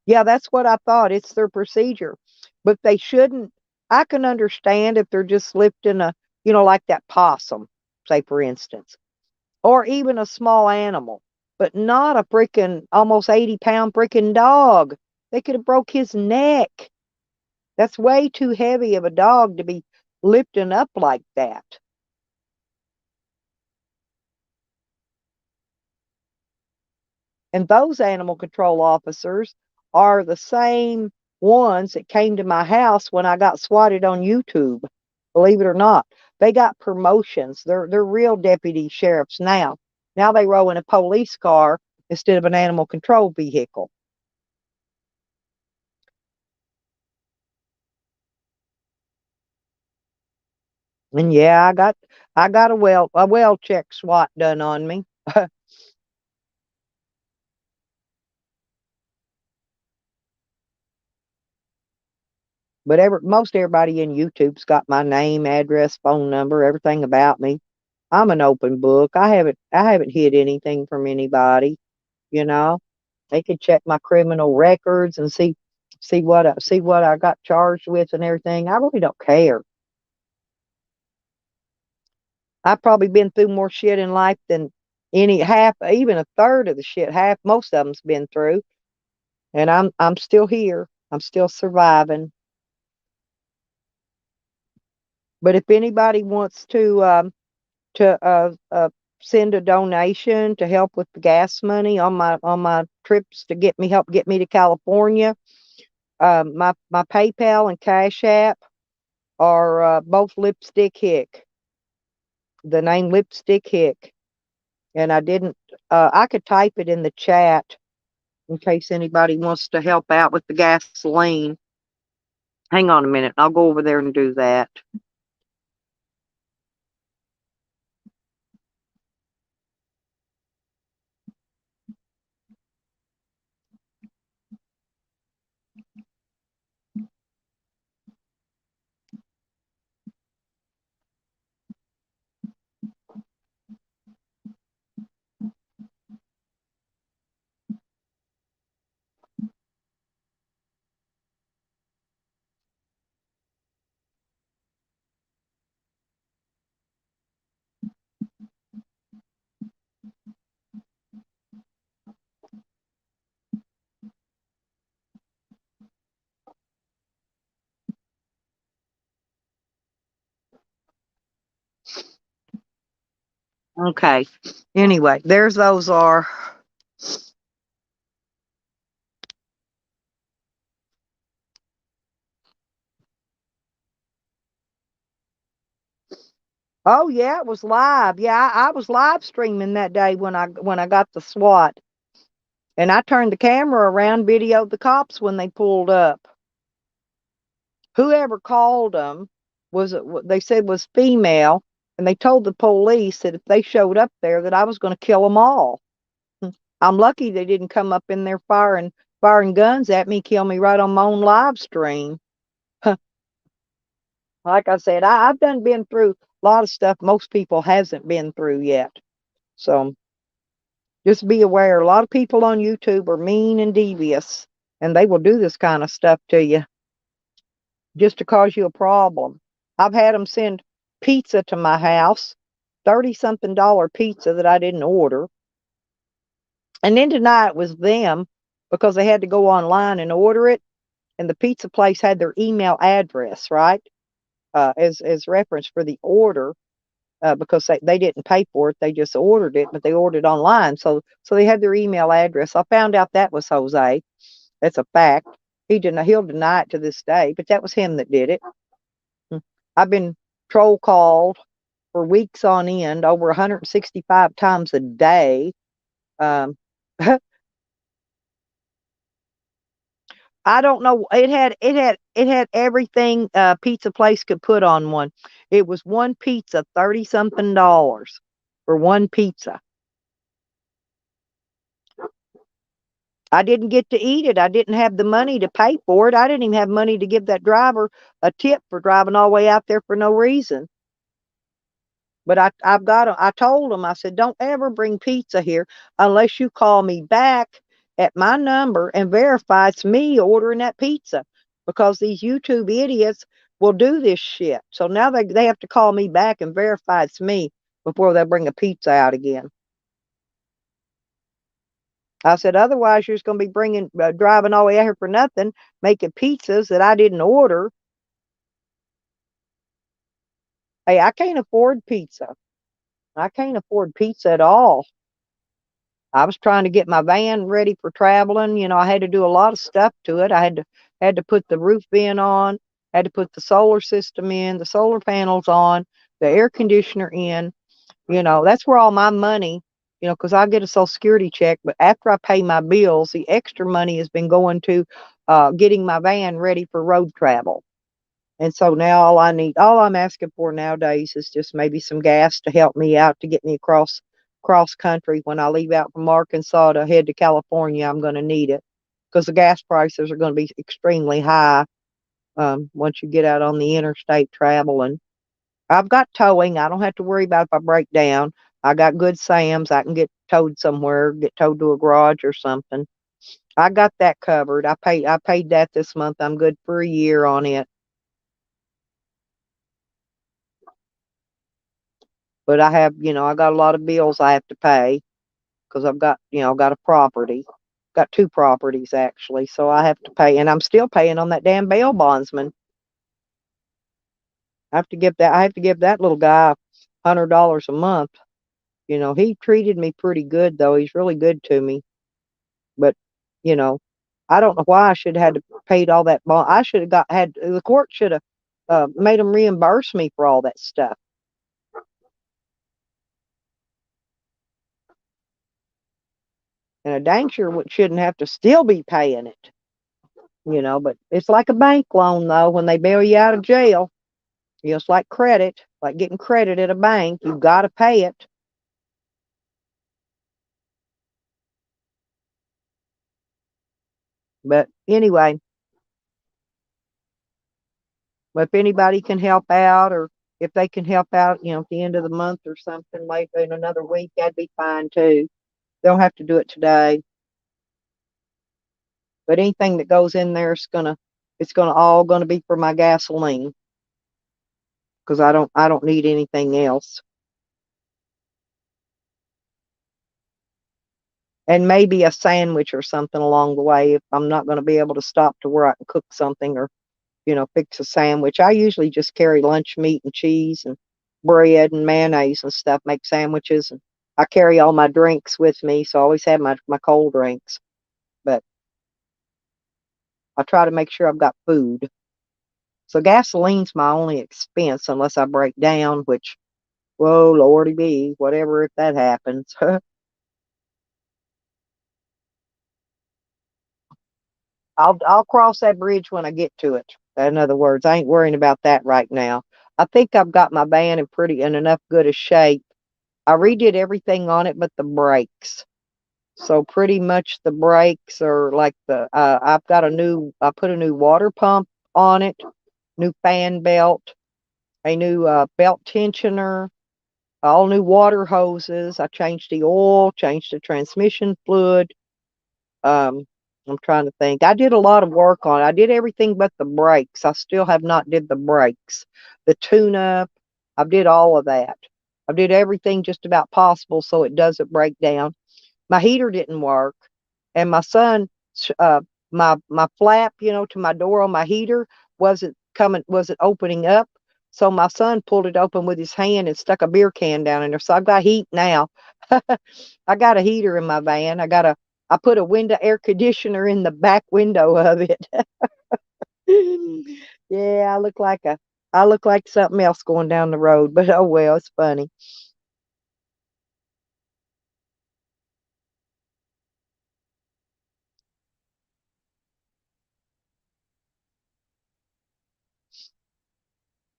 Yeah, that's what I thought. It's their procedure. But they shouldn't. I can understand if they're just lifting like that possum, say, for instance. or even a small animal, but not a freaking almost 80-pound freaking dog. They could have broke his neck. That's way too heavy of a dog to be lifting up like that. And those animal control officers are the same ones that came to my house when I got swatted on YouTube. Believe it or not, they got promotions. They're real deputy sheriffs now. Now they row in a police car instead of an animal control vehicle. And yeah, I got a well check SWAT done on me. But most everybody in YouTube's got my name, address, phone number, everything about me. I'm an open book. I haven't hid anything from anybody, you know. They can check my criminal records and see what I got charged with and everything. I really don't care. I've probably been through more shit in life than any half, even a third of the shit half most of them's been through, and I'm still here. I'm still surviving. But if anybody wants to send a donation to help with the gas money on my trips to help get me to California, my PayPal and Cash App are both Lipstick Hick. The name Lipstick Hick, and I didn't. I could type it in the chat in case anybody wants to help out with the gasoline. Hang on a minute. I'll go over there and do that. Okay. Anyway, there's those are. Oh yeah, it was live. Yeah, I was live streaming that day when I got the SWAT, and I turned the camera around, videoed the cops when they pulled up. Whoever called them they said was female, and they told the police that if they showed up there, that I was going to kill them all. I'm lucky they didn't come up in there firing guns at me, kill me right on my own live stream. Like I said, I've done been through a lot of stuff most people hasn't been through yet. So just be aware. A lot of people on YouTube are mean and devious, and they will do this kind of stuff to you just to cause you a problem. I've had them send pizza to my house, 30 something dollar pizza that I didn't order, and then deny it was them because they had to go online and order it, and the pizza place had their email address, right? As reference for the order, because they didn't pay for it. They just ordered it, but they ordered online. So they had their email address. I found out that was Jose. That's a fact. He'll deny it to this day, but that was him that did it. I've been troll called for weeks on end, over 165 times a day. Um, I don't know. It had everything a pizza place could put on one. It was one pizza, 30 something dollars for one pizza. I didn't get to eat it. I didn't have the money to pay for it. I didn't even have money to give that driver a tip for driving all the way out there for no reason. But I told him, I said, don't ever bring pizza here unless you call me back at my number and verify it's me ordering that pizza, because these YouTube idiots will do this shit. So now they have to call me back and verify it's me before they bring a pizza out again. I said, otherwise you're just going to be driving all the way out here for nothing, making pizzas that I didn't order. Hey, I can't afford pizza. I can't afford pizza at all. I was trying to get my van ready for traveling. I had to do a lot of stuff to it. I had to put the roof vent on, had to put the solar system in, the solar panels on, the air conditioner in. That's where all my money, because I get a Social Security check, but after I pay my bills, the extra money has been going to getting my van ready for road travel. And so now all I'm asking for nowadays is just maybe some gas to help me out to get me cross country. When I leave out from Arkansas to head to California, I'm going to need it because the gas prices are going to be extremely high once you get out on the interstate traveling. I've got towing. I don't have to worry about if I break down. I got good Sam's. I can get towed somewhere, get towed to a garage or something. I got that covered. I paid that this month. I'm good for a year on it. But I got a lot of bills I have to pay because I've got a property. Got two properties actually, so I have to pay, and I'm still paying on that damn bail bondsman. I have to give that little guy $100 a month. He treated me pretty good though. He's really good to me. But, you know, I don't know why I should have had to paid all that bond. I should have got had the court should have made them reimburse me for all that stuff. And a dang sure shouldn't have to still be paying it. But it's like a bank loan though. When they bail you out of jail, it's like credit, like getting credit at a bank. You got to pay it. But anyway, if anybody can help out, or if they can help out, at the end of the month or something, like in another week, that'd be fine too. They'll have to do it today. But anything that goes in there it's gonna all gonna be for my gasoline because I don't need anything else. And maybe a sandwich or something along the way if I'm not going to be able to stop to where I can cook something or fix a sandwich. I usually just carry lunch meat and cheese and bread and mayonnaise and stuff, make sandwiches, and I carry all my drinks with me, so I always have my cold drinks. But I try to make sure I've got food. So gasoline's my only expense unless I break down, which whoa, lordy be, whatever if that happens. I'll cross that bridge when I get to it. In other words, I ain't worrying about that right now. I think I've got my van in enough good a shape. I redid everything on it but the brakes. So pretty much the brakes are like I put a new water pump on it, new fan belt, a new belt tensioner, all new water hoses. I changed the oil, changed the transmission fluid. Um, I'm trying to think. I did a lot of work on it. I did everything but the brakes. I still have not did the brakes. The tune up, I did all of that. I did everything just about possible so it doesn't break down. My heater didn't work, and my son, uh, my flap, to my door on my heater wasn't opening up. So my son pulled it open with his hand and stuck a beer can down in there. So I've got heat now. I got a heater in my van. I put a window air conditioner in the back window of it. Yeah, I look like something else going down the road, but oh well, it's funny.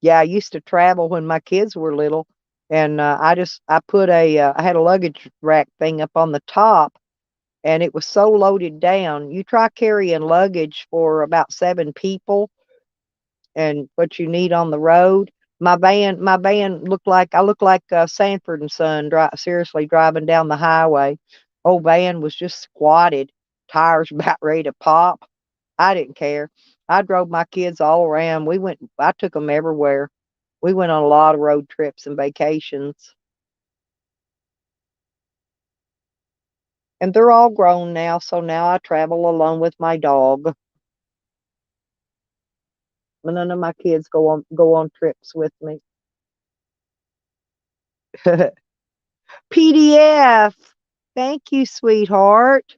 Yeah, I used to travel when my kids were little, and I had a luggage rack thing up on the top, and it was so loaded down. You try carrying luggage for about 7 people, and what you need on the road. My van I looked like Sanford and Son, seriously driving down the highway. Old van was just squatted, tires about ready to pop. I didn't care. I drove my kids all around. I took them everywhere. We went on a lot of road trips and vacations. And they're all grown now, so now I travel alone with my dog. None of my kids go on trips with me. PDF. Thank you, sweetheart.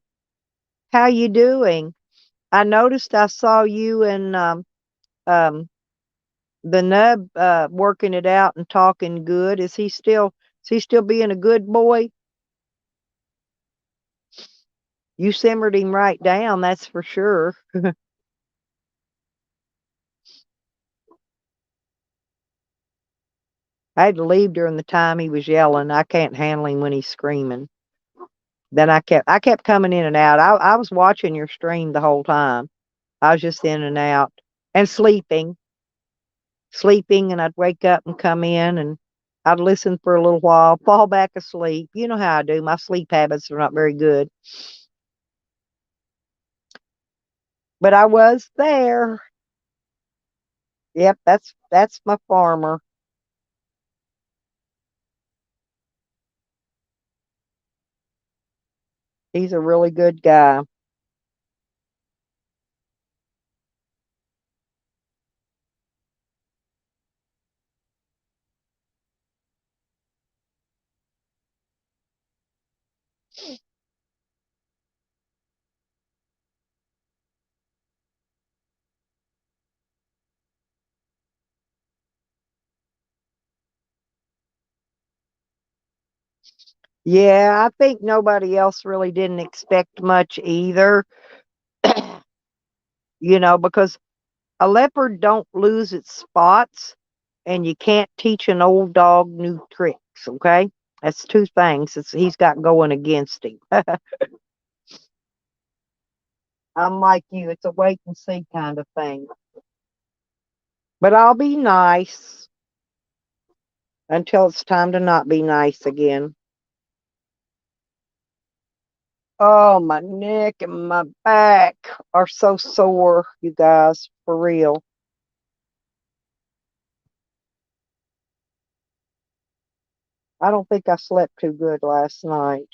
How you doing? I noticed I saw you and um the nub working it out and talking good. Is he still being a good boy? You simmered him right down, that's for sure. I had to leave during the time he was yelling. I can't handle him when he's screaming. Then I kept coming in and out. I was watching your stream the whole time. I was just in and out and sleeping, and I'd wake up and come in and I'd listen for a little while, fall back asleep. You know how I do. My sleep habits are not very good, but I was there. Yep, that's my farmer. He's a really good guy. Yeah, I think nobody else really didn't expect much either, because a leopard don't lose its spots, and you can't teach an old dog new tricks, okay? That's two things he's got going against him. I'm like you, it's a wait and see kind of thing. But I'll be nice until it's time to not be nice again. Oh, my neck and my back are so sore, you guys, for real. I don't think I slept too good last night.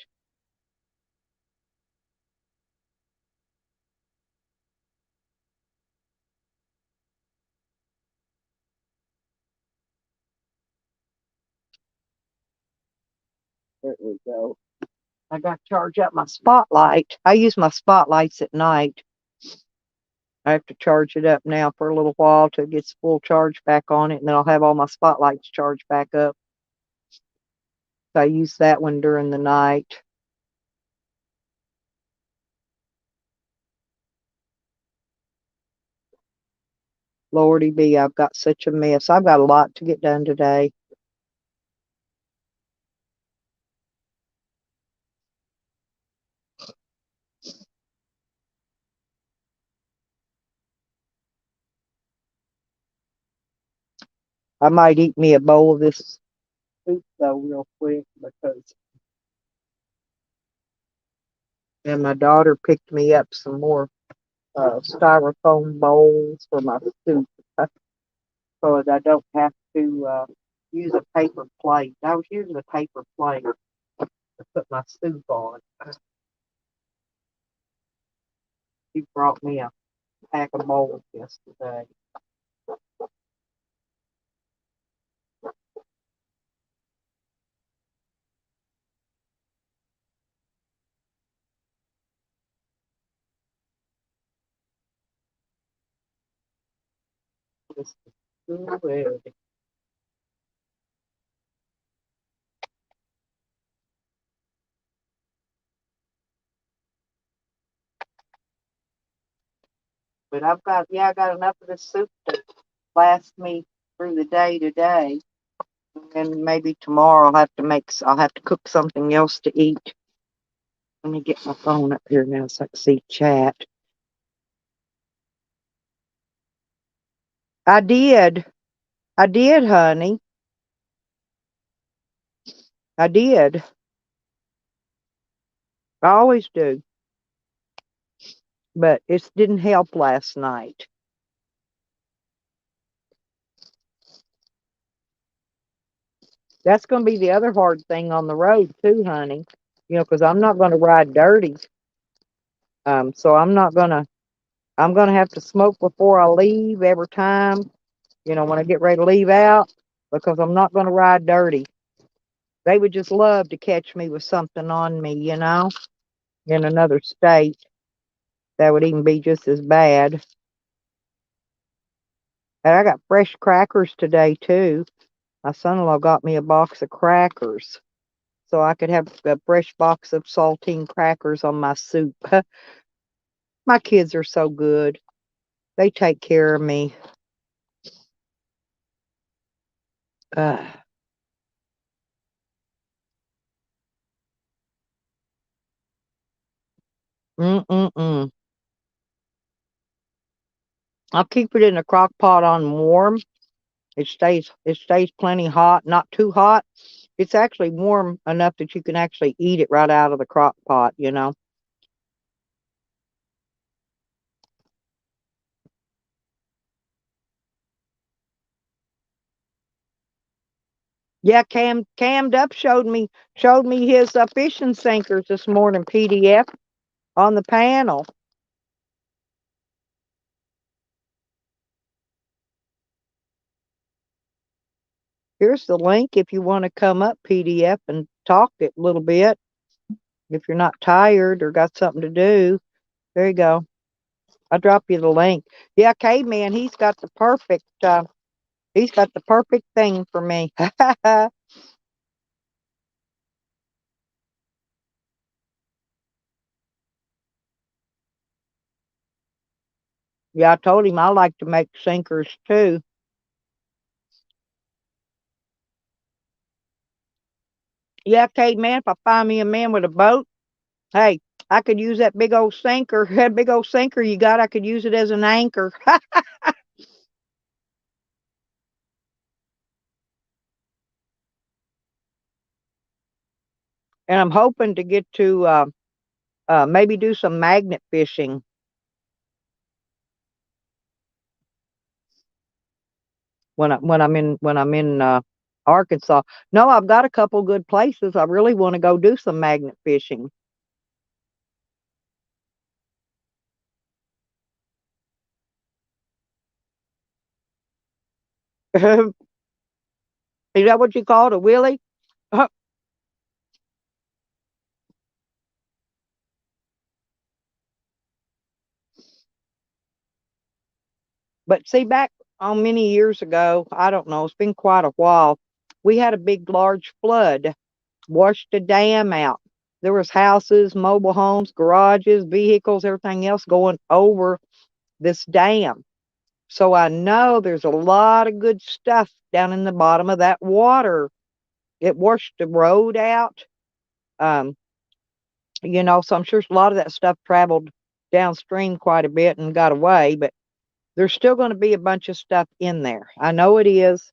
There we go. I got to charge up my spotlight. I use my spotlights at night. I have to charge it up now for a little while till it gets full charge back on it, and then I'll have all my spotlights charged back up. So I use that one during the night. Lordy be, I've got such a mess. I've got a lot to get done today. I might eat me a bowl of this soup though real quick because and my daughter picked me up some more styrofoam bowls for my soup so that I don't have to use a paper plate. I was using a paper plate to put my soup on. She brought me a pack of bowls yesterday. This is good. But I got enough of this soup to last me through the day today. And maybe tomorrow I'll have to cook something else to eat. Let me get my phone up here now so I can see chat. I did. I did, honey. I did. I always do. But it didn't help last night. That's going to be the other hard thing on the road, too, honey. because I'm not going to ride dirty. So I'm gonna have to smoke before I leave every time. When I get ready to leave out, because I'm not going to ride dirty. They would just love to catch me with something on me, in another state. That would even be just as bad. And I got fresh crackers today too. My son-in-law got me a box of crackers so I could have a fresh box of saltine crackers on my soup. My kids are so good. They take care of me. Uh, mm-mm-mm. I'll keep it in a crock pot on warm. It stays plenty hot, not too hot. It's actually warm enough that you can actually eat it right out of the crock pot. Yeah, Cammed Up showed me his fishing sinkers this morning, PDF on the panel. Here's the link if you want to come up, PDF, and talk it a little bit. If you're not tired or got something to do, there you go. I'll drop you the link. Yeah, Caveman, he's got the perfect thing for me. Yeah, I told him I like to make sinkers too. Yeah, Caveman, if I find me a man with a boat, hey, I could use that big old sinker. That big old sinker you got, I could use it as an anchor. And I'm hoping to get to maybe do some magnet fishing when I'm in Arkansas. No, I've got a couple good places. I really want to go do some magnet fishing. Is that what you call it, a willy? But see, back on many years ago, I don't know, it's been quite a while. We had a big, large flood, washed the dam out. There was houses, mobile homes, garages, vehicles, everything else going over this dam. So I know there's a lot of good stuff down in the bottom of that water. It washed the road out. Um, so I'm sure a lot of that stuff traveled downstream quite a bit and got away, but there's still going to be a bunch of stuff in there. I know it is,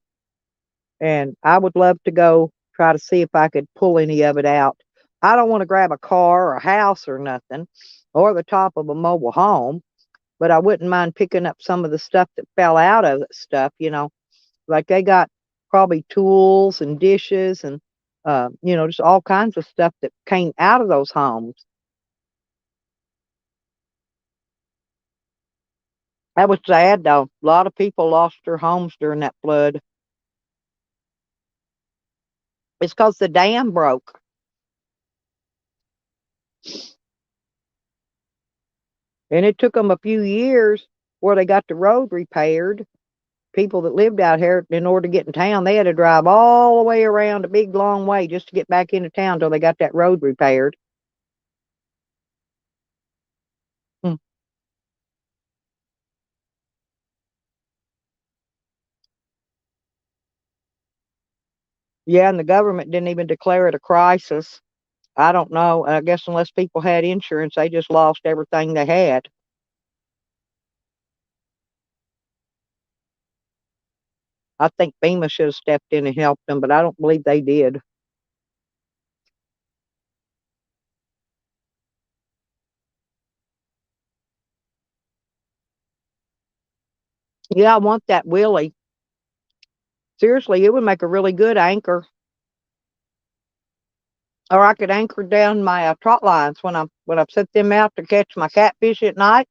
and I would love to go try to see if I could pull any of it out. I don't want to grab a car or a house or nothing, or the top of a mobile home, but I wouldn't mind picking up some of the stuff that fell out of it stuff. Like they got probably tools and dishes and just all kinds of stuff that came out of those homes. That was sad though. A lot of people lost their homes during that flood. It's because the dam broke. And it took them a few years where they got the road repaired. People that lived out here, in order to get in town, they had to drive all the way around a big long way just to get back into town till they got that road repaired. Hmm. Yeah, and the government didn't even declare it a crisis. I don't know. I guess unless people had insurance, they just lost everything they had. I think FEMA should have stepped in and helped them, but I don't believe they did. Yeah, I want that Willie. Seriously, it would make a really good anchor. Or I could anchor down my trot lines when I set them out to catch my catfish at night.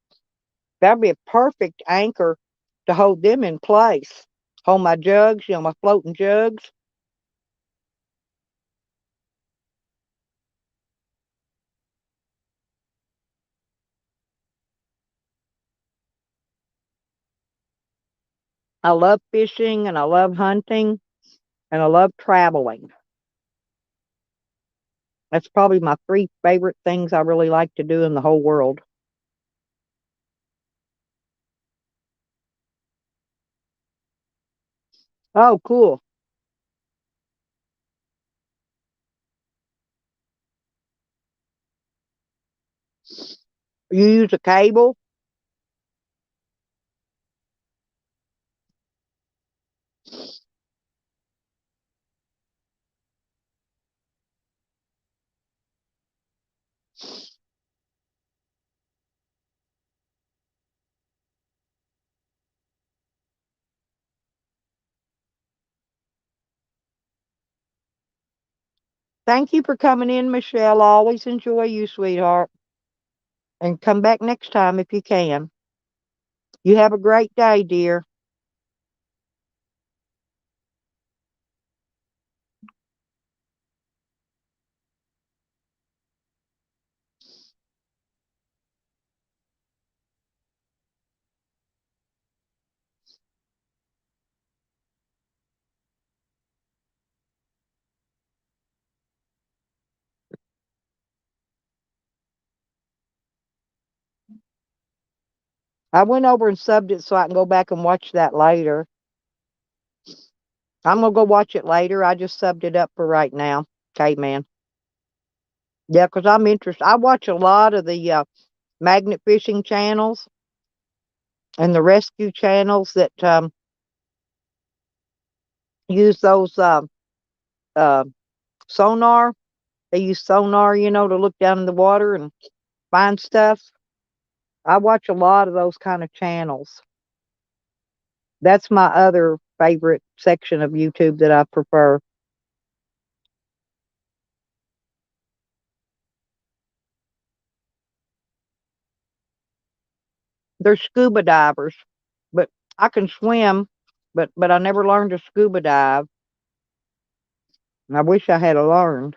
That'd be a perfect anchor to hold them in place. Hold my jugs, my floating jugs. I love fishing and I love hunting and I love traveling. That's probably my three favorite things I really like to do in the whole world. Oh, cool. You use a cable? Thank you for coming in, Michelle. I always enjoy you, sweetheart. And come back next time if you can. You have a great day, dear. I went over and subbed it so I can go back and watch that later. I'm gonna go watch it later. I just subbed it up for right now. Okay, man. Yeah, 'cause I'm interested. I watch a lot of the magnet fishing channels and the rescue channels that use those uh, sonar. They use sonar, to look down in the water and find stuff. I watch a lot of those kind of channels. That's my other favorite section of YouTube that I prefer. They're scuba divers, but I can swim, but I never learned to scuba dive. And I wish I had learned.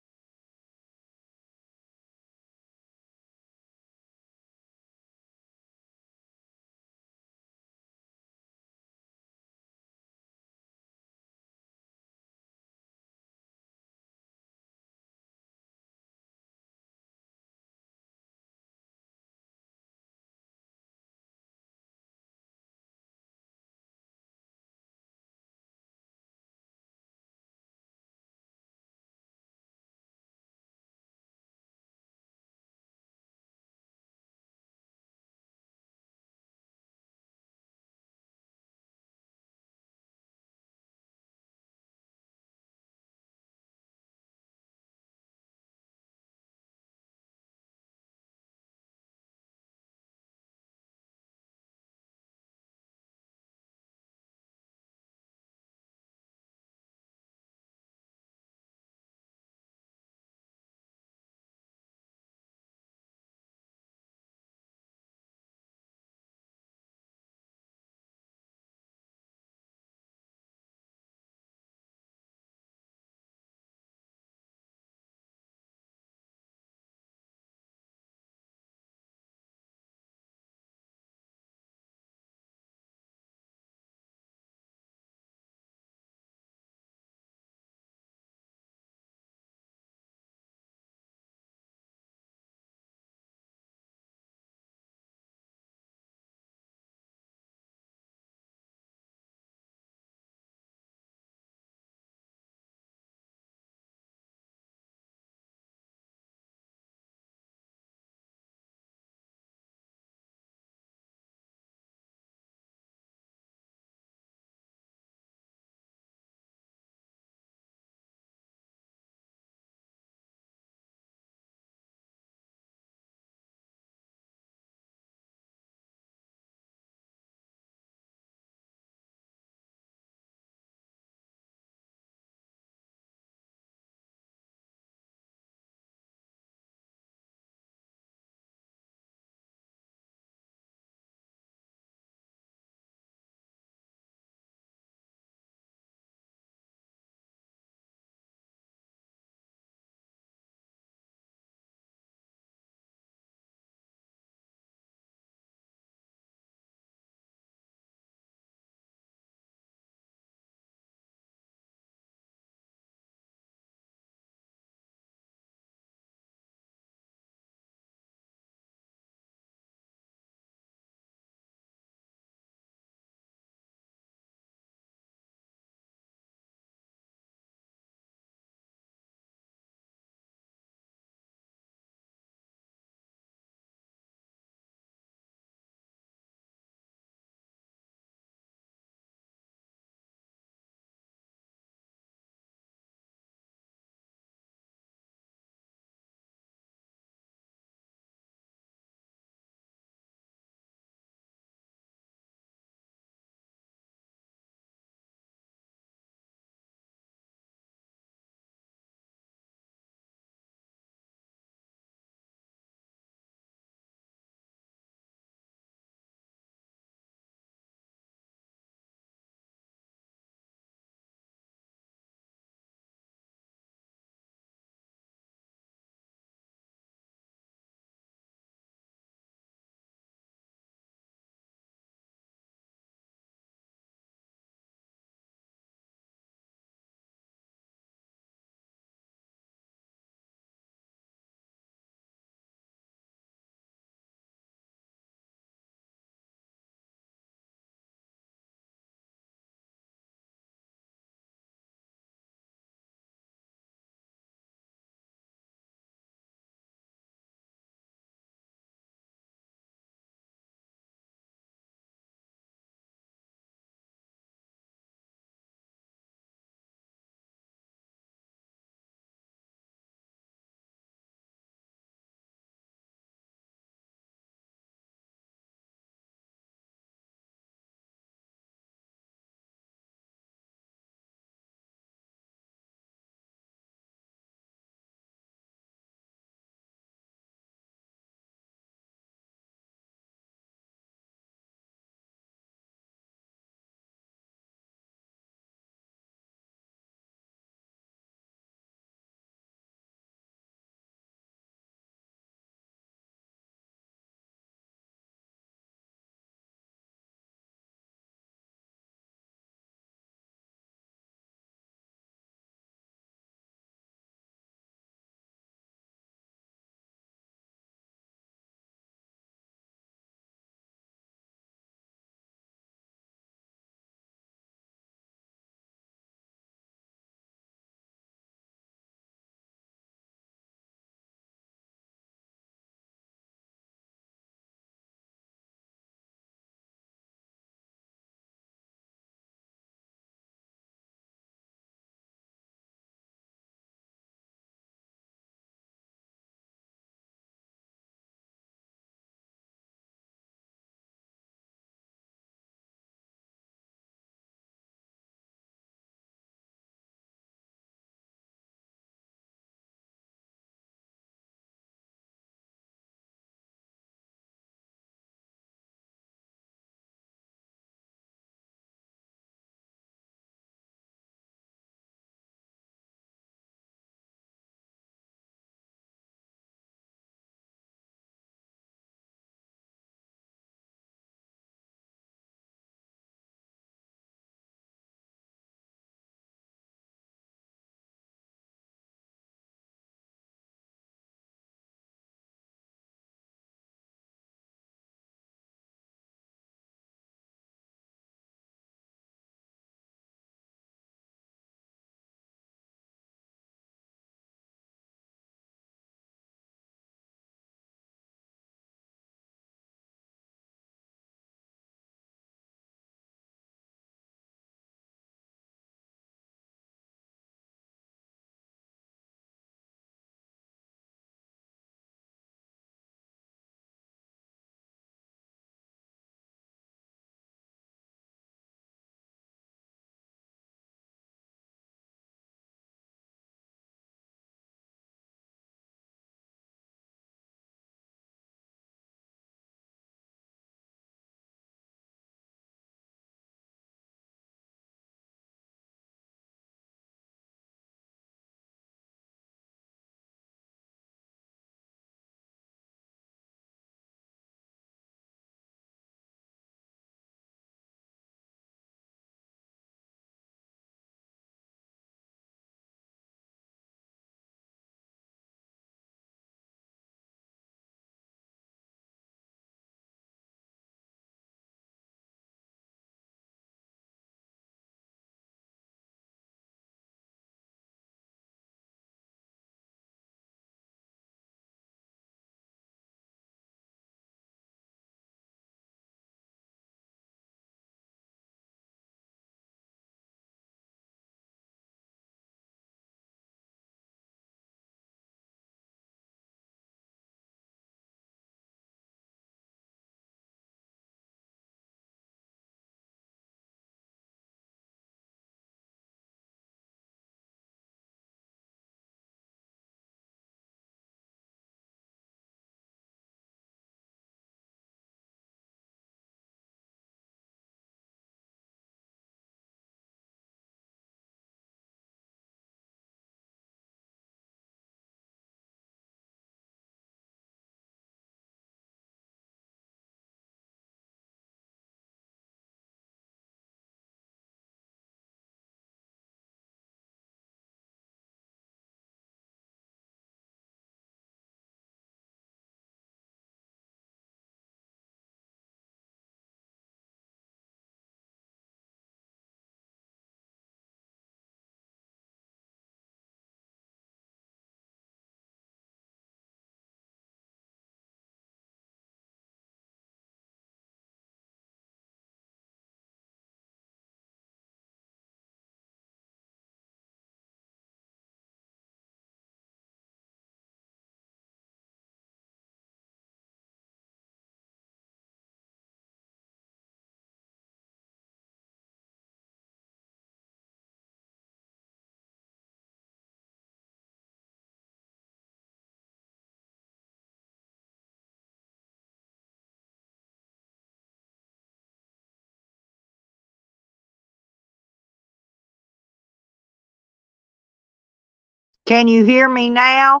Can you hear me now?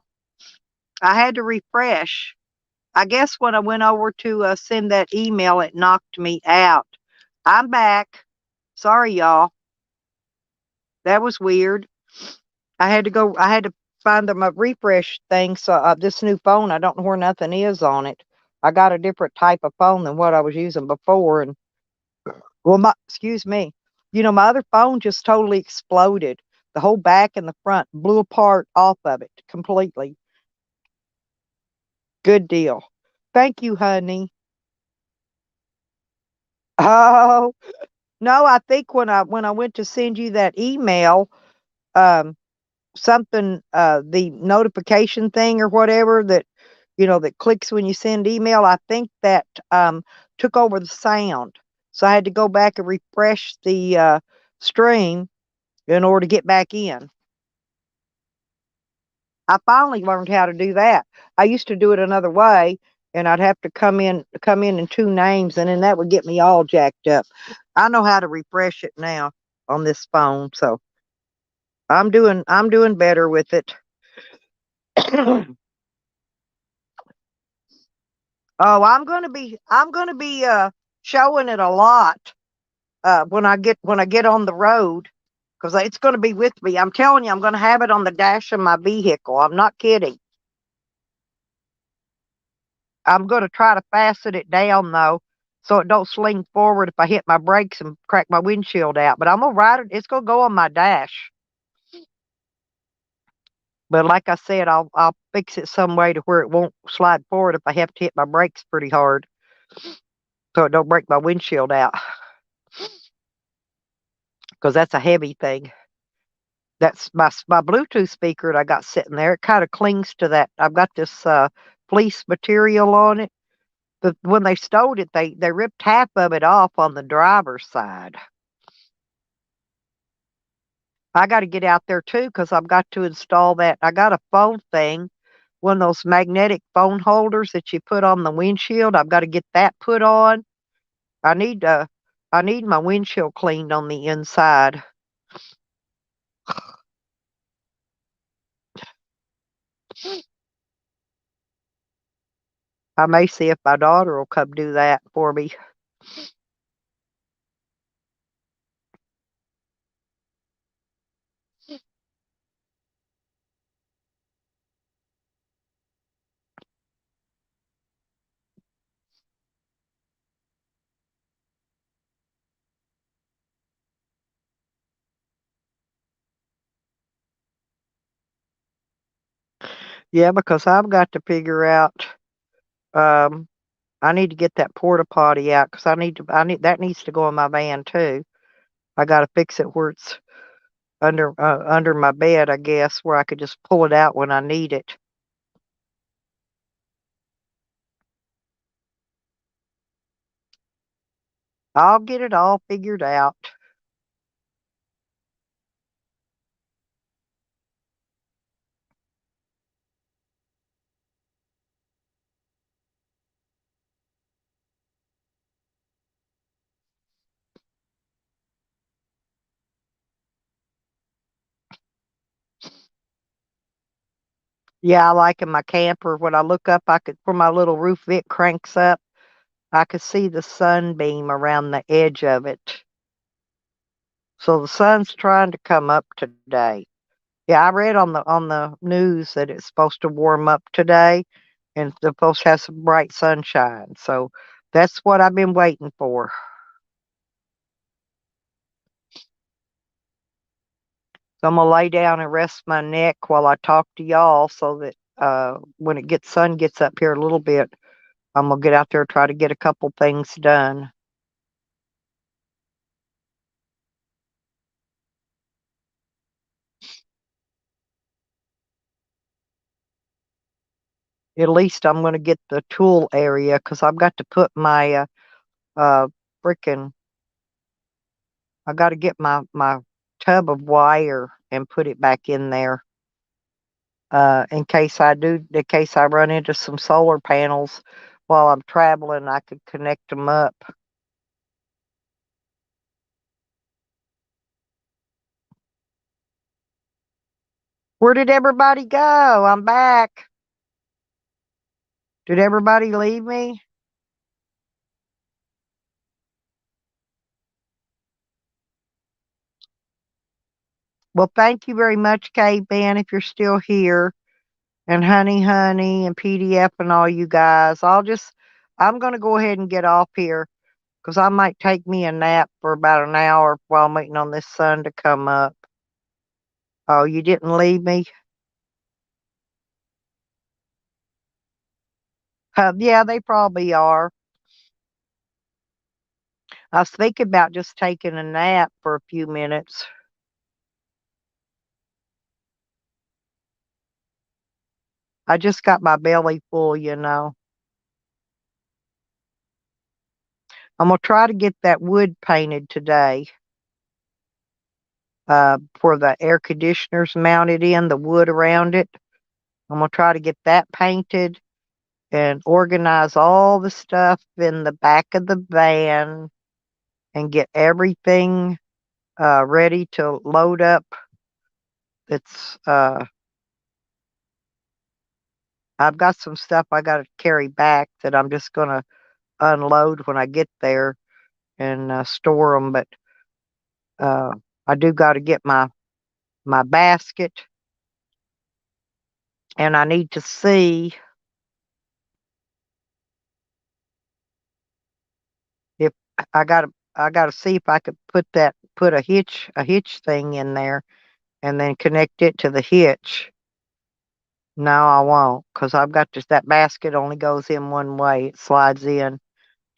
I had to refresh. I guess when I went over to send that email, it knocked me out. I'm back. Sorry, y'all. That was weird. I had to find my refresh thing. So this new phone, I don't know where nothing is on it. I got a different type of phone than what I was using before. And well, excuse me. My other phone just totally exploded. The whole back and the front blew apart off of it completely. Good deal. Thank you, honey. Oh, no, I think when I went to send you that email, um, something the notification thing or whatever that that clicks when you send email, I think that took over the sound. So I had to go back and refresh the stream in order to get back in. I finally learned how to do that. I used to do it another way, and I'd have to come in two names, and then that would get me all jacked up. I know how to refresh it now on this phone, so I'm doing better with it. Oh, I'm gonna be showing it a lot when I get on the road because it's gonna be with me. I'm telling you, I'm gonna have it on the dash of my vehicle. I'm not kidding. I'm going to try to fasten it down though, so it don't sling forward if I hit my brakes and crack my windshield out. But I'm gonna ride it. It's gonna go on my dash. But like I said, I'll fix it some way to where it won't slide forward if I have to hit my brakes pretty hard, so it don't break my windshield out. Because that's a heavy thing. That's my Bluetooth speaker that I got sitting there. It kind of clings to that. I've got this fleece material on it. But when they stowed it, they ripped half of it off on the driver's side. I got to get out there too because I've got to install that. I got a phone thing, one of those magnetic phone holders that you put on the windshield. I've got to get that put on. I need I need my windshield cleaned on the inside. I may see if my daughter will come do that for me. Yeah, because I've got to figure out. Um, I need to get that porta potty out because I need that needs to go in my van too. I got to fix it where it's under my bed, I guess, where I could just pull it out when I need it. I'll get it all figured out. Yeah, I like in my camper when I look up, I could where my little roof vent cranks up, I could see the sunbeam around the edge of it. So the sun's trying to come up today. Yeah, I read on the news that it's supposed to warm up today and it's supposed to have some bright sunshine. So that's what I've been waiting for. So I'm gonna lay down and rest my neck while I talk to y'all so that when it gets sun gets up here a little bit, I'm gonna get out there and try to get a couple things done. At least I'm gonna get the tool area because I've got to put my uh freaking I got to get my tub of wire and put it back in there. In case I run into some solar panels while I'm traveling, I could connect them up. Where did everybody go? I'm back. Did everybody leave me? Well, thank you very much, Kate Ben, if you're still here, and Honey and PDF and all you guys. I'm going to go ahead and get off here because I might take me a nap for about an hour while I'm waiting on this sun to come up. Oh, you didn't leave me? Yeah, they probably are. I was thinking about just taking a nap for a few minutes. I just got my belly full. I'm going to try to get that wood painted today. For the air conditioners mounted in, the wood around it. I'm going to try to get that painted and organize all the stuff in the back of the van and get everything ready to load up. It's I've got some stuff I got to carry back that I'm just going to unload when I get there and store them. But uh, I do got to get my basket, and I need to see if I got to see if I could put a hitch thing in there and then connect it to the hitch. No, I won't, because I've got just that basket only goes in one way. It slides in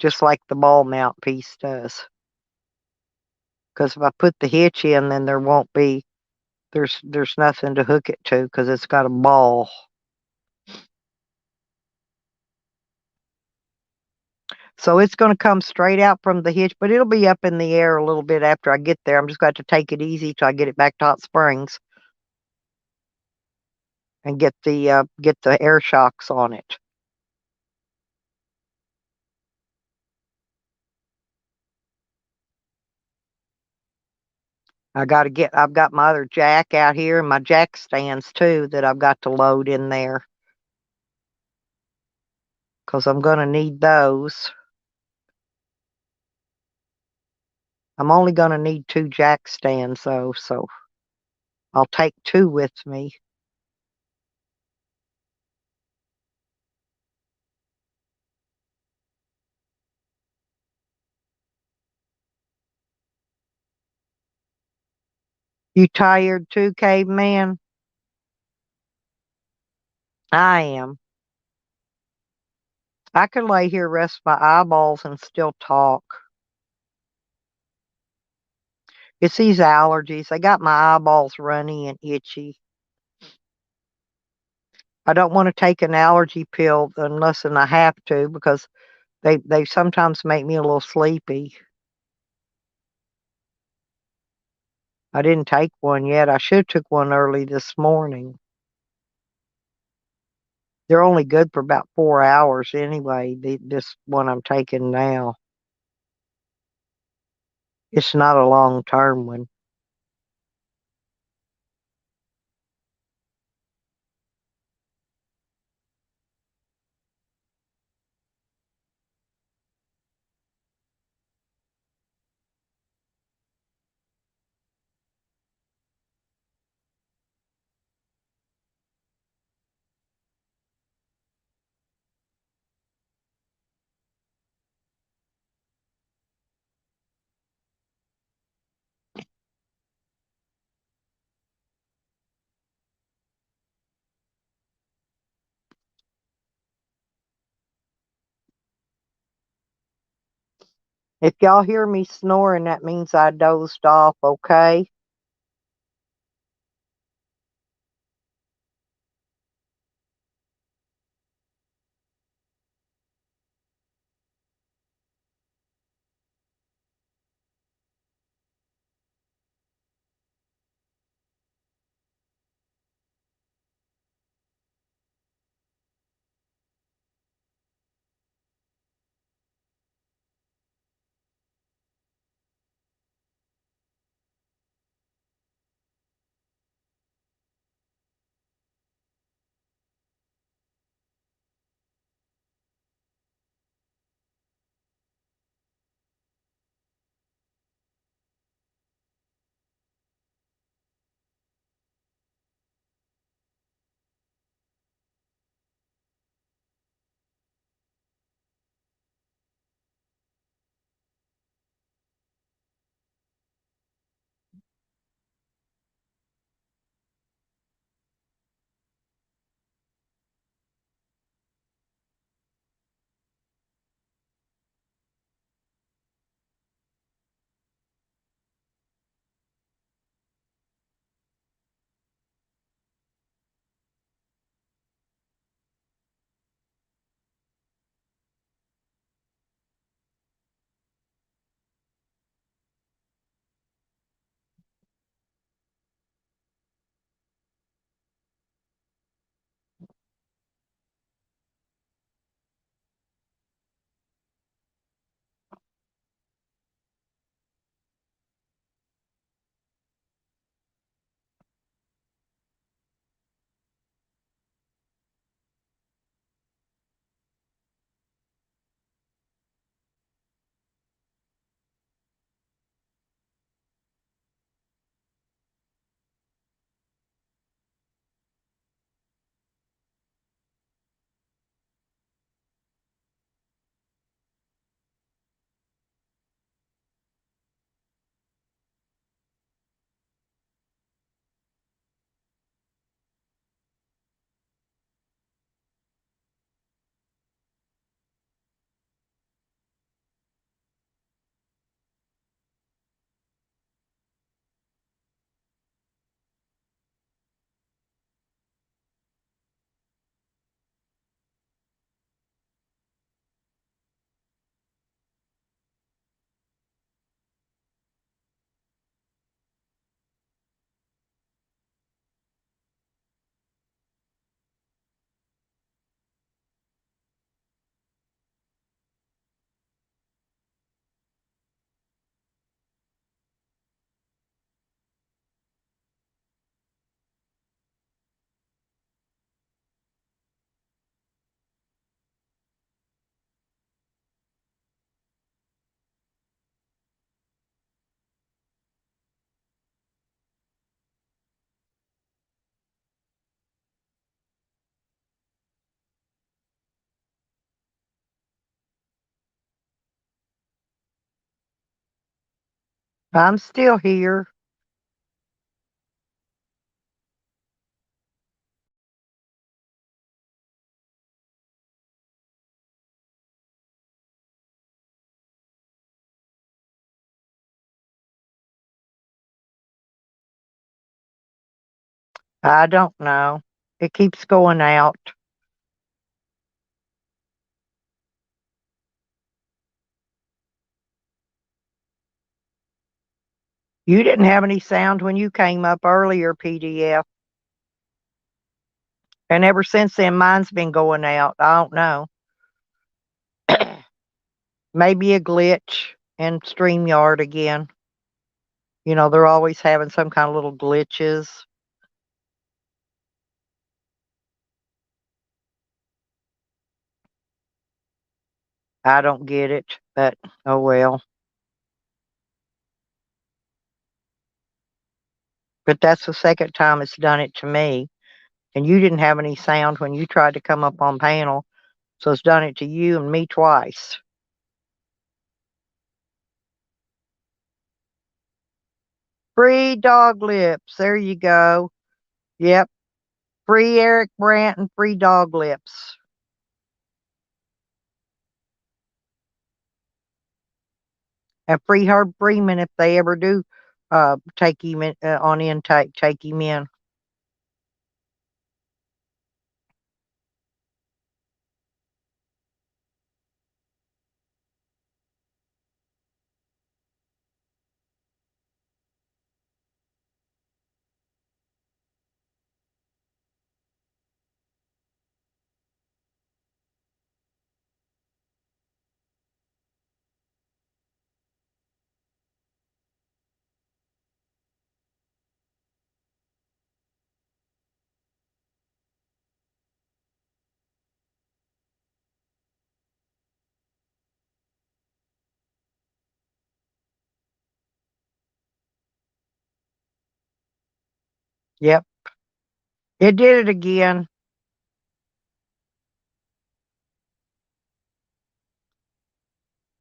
just like the ball mount piece does. Because if I put the hitch in, then there's nothing to hook it to because it's got a ball. So it's going to come straight out from the hitch, but it'll be up in the air a little bit after I get there. I'm just going to take it easy till I get it back to Hot Springs and get the air shocks on it. I've got my other jack out here and my jack stands too that I've got to load in there because I'm going to need those. I'm only going to need 2 jack stands though, so I'll take 2 with me. You tired too, caveman? I am. I could lay here, rest my eyeballs, and still talk. It's these allergies. They got my eyeballs runny and itchy. I don't want to take an allergy pill unless I have to because they sometimes make me a little sleepy. I didn't take one yet. I should have took one early this morning. They're only good for about 4 hours anyway. This one I'm taking now. It's not a long term one. If y'all hear me snoring, that means I dozed off, okay? I'm still here. I don't know. It keeps going out. You didn't have any sound when you came up earlier, PDF. And ever since then, mine's been going out. I don't know. Maybe a glitch in StreamYard again. You know, they're always having some kind of little glitches. I don't get it, but oh well. But that's the second time it's done it to me. And you didn't have any sound when you tried to come up on panel. So it's done it to you and me twice. Free dog lips. There you go. Yep. Free Eric Brandt and free dog lips. And free Herb Freeman if they ever do take him in, on intake, take him in. Yep. It did it again.